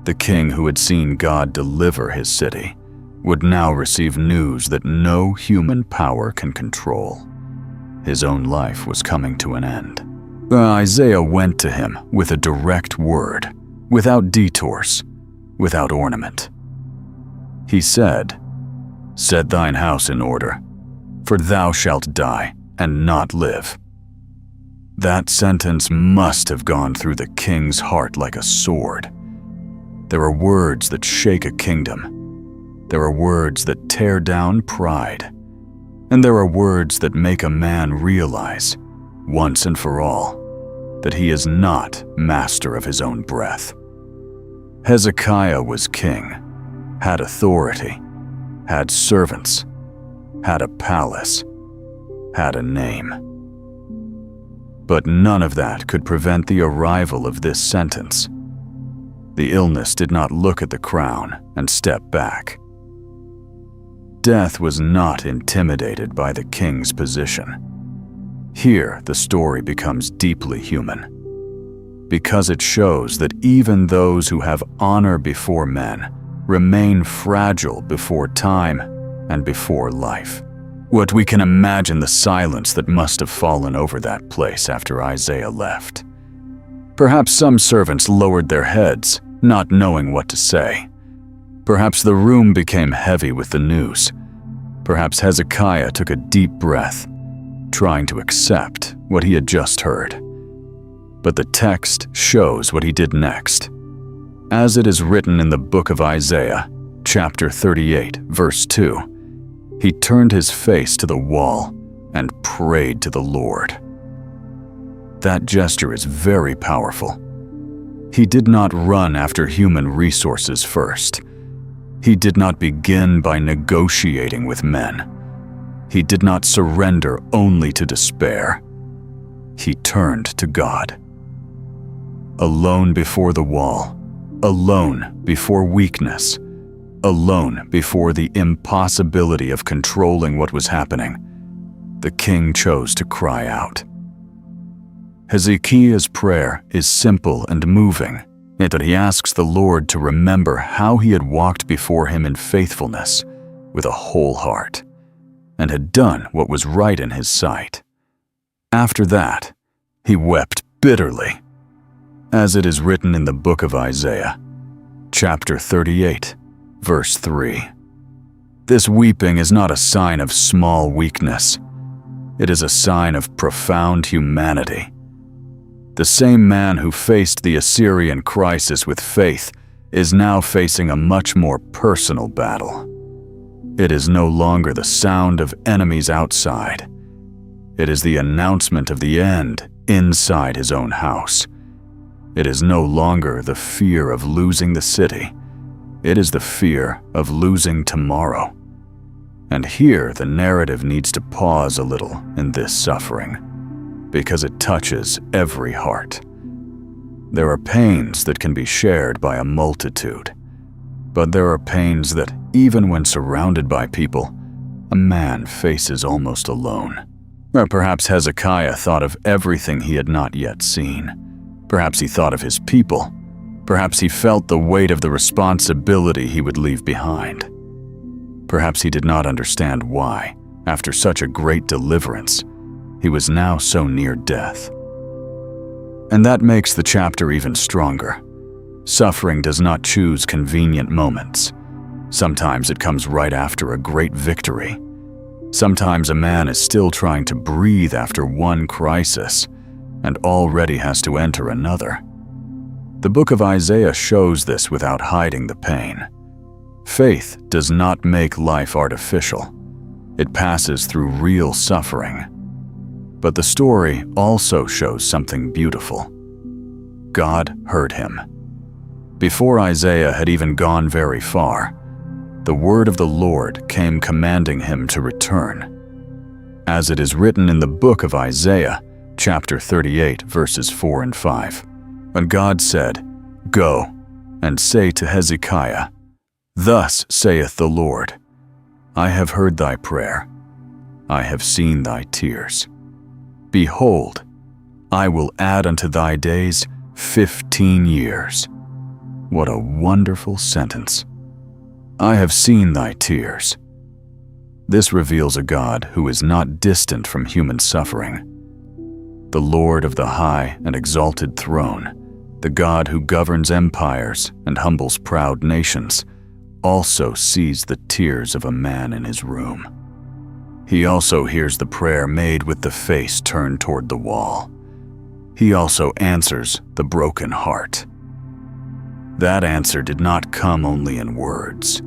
The king who had seen God deliver his city would now receive news that no human power can control. His own life was coming to an end. Isaiah went to him with a direct word, without detours, without ornament. He said, "Set thine house in order, for thou shalt die and not live." That sentence must have gone through the king's heart like a sword. There are words that shake a kingdom. There are words that tear down pride. And there are words that make a man realize, once and for all, that he is not master of his own breath. Hezekiah was king, had authority, had servants, had a palace, had a name. But none of that could prevent the arrival of this sentence. The illness did not look at the crown and step back. Death was not intimidated by the king's position. Here, the story becomes deeply human, because it shows that even those who have honor before men remain fragile before time and before life. What we can imagine the silence that must have fallen over that place after Isaiah left. Perhaps some servants lowered their heads, not knowing what to say. Perhaps the room became heavy with the news. Perhaps Hezekiah took a deep breath, trying to accept what he had just heard. But the text shows what he did next. As it is written in the book of Isaiah, chapter 38, verse 2, he turned his face to the wall and prayed to the Lord. That gesture is very powerful. He did not run after human resources first. He did not begin by negotiating with men. He did not surrender only to despair. He turned to God. Alone before the wall, alone before weakness, alone before the impossibility of controlling what was happening, the king chose to cry out. Hezekiah's prayer is simple and moving, yet that he asks the Lord to remember how he had walked before him in faithfulness with a whole heart, and had done what was right in his sight. After that, he wept bitterly, as it is written in the book of Isaiah, chapter 38, Verse 3. This weeping is not a sign of small weakness. It is a sign of profound humanity. The same man who faced the Assyrian crisis with faith is now facing a much more personal battle. It is no longer the sound of enemies outside. It is the announcement of the end inside his own house. It is no longer the fear of losing the city. It is the fear of losing tomorrow. And here the narrative needs to pause a little in this suffering, because it touches every heart. There are pains that can be shared by a multitude, but there are pains that, even when surrounded by people, a man faces almost alone. Or perhaps Hezekiah thought of everything he had not yet seen. Perhaps he thought of his people. Perhaps he felt the weight of the responsibility he would leave behind. Perhaps he did not understand why, after such a great deliverance, he was now so near death. And that makes the chapter even stronger. Suffering does not choose convenient moments. Sometimes it comes right after a great victory. Sometimes a man is still trying to breathe after one crisis and already has to enter another. The book of Isaiah shows this without hiding the pain. Faith does not make life artificial. It passes through real suffering. But the story also shows something beautiful. God heard him. Before Isaiah had even gone very far, the word of the Lord came commanding him to return. As it is written in the book of Isaiah, chapter 38, verses 4 and 5. And God said, "Go, and say to Hezekiah, Thus saith the Lord, I have heard thy prayer. I have seen thy tears. Behold, I will add unto thy days 15 years. What a wonderful sentence. I have seen thy tears. This reveals a God who is not distant from human suffering. The Lord of the high and exalted throne, the God who governs empires and humbles proud nations, also sees the tears of a man in his room. He also hears the prayer made with the face turned toward the wall. He also answers the broken heart. That answer did not come only in words.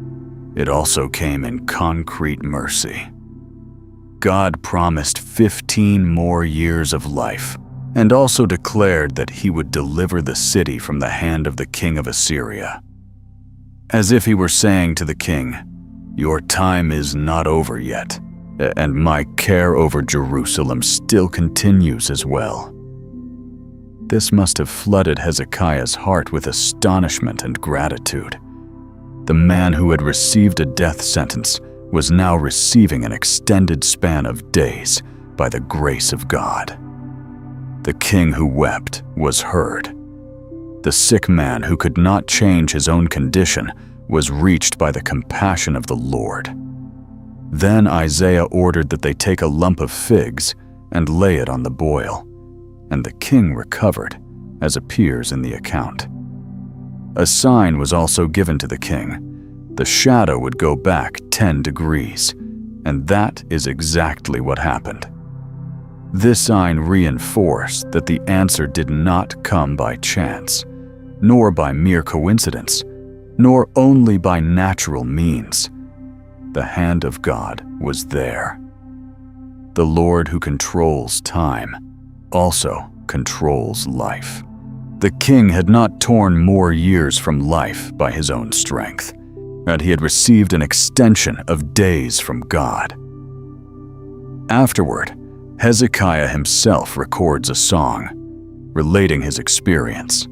It also came in concrete mercy. God promised 15 more years of life, and also declared that he would deliver the city from the hand of the king of Assyria. As if he were saying to the king, "Your time is not over yet, and my care over Jerusalem still continues as well." This must have flooded Hezekiah's heart with astonishment and gratitude. The man who had received a death sentence was now receiving an extended span of days by the grace of God. The king who wept was heard. The sick man who could not change his own condition was reached by the compassion of the Lord. Then Isaiah ordered that they take a lump of figs and lay it on the boil, and the king recovered, as appears in the account. A sign was also given to the king. The shadow would go back 10 degrees, and that is exactly what happened. This sign reinforced that the answer did not come by chance, nor by mere coincidence, nor only by natural means. The hand of God was there. The Lord who controls time also controls life. The king had not torn more years from life by his own strength, and he had received an extension of days from God. Afterward, Hezekiah himself records a song, relating his experience.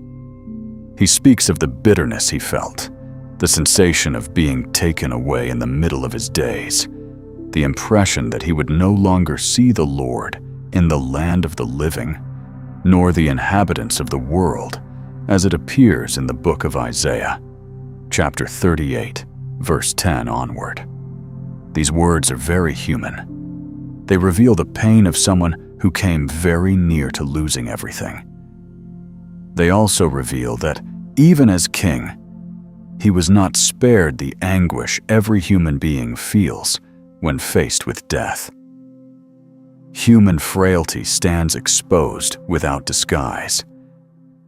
He speaks of the bitterness he felt, the sensation of being taken away in the middle of his days, the impression that he would no longer see the Lord in the land of the living, nor the inhabitants of the world, as it appears in the book of Isaiah, chapter 38, verse 10 onward. These words are very human. They reveal the pain of someone who came very near to losing everything. They also reveal that, even as king, he was not spared the anguish every human being feels when faced with death. Human frailty stands exposed without disguise.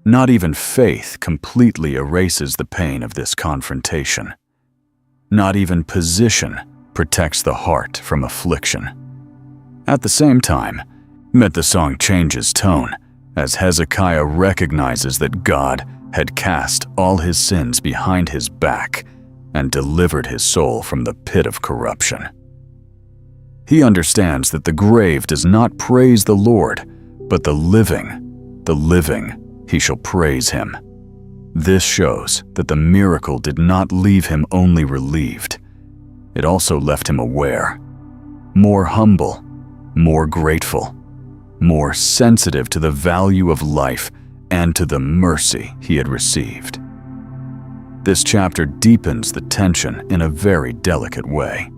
Not even faith completely erases the pain of this confrontation. Not even position protects the heart from affliction. At the same time, the song changes tone as Hezekiah recognizes that God had cast all his sins behind his back and delivered his soul from the pit of corruption. He understands that the grave does not praise the Lord, but the living, he shall praise him. This shows that the miracle did not leave him only relieved. It also left him aware, more humble, more grateful, more sensitive to the value of life and to the mercy he had received. This chapter deepens the tension in a very delicate way.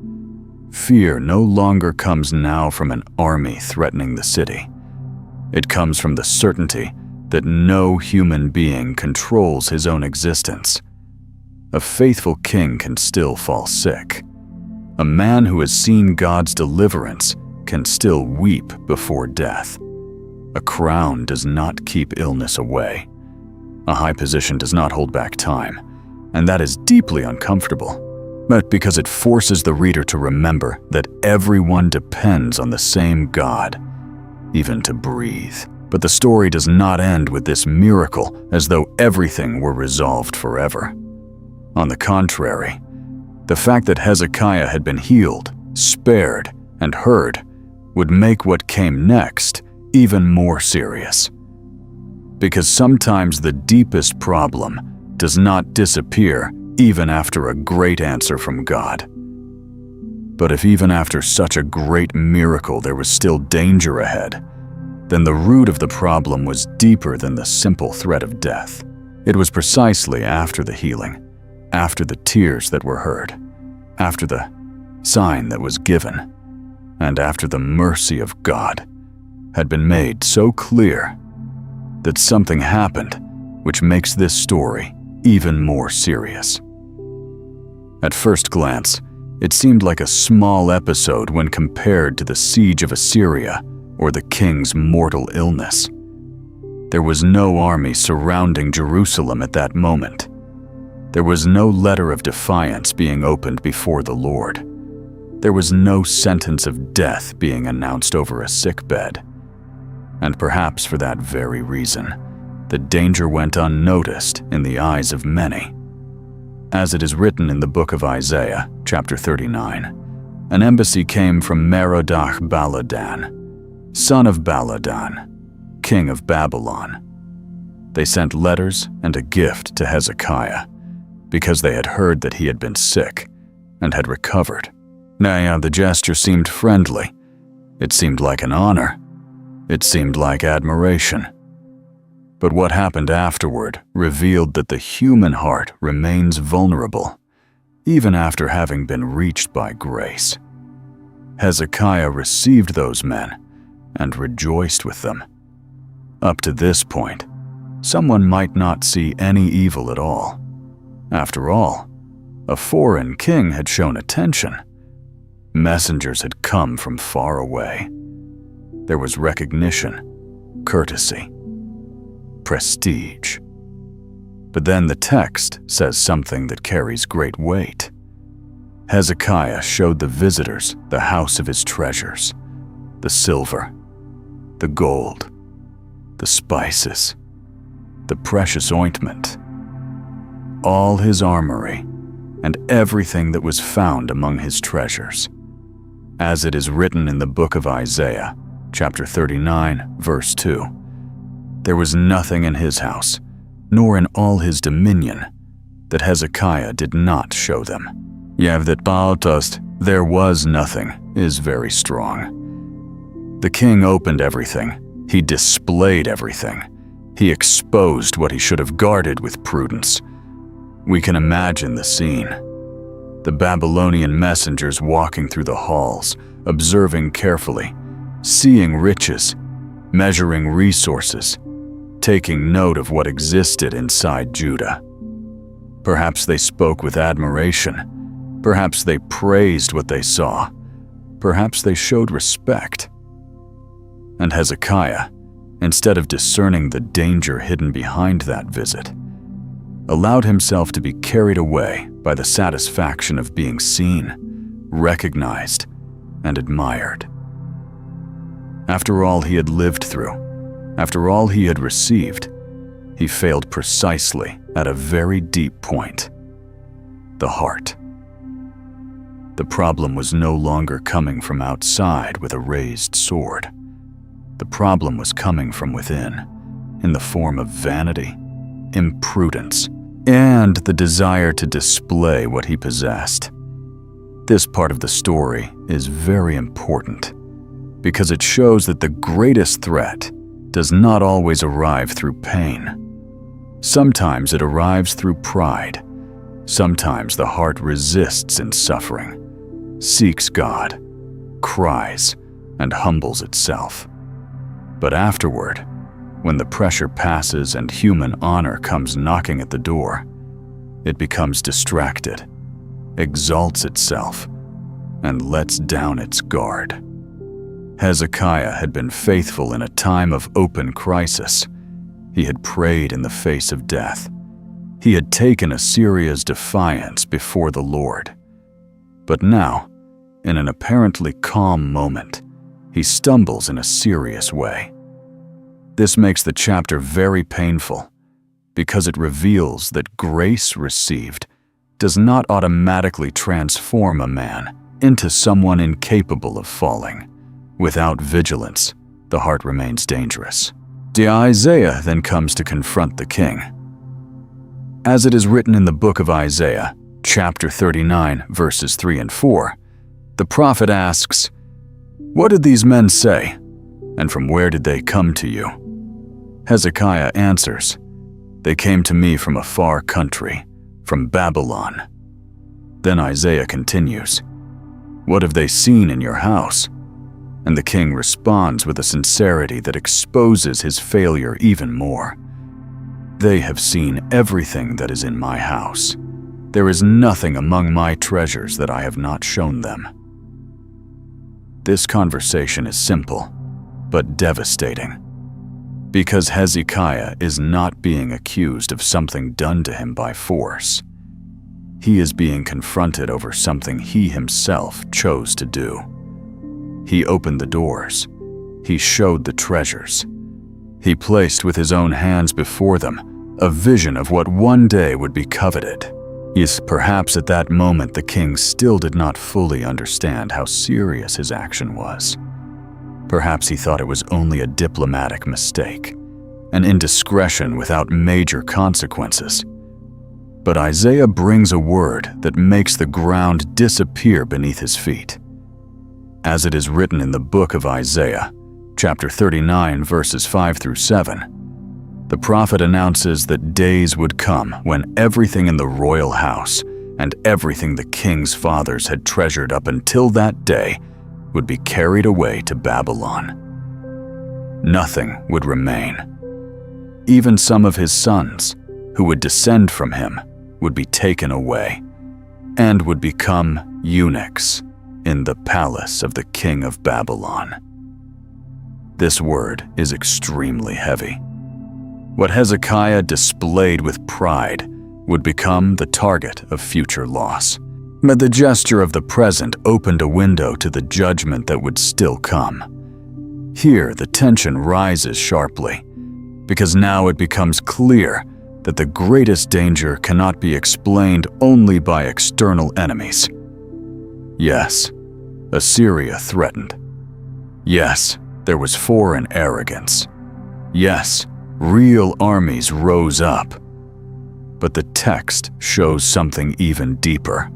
Fear no longer comes now from an army threatening the city. It comes from the certainty that no human being controls his own existence. A faithful king can still fall sick. A man who has seen God's deliverance can still weep before death. A crown does not keep illness away. A high position does not hold back time, and that is deeply uncomfortable, but because it forces the reader to remember that everyone depends on the same God, even to breathe. But the story does not end with this miracle as though everything were resolved forever. On the contrary, the fact that Hezekiah had been healed, spared, and heard would make what came next even more serious. Because sometimes the deepest problem does not disappear even after a great answer from God. But if even after such a great miracle there was still danger ahead, then the root of the problem was deeper than the simple threat of death. It was precisely after the healing, after the tears that were heard, after the sign that was given, and after the mercy of God had been made so clear that something happened which makes this story even more serious. At first glance, it seemed like a small episode when compared to the siege of Assyria or the king's mortal illness. There was no army surrounding Jerusalem at that moment. There was no letter of defiance being opened before the Lord. There was no sentence of death being announced over a sickbed. And perhaps for that very reason, the danger went unnoticed in the eyes of many. As it is written in the book of Isaiah, chapter 39, an embassy came from Merodach-Baladan, son of Baladan, king of Babylon. They sent letters and a gift to Hezekiah because they had heard that he had been sick and had recovered. Now, the gesture seemed friendly. It seemed like an honor. It seemed like admiration. But what happened afterward revealed that the human heart remains vulnerable, even after having been reached by grace. Hezekiah received those men and rejoiced with them. Up to this point, someone might not see any evil at all. After all, a foreign king had shown attention. Messengers had come from far away. There was recognition, courtesy, prestige. But then the text says something that carries great weight. Hezekiah showed the visitors the house of his treasures, the silver, the gold, the spices, the precious ointment, all his armory, and everything that was found among his treasures. As it is written in the book of Isaiah, chapter 39, verse 2, there was nothing in his house, nor in all his dominion, that Hezekiah did not show them. That Baltust, there was nothing, is very strong. The king opened everything. He displayed everything. He exposed what he should have guarded with prudence. We can imagine the scene. The Babylonian messengers walking through the halls, observing carefully, seeing riches, measuring resources, taking note of what existed inside Judah. Perhaps they spoke with admiration. Perhaps they praised what they saw. Perhaps they showed respect. And Hezekiah, instead of discerning the danger hidden behind that visit, allowed himself to be carried away by the satisfaction of being seen, recognized, and admired. After all he had lived through, after all he had received, he failed precisely at a very deep point: the heart. The problem was no longer coming from outside with a raised sword. The problem was coming from within, in the form of vanity, imprudence, and the desire to display what he possessed. This part of the story is very important because it shows that the greatest threat does not always arrive through pain. Sometimes it arrives through pride. Sometimes the heart resists in suffering, seeks God, cries, and humbles itself. But afterward, when the pressure passes and human honor comes knocking at the door, it becomes distracted, exalts itself, and lets down its guard. Hezekiah had been faithful in a time of open crisis. He had prayed in the face of death. He had taken Assyria's defiance before the Lord. But now, in an apparently calm moment, he stumbles in a serious way. This makes the chapter very painful because it reveals that grace received does not automatically transform a man into someone incapable of falling. Without vigilance, the heart remains dangerous. Isaiah then comes to confront the king. As it is written in the book of Isaiah, chapter 39, verses 3 and 4, the prophet asks, "What did these men say? And from where did they come to you?" Hezekiah answers, "They came to me from a far country, from Babylon." Then Isaiah continues, "What have they seen in your house?" And the king responds with a sincerity that exposes his failure even more. "They have seen everything that is in my house. There is nothing among my treasures that I have not shown them." This conversation is simple, but devastating, because Hezekiah is not being accused of something done to him by force. He is being confronted over something he himself chose to do. He opened the doors. He showed the treasures. He placed with his own hands before them a vision of what one day would be coveted. Yes, perhaps at that moment the king still did not fully understand how serious his action was. Perhaps he thought it was only a diplomatic mistake, an indiscretion without major consequences. But Isaiah brings a word that makes the ground disappear beneath his feet. As it is written in the book of Isaiah, chapter 39, verses 5 through 7, the prophet announces that days would come when everything in the royal house and everything the king's fathers had treasured up until that day would be carried away to Babylon. Nothing would remain. Even some of his sons, who would descend from him, would be taken away and would become eunuchs in the palace of the king of Babylon. This word is extremely heavy. What Hezekiah displayed with pride would become the target of future loss. But the gesture of the present opened a window to the judgment that would still come. Here, the tension rises sharply, because now it becomes clear that the greatest danger cannot be explained only by external enemies. Yes, Assyria threatened. Yes, there was foreign arrogance. Yes, real armies rose up. But the text shows something even deeper.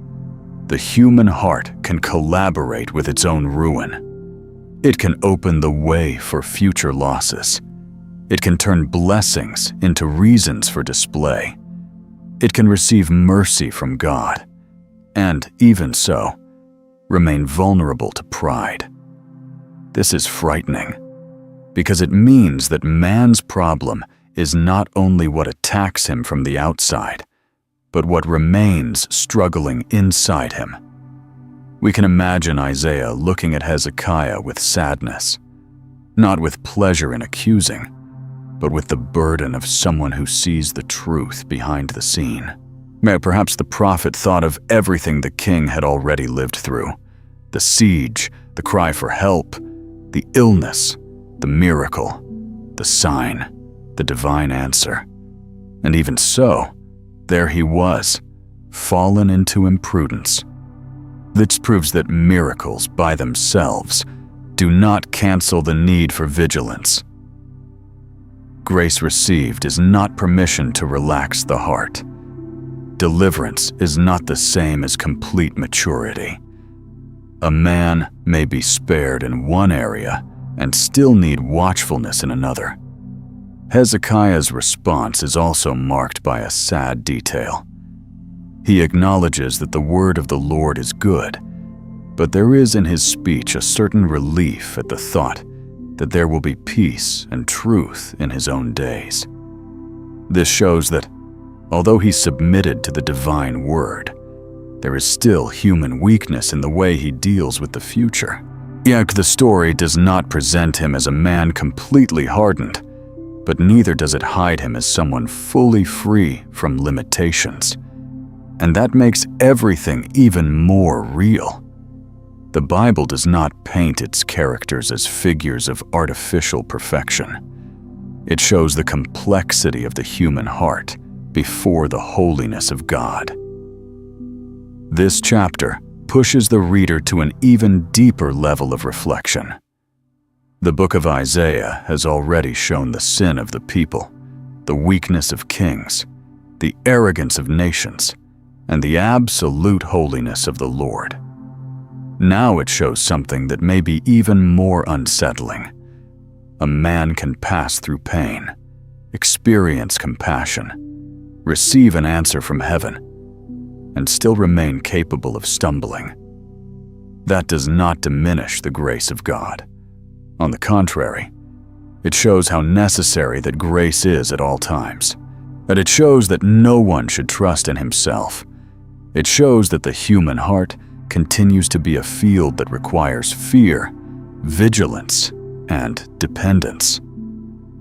The human heart can collaborate with its own ruin. It can open the way for future losses. It can turn blessings into reasons for display. It can receive mercy from God, and even so, remain vulnerable to pride. This is frightening, because it means that man's problem is not only what attacks him from the outside, but what remains struggling inside him. We can imagine Isaiah looking at Hezekiah with sadness, not with pleasure in accusing, but with the burden of someone who sees the truth behind the scene. Perhaps the prophet thought of everything the king had already lived through: the siege, the cry for help, the illness, the miracle, the sign, the divine answer. And even so, there he was, fallen into imprudence. This proves that miracles by themselves do not cancel the need for vigilance. Grace received is not permission to relax the heart. Deliverance is not the same as complete maturity. A man may be spared in one area and still need watchfulness in another. Hezekiah's response is also marked by a sad detail. He acknowledges that the word of the Lord is good, but there is in his speech a certain relief at the thought that there will be peace and truth in his own days. This shows that, although he submitted to the divine word, there is still human weakness in the way he deals with the future. Yet the story does not present him as a man completely hardened, but neither does it hide him as someone fully free from limitations. And that makes everything even more real. The Bible does not paint its characters as figures of artificial perfection. It shows the complexity of the human heart before the holiness of God. This chapter pushes the reader to an even deeper level of reflection. The book of Isaiah has already shown the sin of the people, the weakness of kings, the arrogance of nations, and the absolute holiness of the Lord. Now it shows something that may be even more unsettling. A man can pass through pain, experience compassion, receive an answer from heaven, and still remain capable of stumbling. That does not diminish the grace of God. On the contrary, it shows how necessary that grace is at all times, and it shows that no one should trust in himself. It shows that the human heart continues to be a field that requires fear, vigilance, and dependence.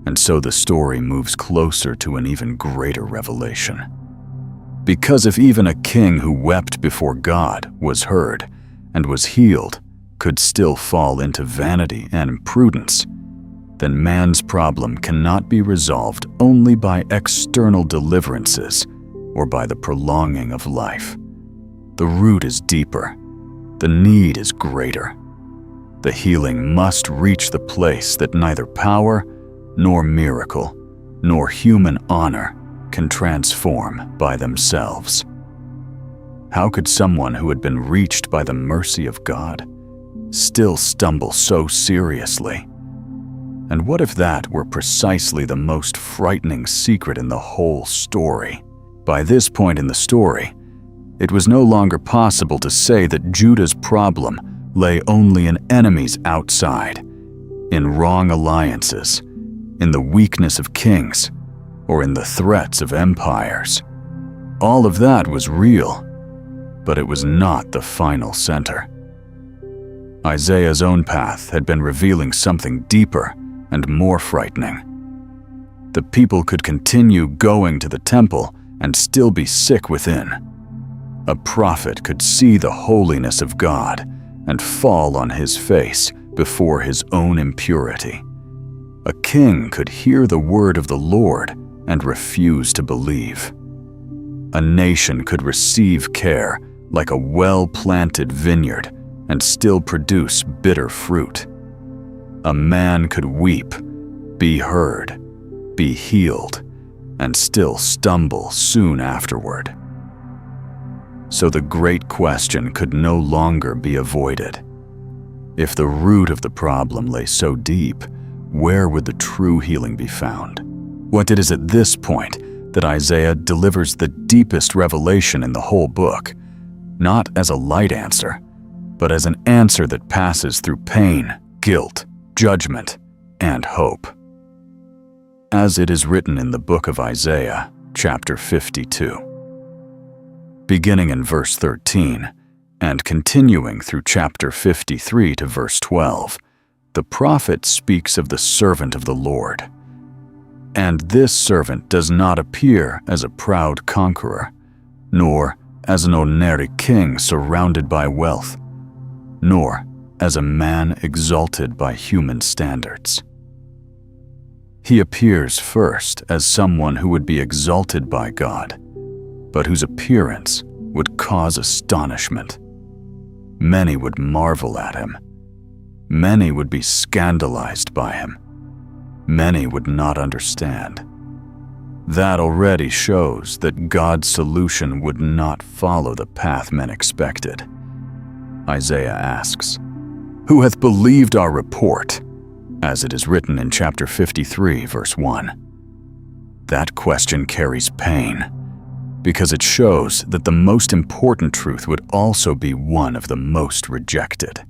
And so the story moves closer to an even greater revelation. Because if even a king who wept before God was heard and was healed could still fall into vanity and imprudence, then man's problem cannot be resolved only by external deliverances or by the prolonging of life. The root is deeper. The need is greater. The healing must reach the place that neither power, nor miracle, nor human honor can transform by themselves. How could someone who had been reached by the mercy of God still stumble so seriously? And what if that were precisely the most frightening secret in the whole story? By this point in the story, it was no longer possible to say that Judah's problem lay only in enemies outside, in wrong alliances, in the weakness of kings, or in the threats of empires. All of that was real, but it was not the final center. Isaiah's own path had been revealing something deeper and more frightening. The people could continue going to the temple and still be sick within. A prophet could see the holiness of God and fall on his face before his own impurity. A king could hear the word of the Lord and refuse to believe. A nation could receive care like a well-planted vineyard and still produce bitter fruit. A man could weep, be heard, be healed, and still stumble soon afterward. So the great question could no longer be avoided. If the root of the problem lay so deep, where would the true healing be found? What it is at this point that Isaiah delivers the deepest revelation in the whole book, not as a light answer, but as an answer that passes through pain, guilt, judgment, and hope. As it is written in the book of Isaiah, chapter 52, Beginning in verse 13 and continuing through chapter 53 to verse 12, the prophet speaks of the servant of the Lord. And this servant does not appear as a proud conqueror, nor as an ordinary king surrounded by wealth, nor as a man exalted by human standards. He appears first as someone who would be exalted by God, but whose appearance would cause astonishment. Many would marvel at him. Many would be scandalized by him. Many would not understand. That already shows that God's solution would not follow the path men expected. Isaiah asks, "Who hath believed our report?" as it is written in chapter 53, verse 1. That question carries pain, because it shows that the most important truth would also be one of the most rejected.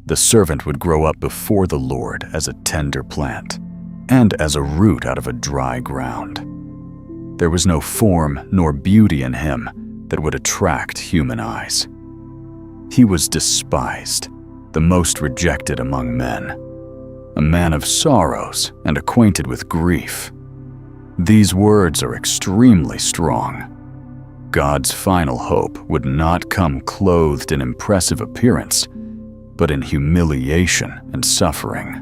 The servant would grow up before the Lord as a tender plant, and as a root out of a dry ground. There was no form nor beauty in him that would attract human eyes. He was despised, the most rejected among men, a man of sorrows and acquainted with grief. These words are extremely strong. God's final hope would not come clothed in impressive appearance, but in humiliation and suffering.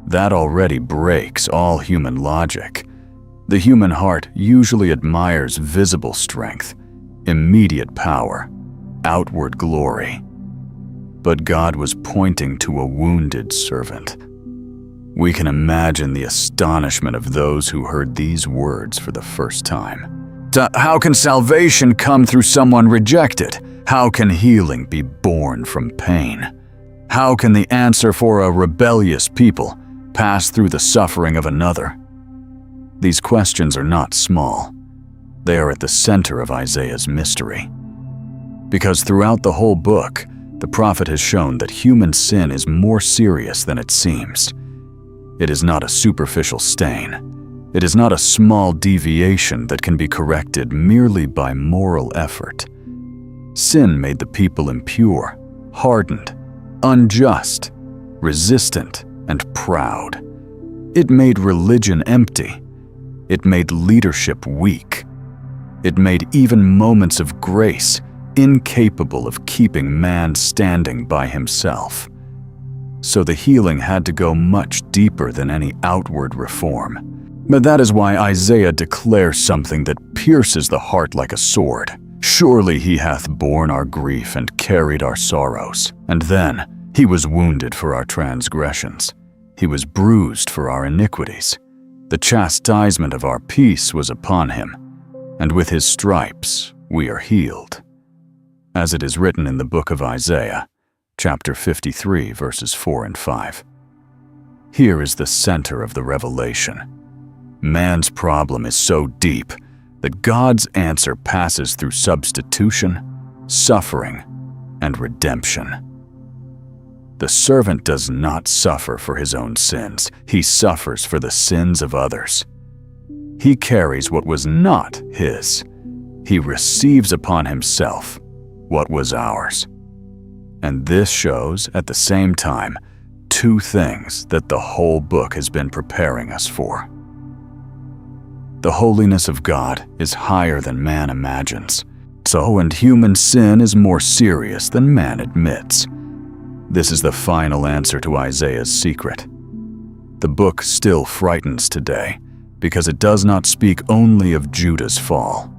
That already breaks all human logic. The human heart usually admires visible strength, immediate power, outward glory. But God was pointing to a wounded servant. We can imagine the astonishment of those who heard these words for the first time. How can salvation come through someone rejected? How can healing be born from pain? How can the answer for a rebellious people pass through the suffering of another? These questions are not small. They are at the center of Isaiah's mystery. Because throughout the whole book, the prophet has shown that human sin is more serious than it seems. It is not a superficial stain. It is not a small deviation that can be corrected merely by moral effort. Sin made the people impure, hardened, unjust, resistant, and proud. It made religion empty. It made leadership weak. It made even moments of grace incapable of keeping man standing by himself. So the healing had to go much deeper than any outward reform. But that is why Isaiah declares something that pierces the heart like a sword. Surely he hath borne our grief and carried our sorrows. And then he was wounded for our transgressions. He was bruised for our iniquities. The chastisement of our peace was upon him, and with his stripes we are healed. As it is written in the book of Isaiah, chapter 53, verses 4 and 5. Here is the center of the revelation. Man's problem is so deep that God's answer passes through substitution, suffering, and redemption. The servant does not suffer for his own sins. He suffers for the sins of others. He carries what was not his. He receives upon himself what was ours. And this shows, at the same time, two things that the whole book has been preparing us for. The holiness of God is higher than man imagines. And human sin is more serious than man admits. This is the final answer to Isaiah's secret. The book still frightens today because it does not speak only of Judah's fall.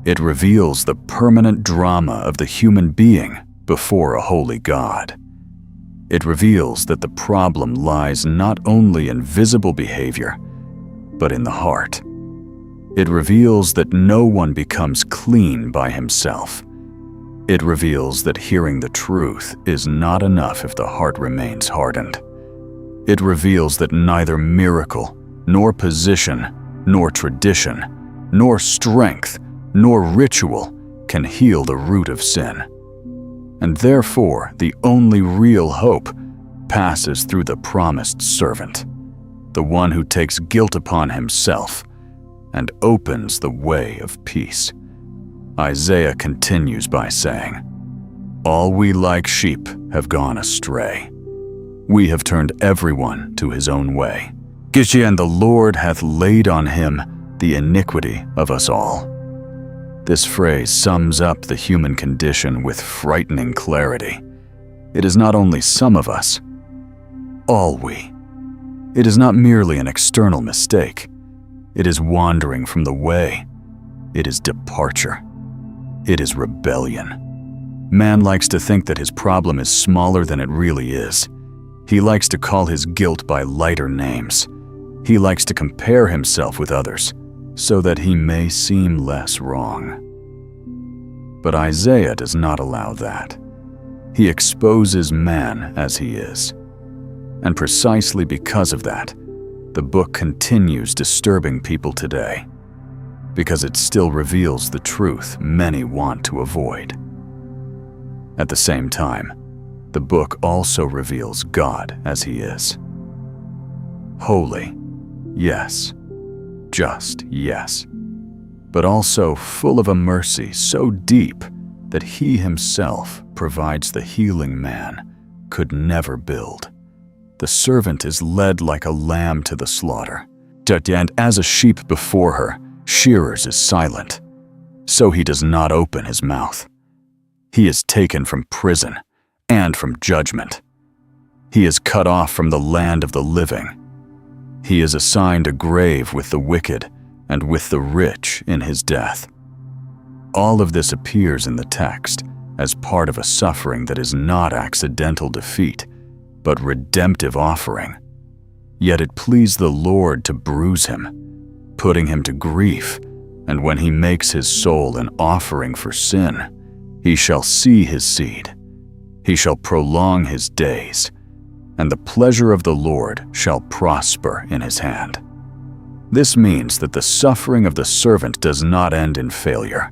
It reveals the permanent drama of the human being before a holy God. It reveals that the problem lies not only in visible behavior, but in the heart. It reveals that no one becomes clean by himself. It reveals that hearing the truth is not enough if the heart remains hardened. It reveals that neither miracle, nor position, nor tradition, nor strength, nor ritual can heal the root of sin. And therefore, the only real hope passes through the promised servant, the one who takes guilt upon himself and opens the way of peace. Isaiah continues by saying, "All we like sheep have gone astray. We have turned everyone to his own way. And the Lord hath laid on him the iniquity of us all." This phrase sums up the human condition with frightening clarity. It is not only some of us, all we. It is not merely an external mistake. It is wandering from the way. It is departure. It is rebellion. Man likes to think that his problem is smaller than it really is. He likes to call his guilt by lighter names. He likes to compare himself with others so that he may seem less wrong. But Isaiah does not allow that. He exposes man as he is. And precisely because of that, the book continues disturbing people today, because it still reveals the truth many want to avoid. At the same time, the book also reveals God as he is. Holy, yes. Just, yes. But also full of a mercy so deep that he himself provides the healing man could never build. The servant is led like a lamb to the slaughter, and as a sheep before her, shearers is silent, so he does not open his mouth. He is taken from prison and from judgment. He is cut off from the land of the living. He is assigned a grave with the wicked and with the rich in his death. All of this appears in the text as part of a suffering that is not accidental defeat, but redemptive offering. Yet it pleased the Lord to bruise him, putting him to grief, and when he makes his soul an offering for sin, he shall see his seed. He shall prolong his days, and the pleasure of the Lord shall prosper in his hand. This means that the suffering of the servant does not end in failure.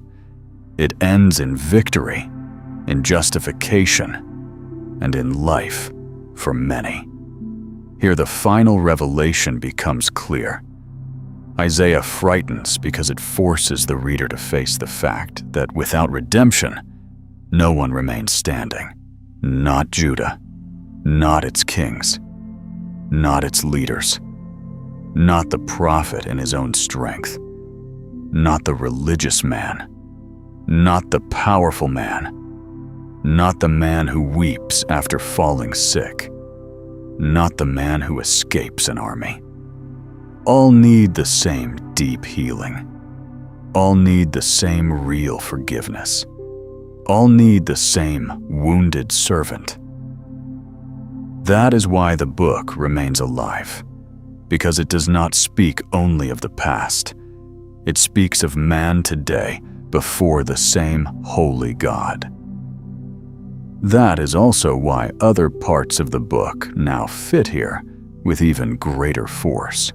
It ends in victory, in justification, and in life for many. Here the final revelation becomes clear. Isaiah frightens because it forces the reader to face the fact that without redemption, no one remains standing. Not Judah, not its kings, not its leaders, not the prophet in his own strength, not the religious man, not the powerful man, not the man who weeps after falling sick, not the man who escapes an army. All need the same deep healing. All need the same real forgiveness. All need the same wounded servant. That is why the book remains alive, because it does not speak only of the past. It speaks of man today before the same holy God. That is also why other parts of the book now fit here with even greater force.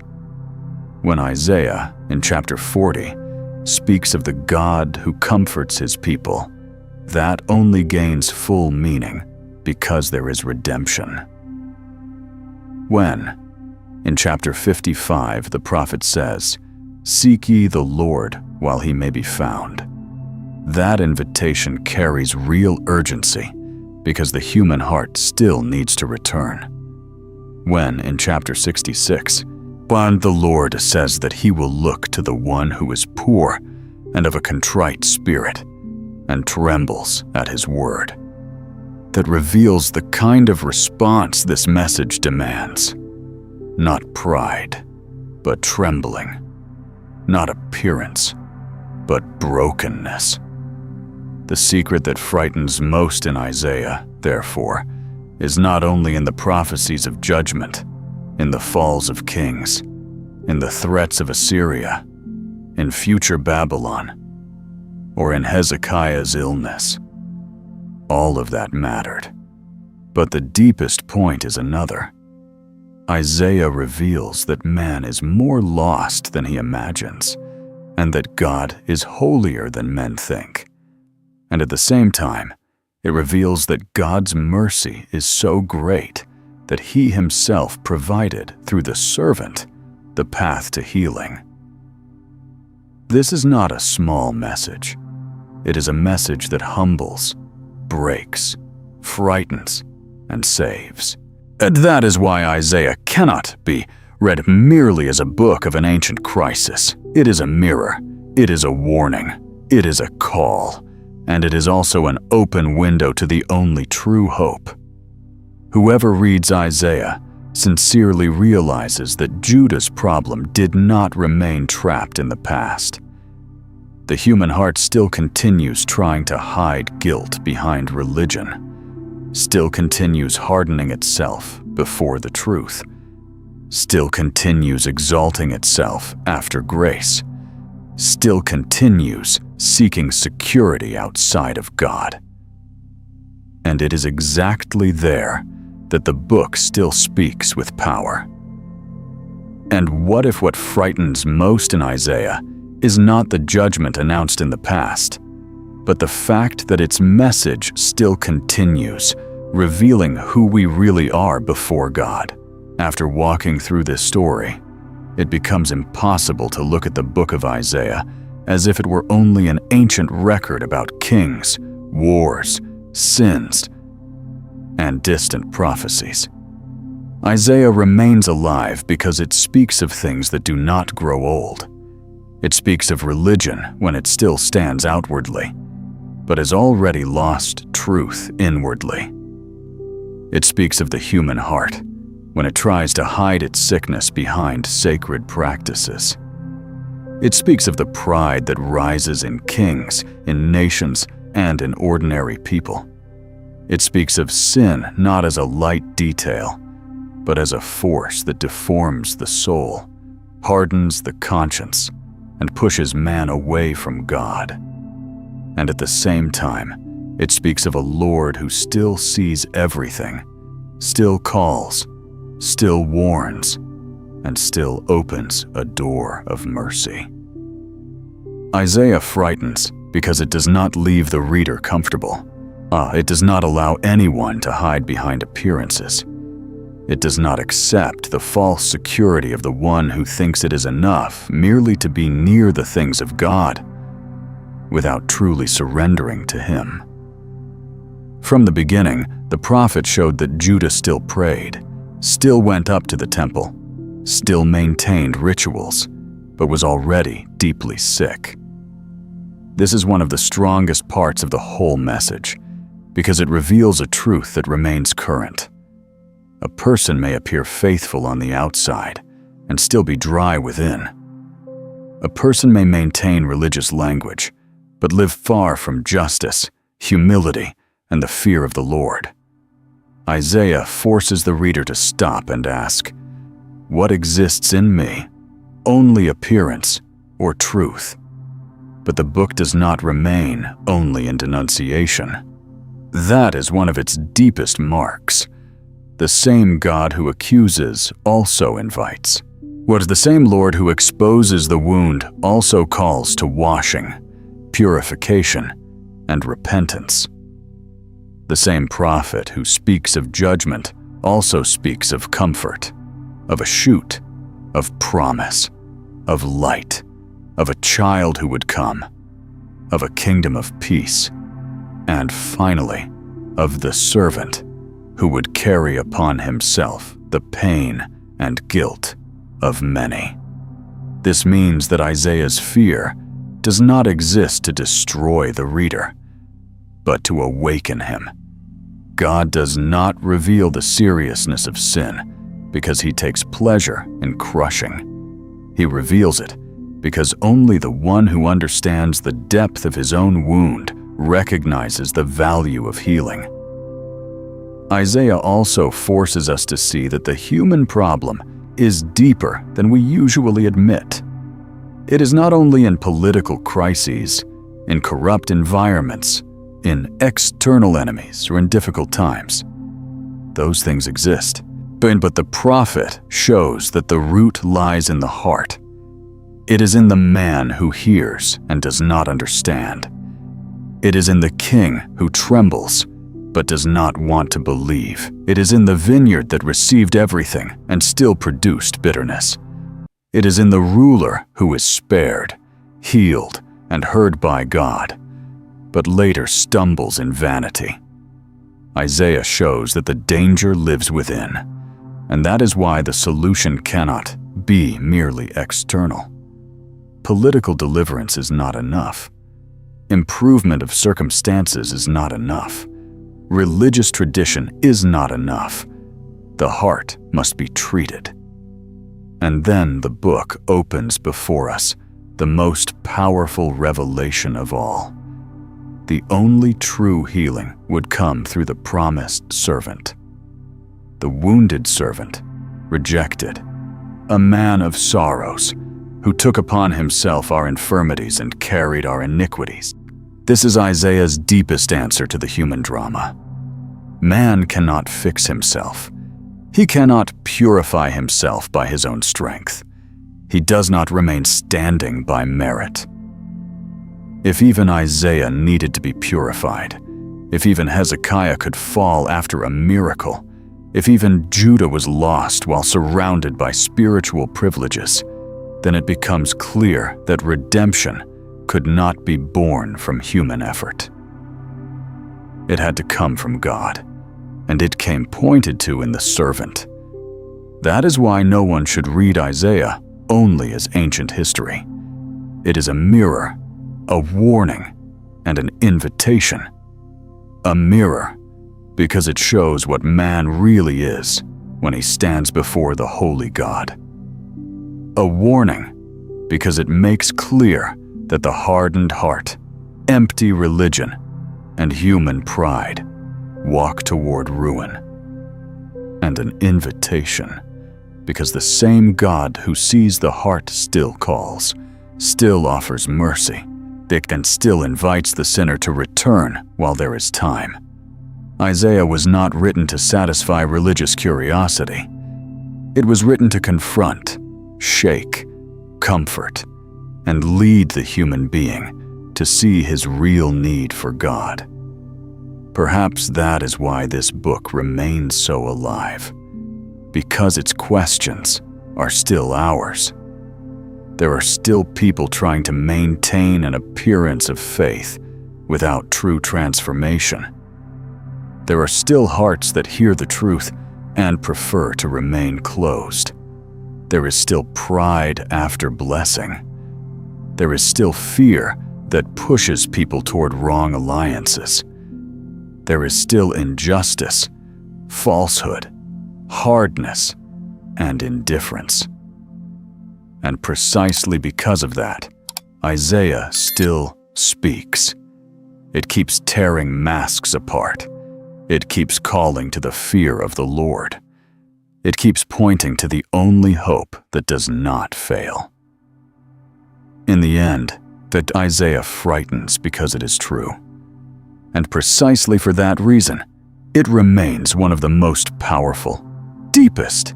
When Isaiah, in chapter 40, speaks of the God who comforts his people, that only gains full meaning because there is redemption. When, in chapter 55, the prophet says, "Seek ye the Lord while he may be found," that invitation carries real urgency because the human heart still needs to return. When, in chapter 66, the Lord says that he will look to the one who is poor and of a contrite spirit, and trembles at his word. That reveals the kind of response this message demands. Not pride, but trembling. Not appearance, but brokenness. The secret that frightens most in Isaiah, therefore, is not only in the prophecies of judgment, in the falls of kings, in the threats of Assyria, in future Babylon, or in Hezekiah's illness. All of that mattered. But the deepest point is another. Isaiah reveals that man is more lost than he imagines, and that God is holier than men think. And at the same time, it reveals that God's mercy is so great that he himself provided through the servant the path to healing. This is not a small message. It is a message that humbles, breaks, frightens, and saves. And that is why Isaiah cannot be read merely as a book of an ancient crisis. It is a mirror, it is a warning, it is a call, and it is also an open window to the only true hope. Whoever reads Isaiah sincerely realizes that Judah's problem did not remain trapped in the past. The human heart still continues trying to hide guilt behind religion, still continues hardening itself before the truth, still continues exalting itself after grace, still continues seeking security outside of God. And it is exactly there that the book still speaks with power. And what if what frightens most in Isaiah is not the judgment announced in the past, but the fact that its message still continues, revealing who we really are before God? After walking through this story, it becomes impossible to look at the book of Isaiah as if it were only an ancient record about kings, wars, sins, and distant prophecies. Isaiah remains alive because it speaks of things that do not grow old. It speaks of religion when it still stands outwardly, but has already lost truth inwardly. It speaks of the human heart when it tries to hide its sickness behind sacred practices. It speaks of the pride that rises in kings, in nations, and in ordinary people. It speaks of sin not as a light detail, but as a force that deforms the soul, hardens the conscience, and pushes man away from God. And at the same time, it speaks of a Lord who still sees everything, still calls, still warns, and still opens a door of mercy. Isaiah frightens because it does not leave the reader comfortable. It does not allow anyone to hide behind appearances. It does not accept the false security of the one who thinks it is enough merely to be near the things of God without truly surrendering to Him. From the beginning, the prophet showed that Judah still prayed, still went up to the temple, still maintained rituals, but was already deeply sick. This is one of the strongest parts of the whole message, because it reveals a truth that remains current. A person may appear faithful on the outside and still be dry within. A person may maintain religious language, but live far from justice, humility, and the fear of the Lord. Isaiah forces the reader to stop and ask, what exists in me? Only appearance or truth? But the book does not remain only in denunciation. That is one of its deepest marks. The same God who accuses also invites. What the same Lord who exposes the wound also calls to washing, purification, and repentance. The same prophet who speaks of judgment also speaks of comfort, of a shoot, of promise, of light, of a child who would come, of a kingdom of peace, and finally, of the servant who would carry upon himself the pain and guilt of many. This means that Isaiah's fear does not exist to destroy the reader, but to awaken him. God does not reveal the seriousness of sin because He takes pleasure in crushing. He reveals it because only the one who understands the depth of his own wound recognizes the value of healing. Isaiah also forces us to see that the human problem is deeper than we usually admit. It is not only in political crises, in corrupt environments, in external enemies, or in difficult times. Those things exist. But the prophet shows that the root lies in the heart. It is in the man who hears and does not understand. It is in the king who trembles but does not want to believe. It is in the vineyard that received everything and still produced bitterness. It is in the ruler who is spared, healed, and heard by God, but later stumbles in vanity. Isaiah shows that the danger lives within, and that is why the solution cannot be merely external. Political deliverance is not enough. Improvement of circumstances is not enough. Religious tradition is not enough. The heart must be treated. And then the book opens before us the most powerful revelation of all. The only true healing would come through the promised servant. The wounded servant, rejected, a man of sorrows, who took upon himself our infirmities and carried our iniquities. This is Isaiah's deepest answer to the human drama. Man cannot fix himself. He cannot purify himself by his own strength. He does not remain standing by merit. If even Isaiah needed to be purified, if even Hezekiah could fall after a miracle, if even Judah was lost while surrounded by spiritual privileges, then it becomes clear that redemption could not be born from human effort. It had to come from God, and it came pointed to in the servant. That is why no one should read Isaiah only as ancient history. It is a mirror, a warning, and an invitation. A mirror, because it shows what man really is when he stands before the holy God. A warning, because it makes clear that the hardened heart, empty religion, and human pride walk toward ruin. And an invitation, because the same God who sees the heart still calls, still offers mercy, and still invites the sinner to return while there is time. Isaiah was not written to satisfy religious curiosity. It was written to confront, shake, comfort, and lead the human being to see his real need for God. Perhaps that is why this book remains so alive, because its questions are still ours. There are still people trying to maintain an appearance of faith without true transformation. There are still hearts that hear the truth and prefer to remain closed. There is still pride after blessing. There is still fear that pushes people toward wrong alliances. There is still injustice, falsehood, hardness, and indifference. And precisely because of that, Isaiah still speaks. It keeps tearing masks apart. It keeps calling to the fear of the Lord. It keeps pointing to the only hope that does not fail. In the end, that Isaiah frightens because it is true. And precisely for that reason, it remains one of the most powerful, deepest,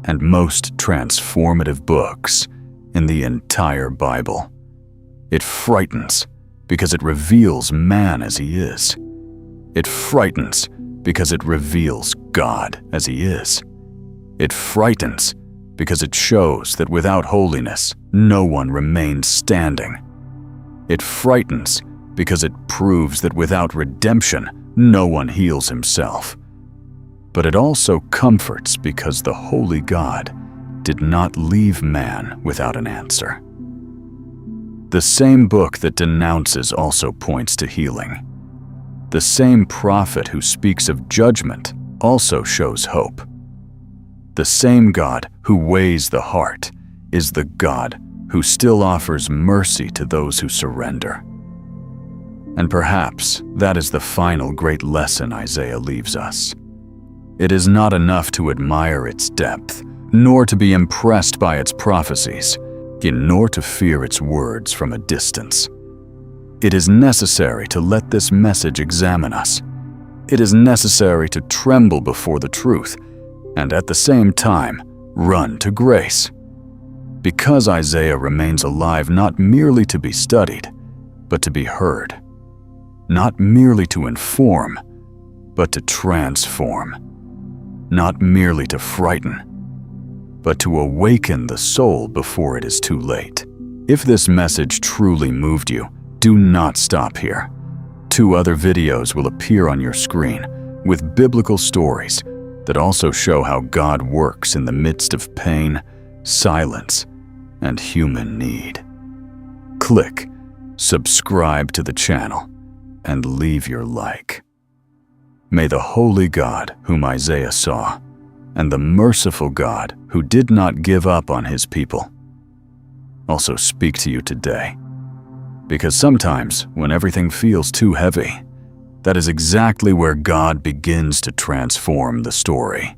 and most transformative books in the entire Bible. It frightens because it reveals man as he is. It frightens because it reveals God as he is. It frightens because it shows that without holiness, no one remains standing. It frightens because it proves that without redemption, no one heals himself. But it also comforts because the holy God did not leave man without an answer. The same book that denounces also points to healing. The same prophet who speaks of judgment also shows hope. The same God who weighs the heart is the God who still offers mercy to those who surrender. And perhaps that is the final great lesson Isaiah leaves us. It is not enough to admire its depth, nor to be impressed by its prophecies, nor to fear its words from a distance. It is necessary to let this message examine us. It is necessary to tremble before the truth, and at the same time, run to grace. Because Isaiah remains alive not merely to be studied, but to be heard. Not merely to inform, but to transform. Not merely to frighten, but to awaken the soul before it is too late. If this message truly moved you, do not stop here. 2 other videos will appear on your screen with biblical stories that also show how God works in the midst of pain, silence, and human need. Click subscribe to the channel and leave your like. May the holy God whom Isaiah saw and the merciful God who did not give up on his people also speak to you today. Because sometimes when everything feels too heavy, that is exactly where God begins to transform the story.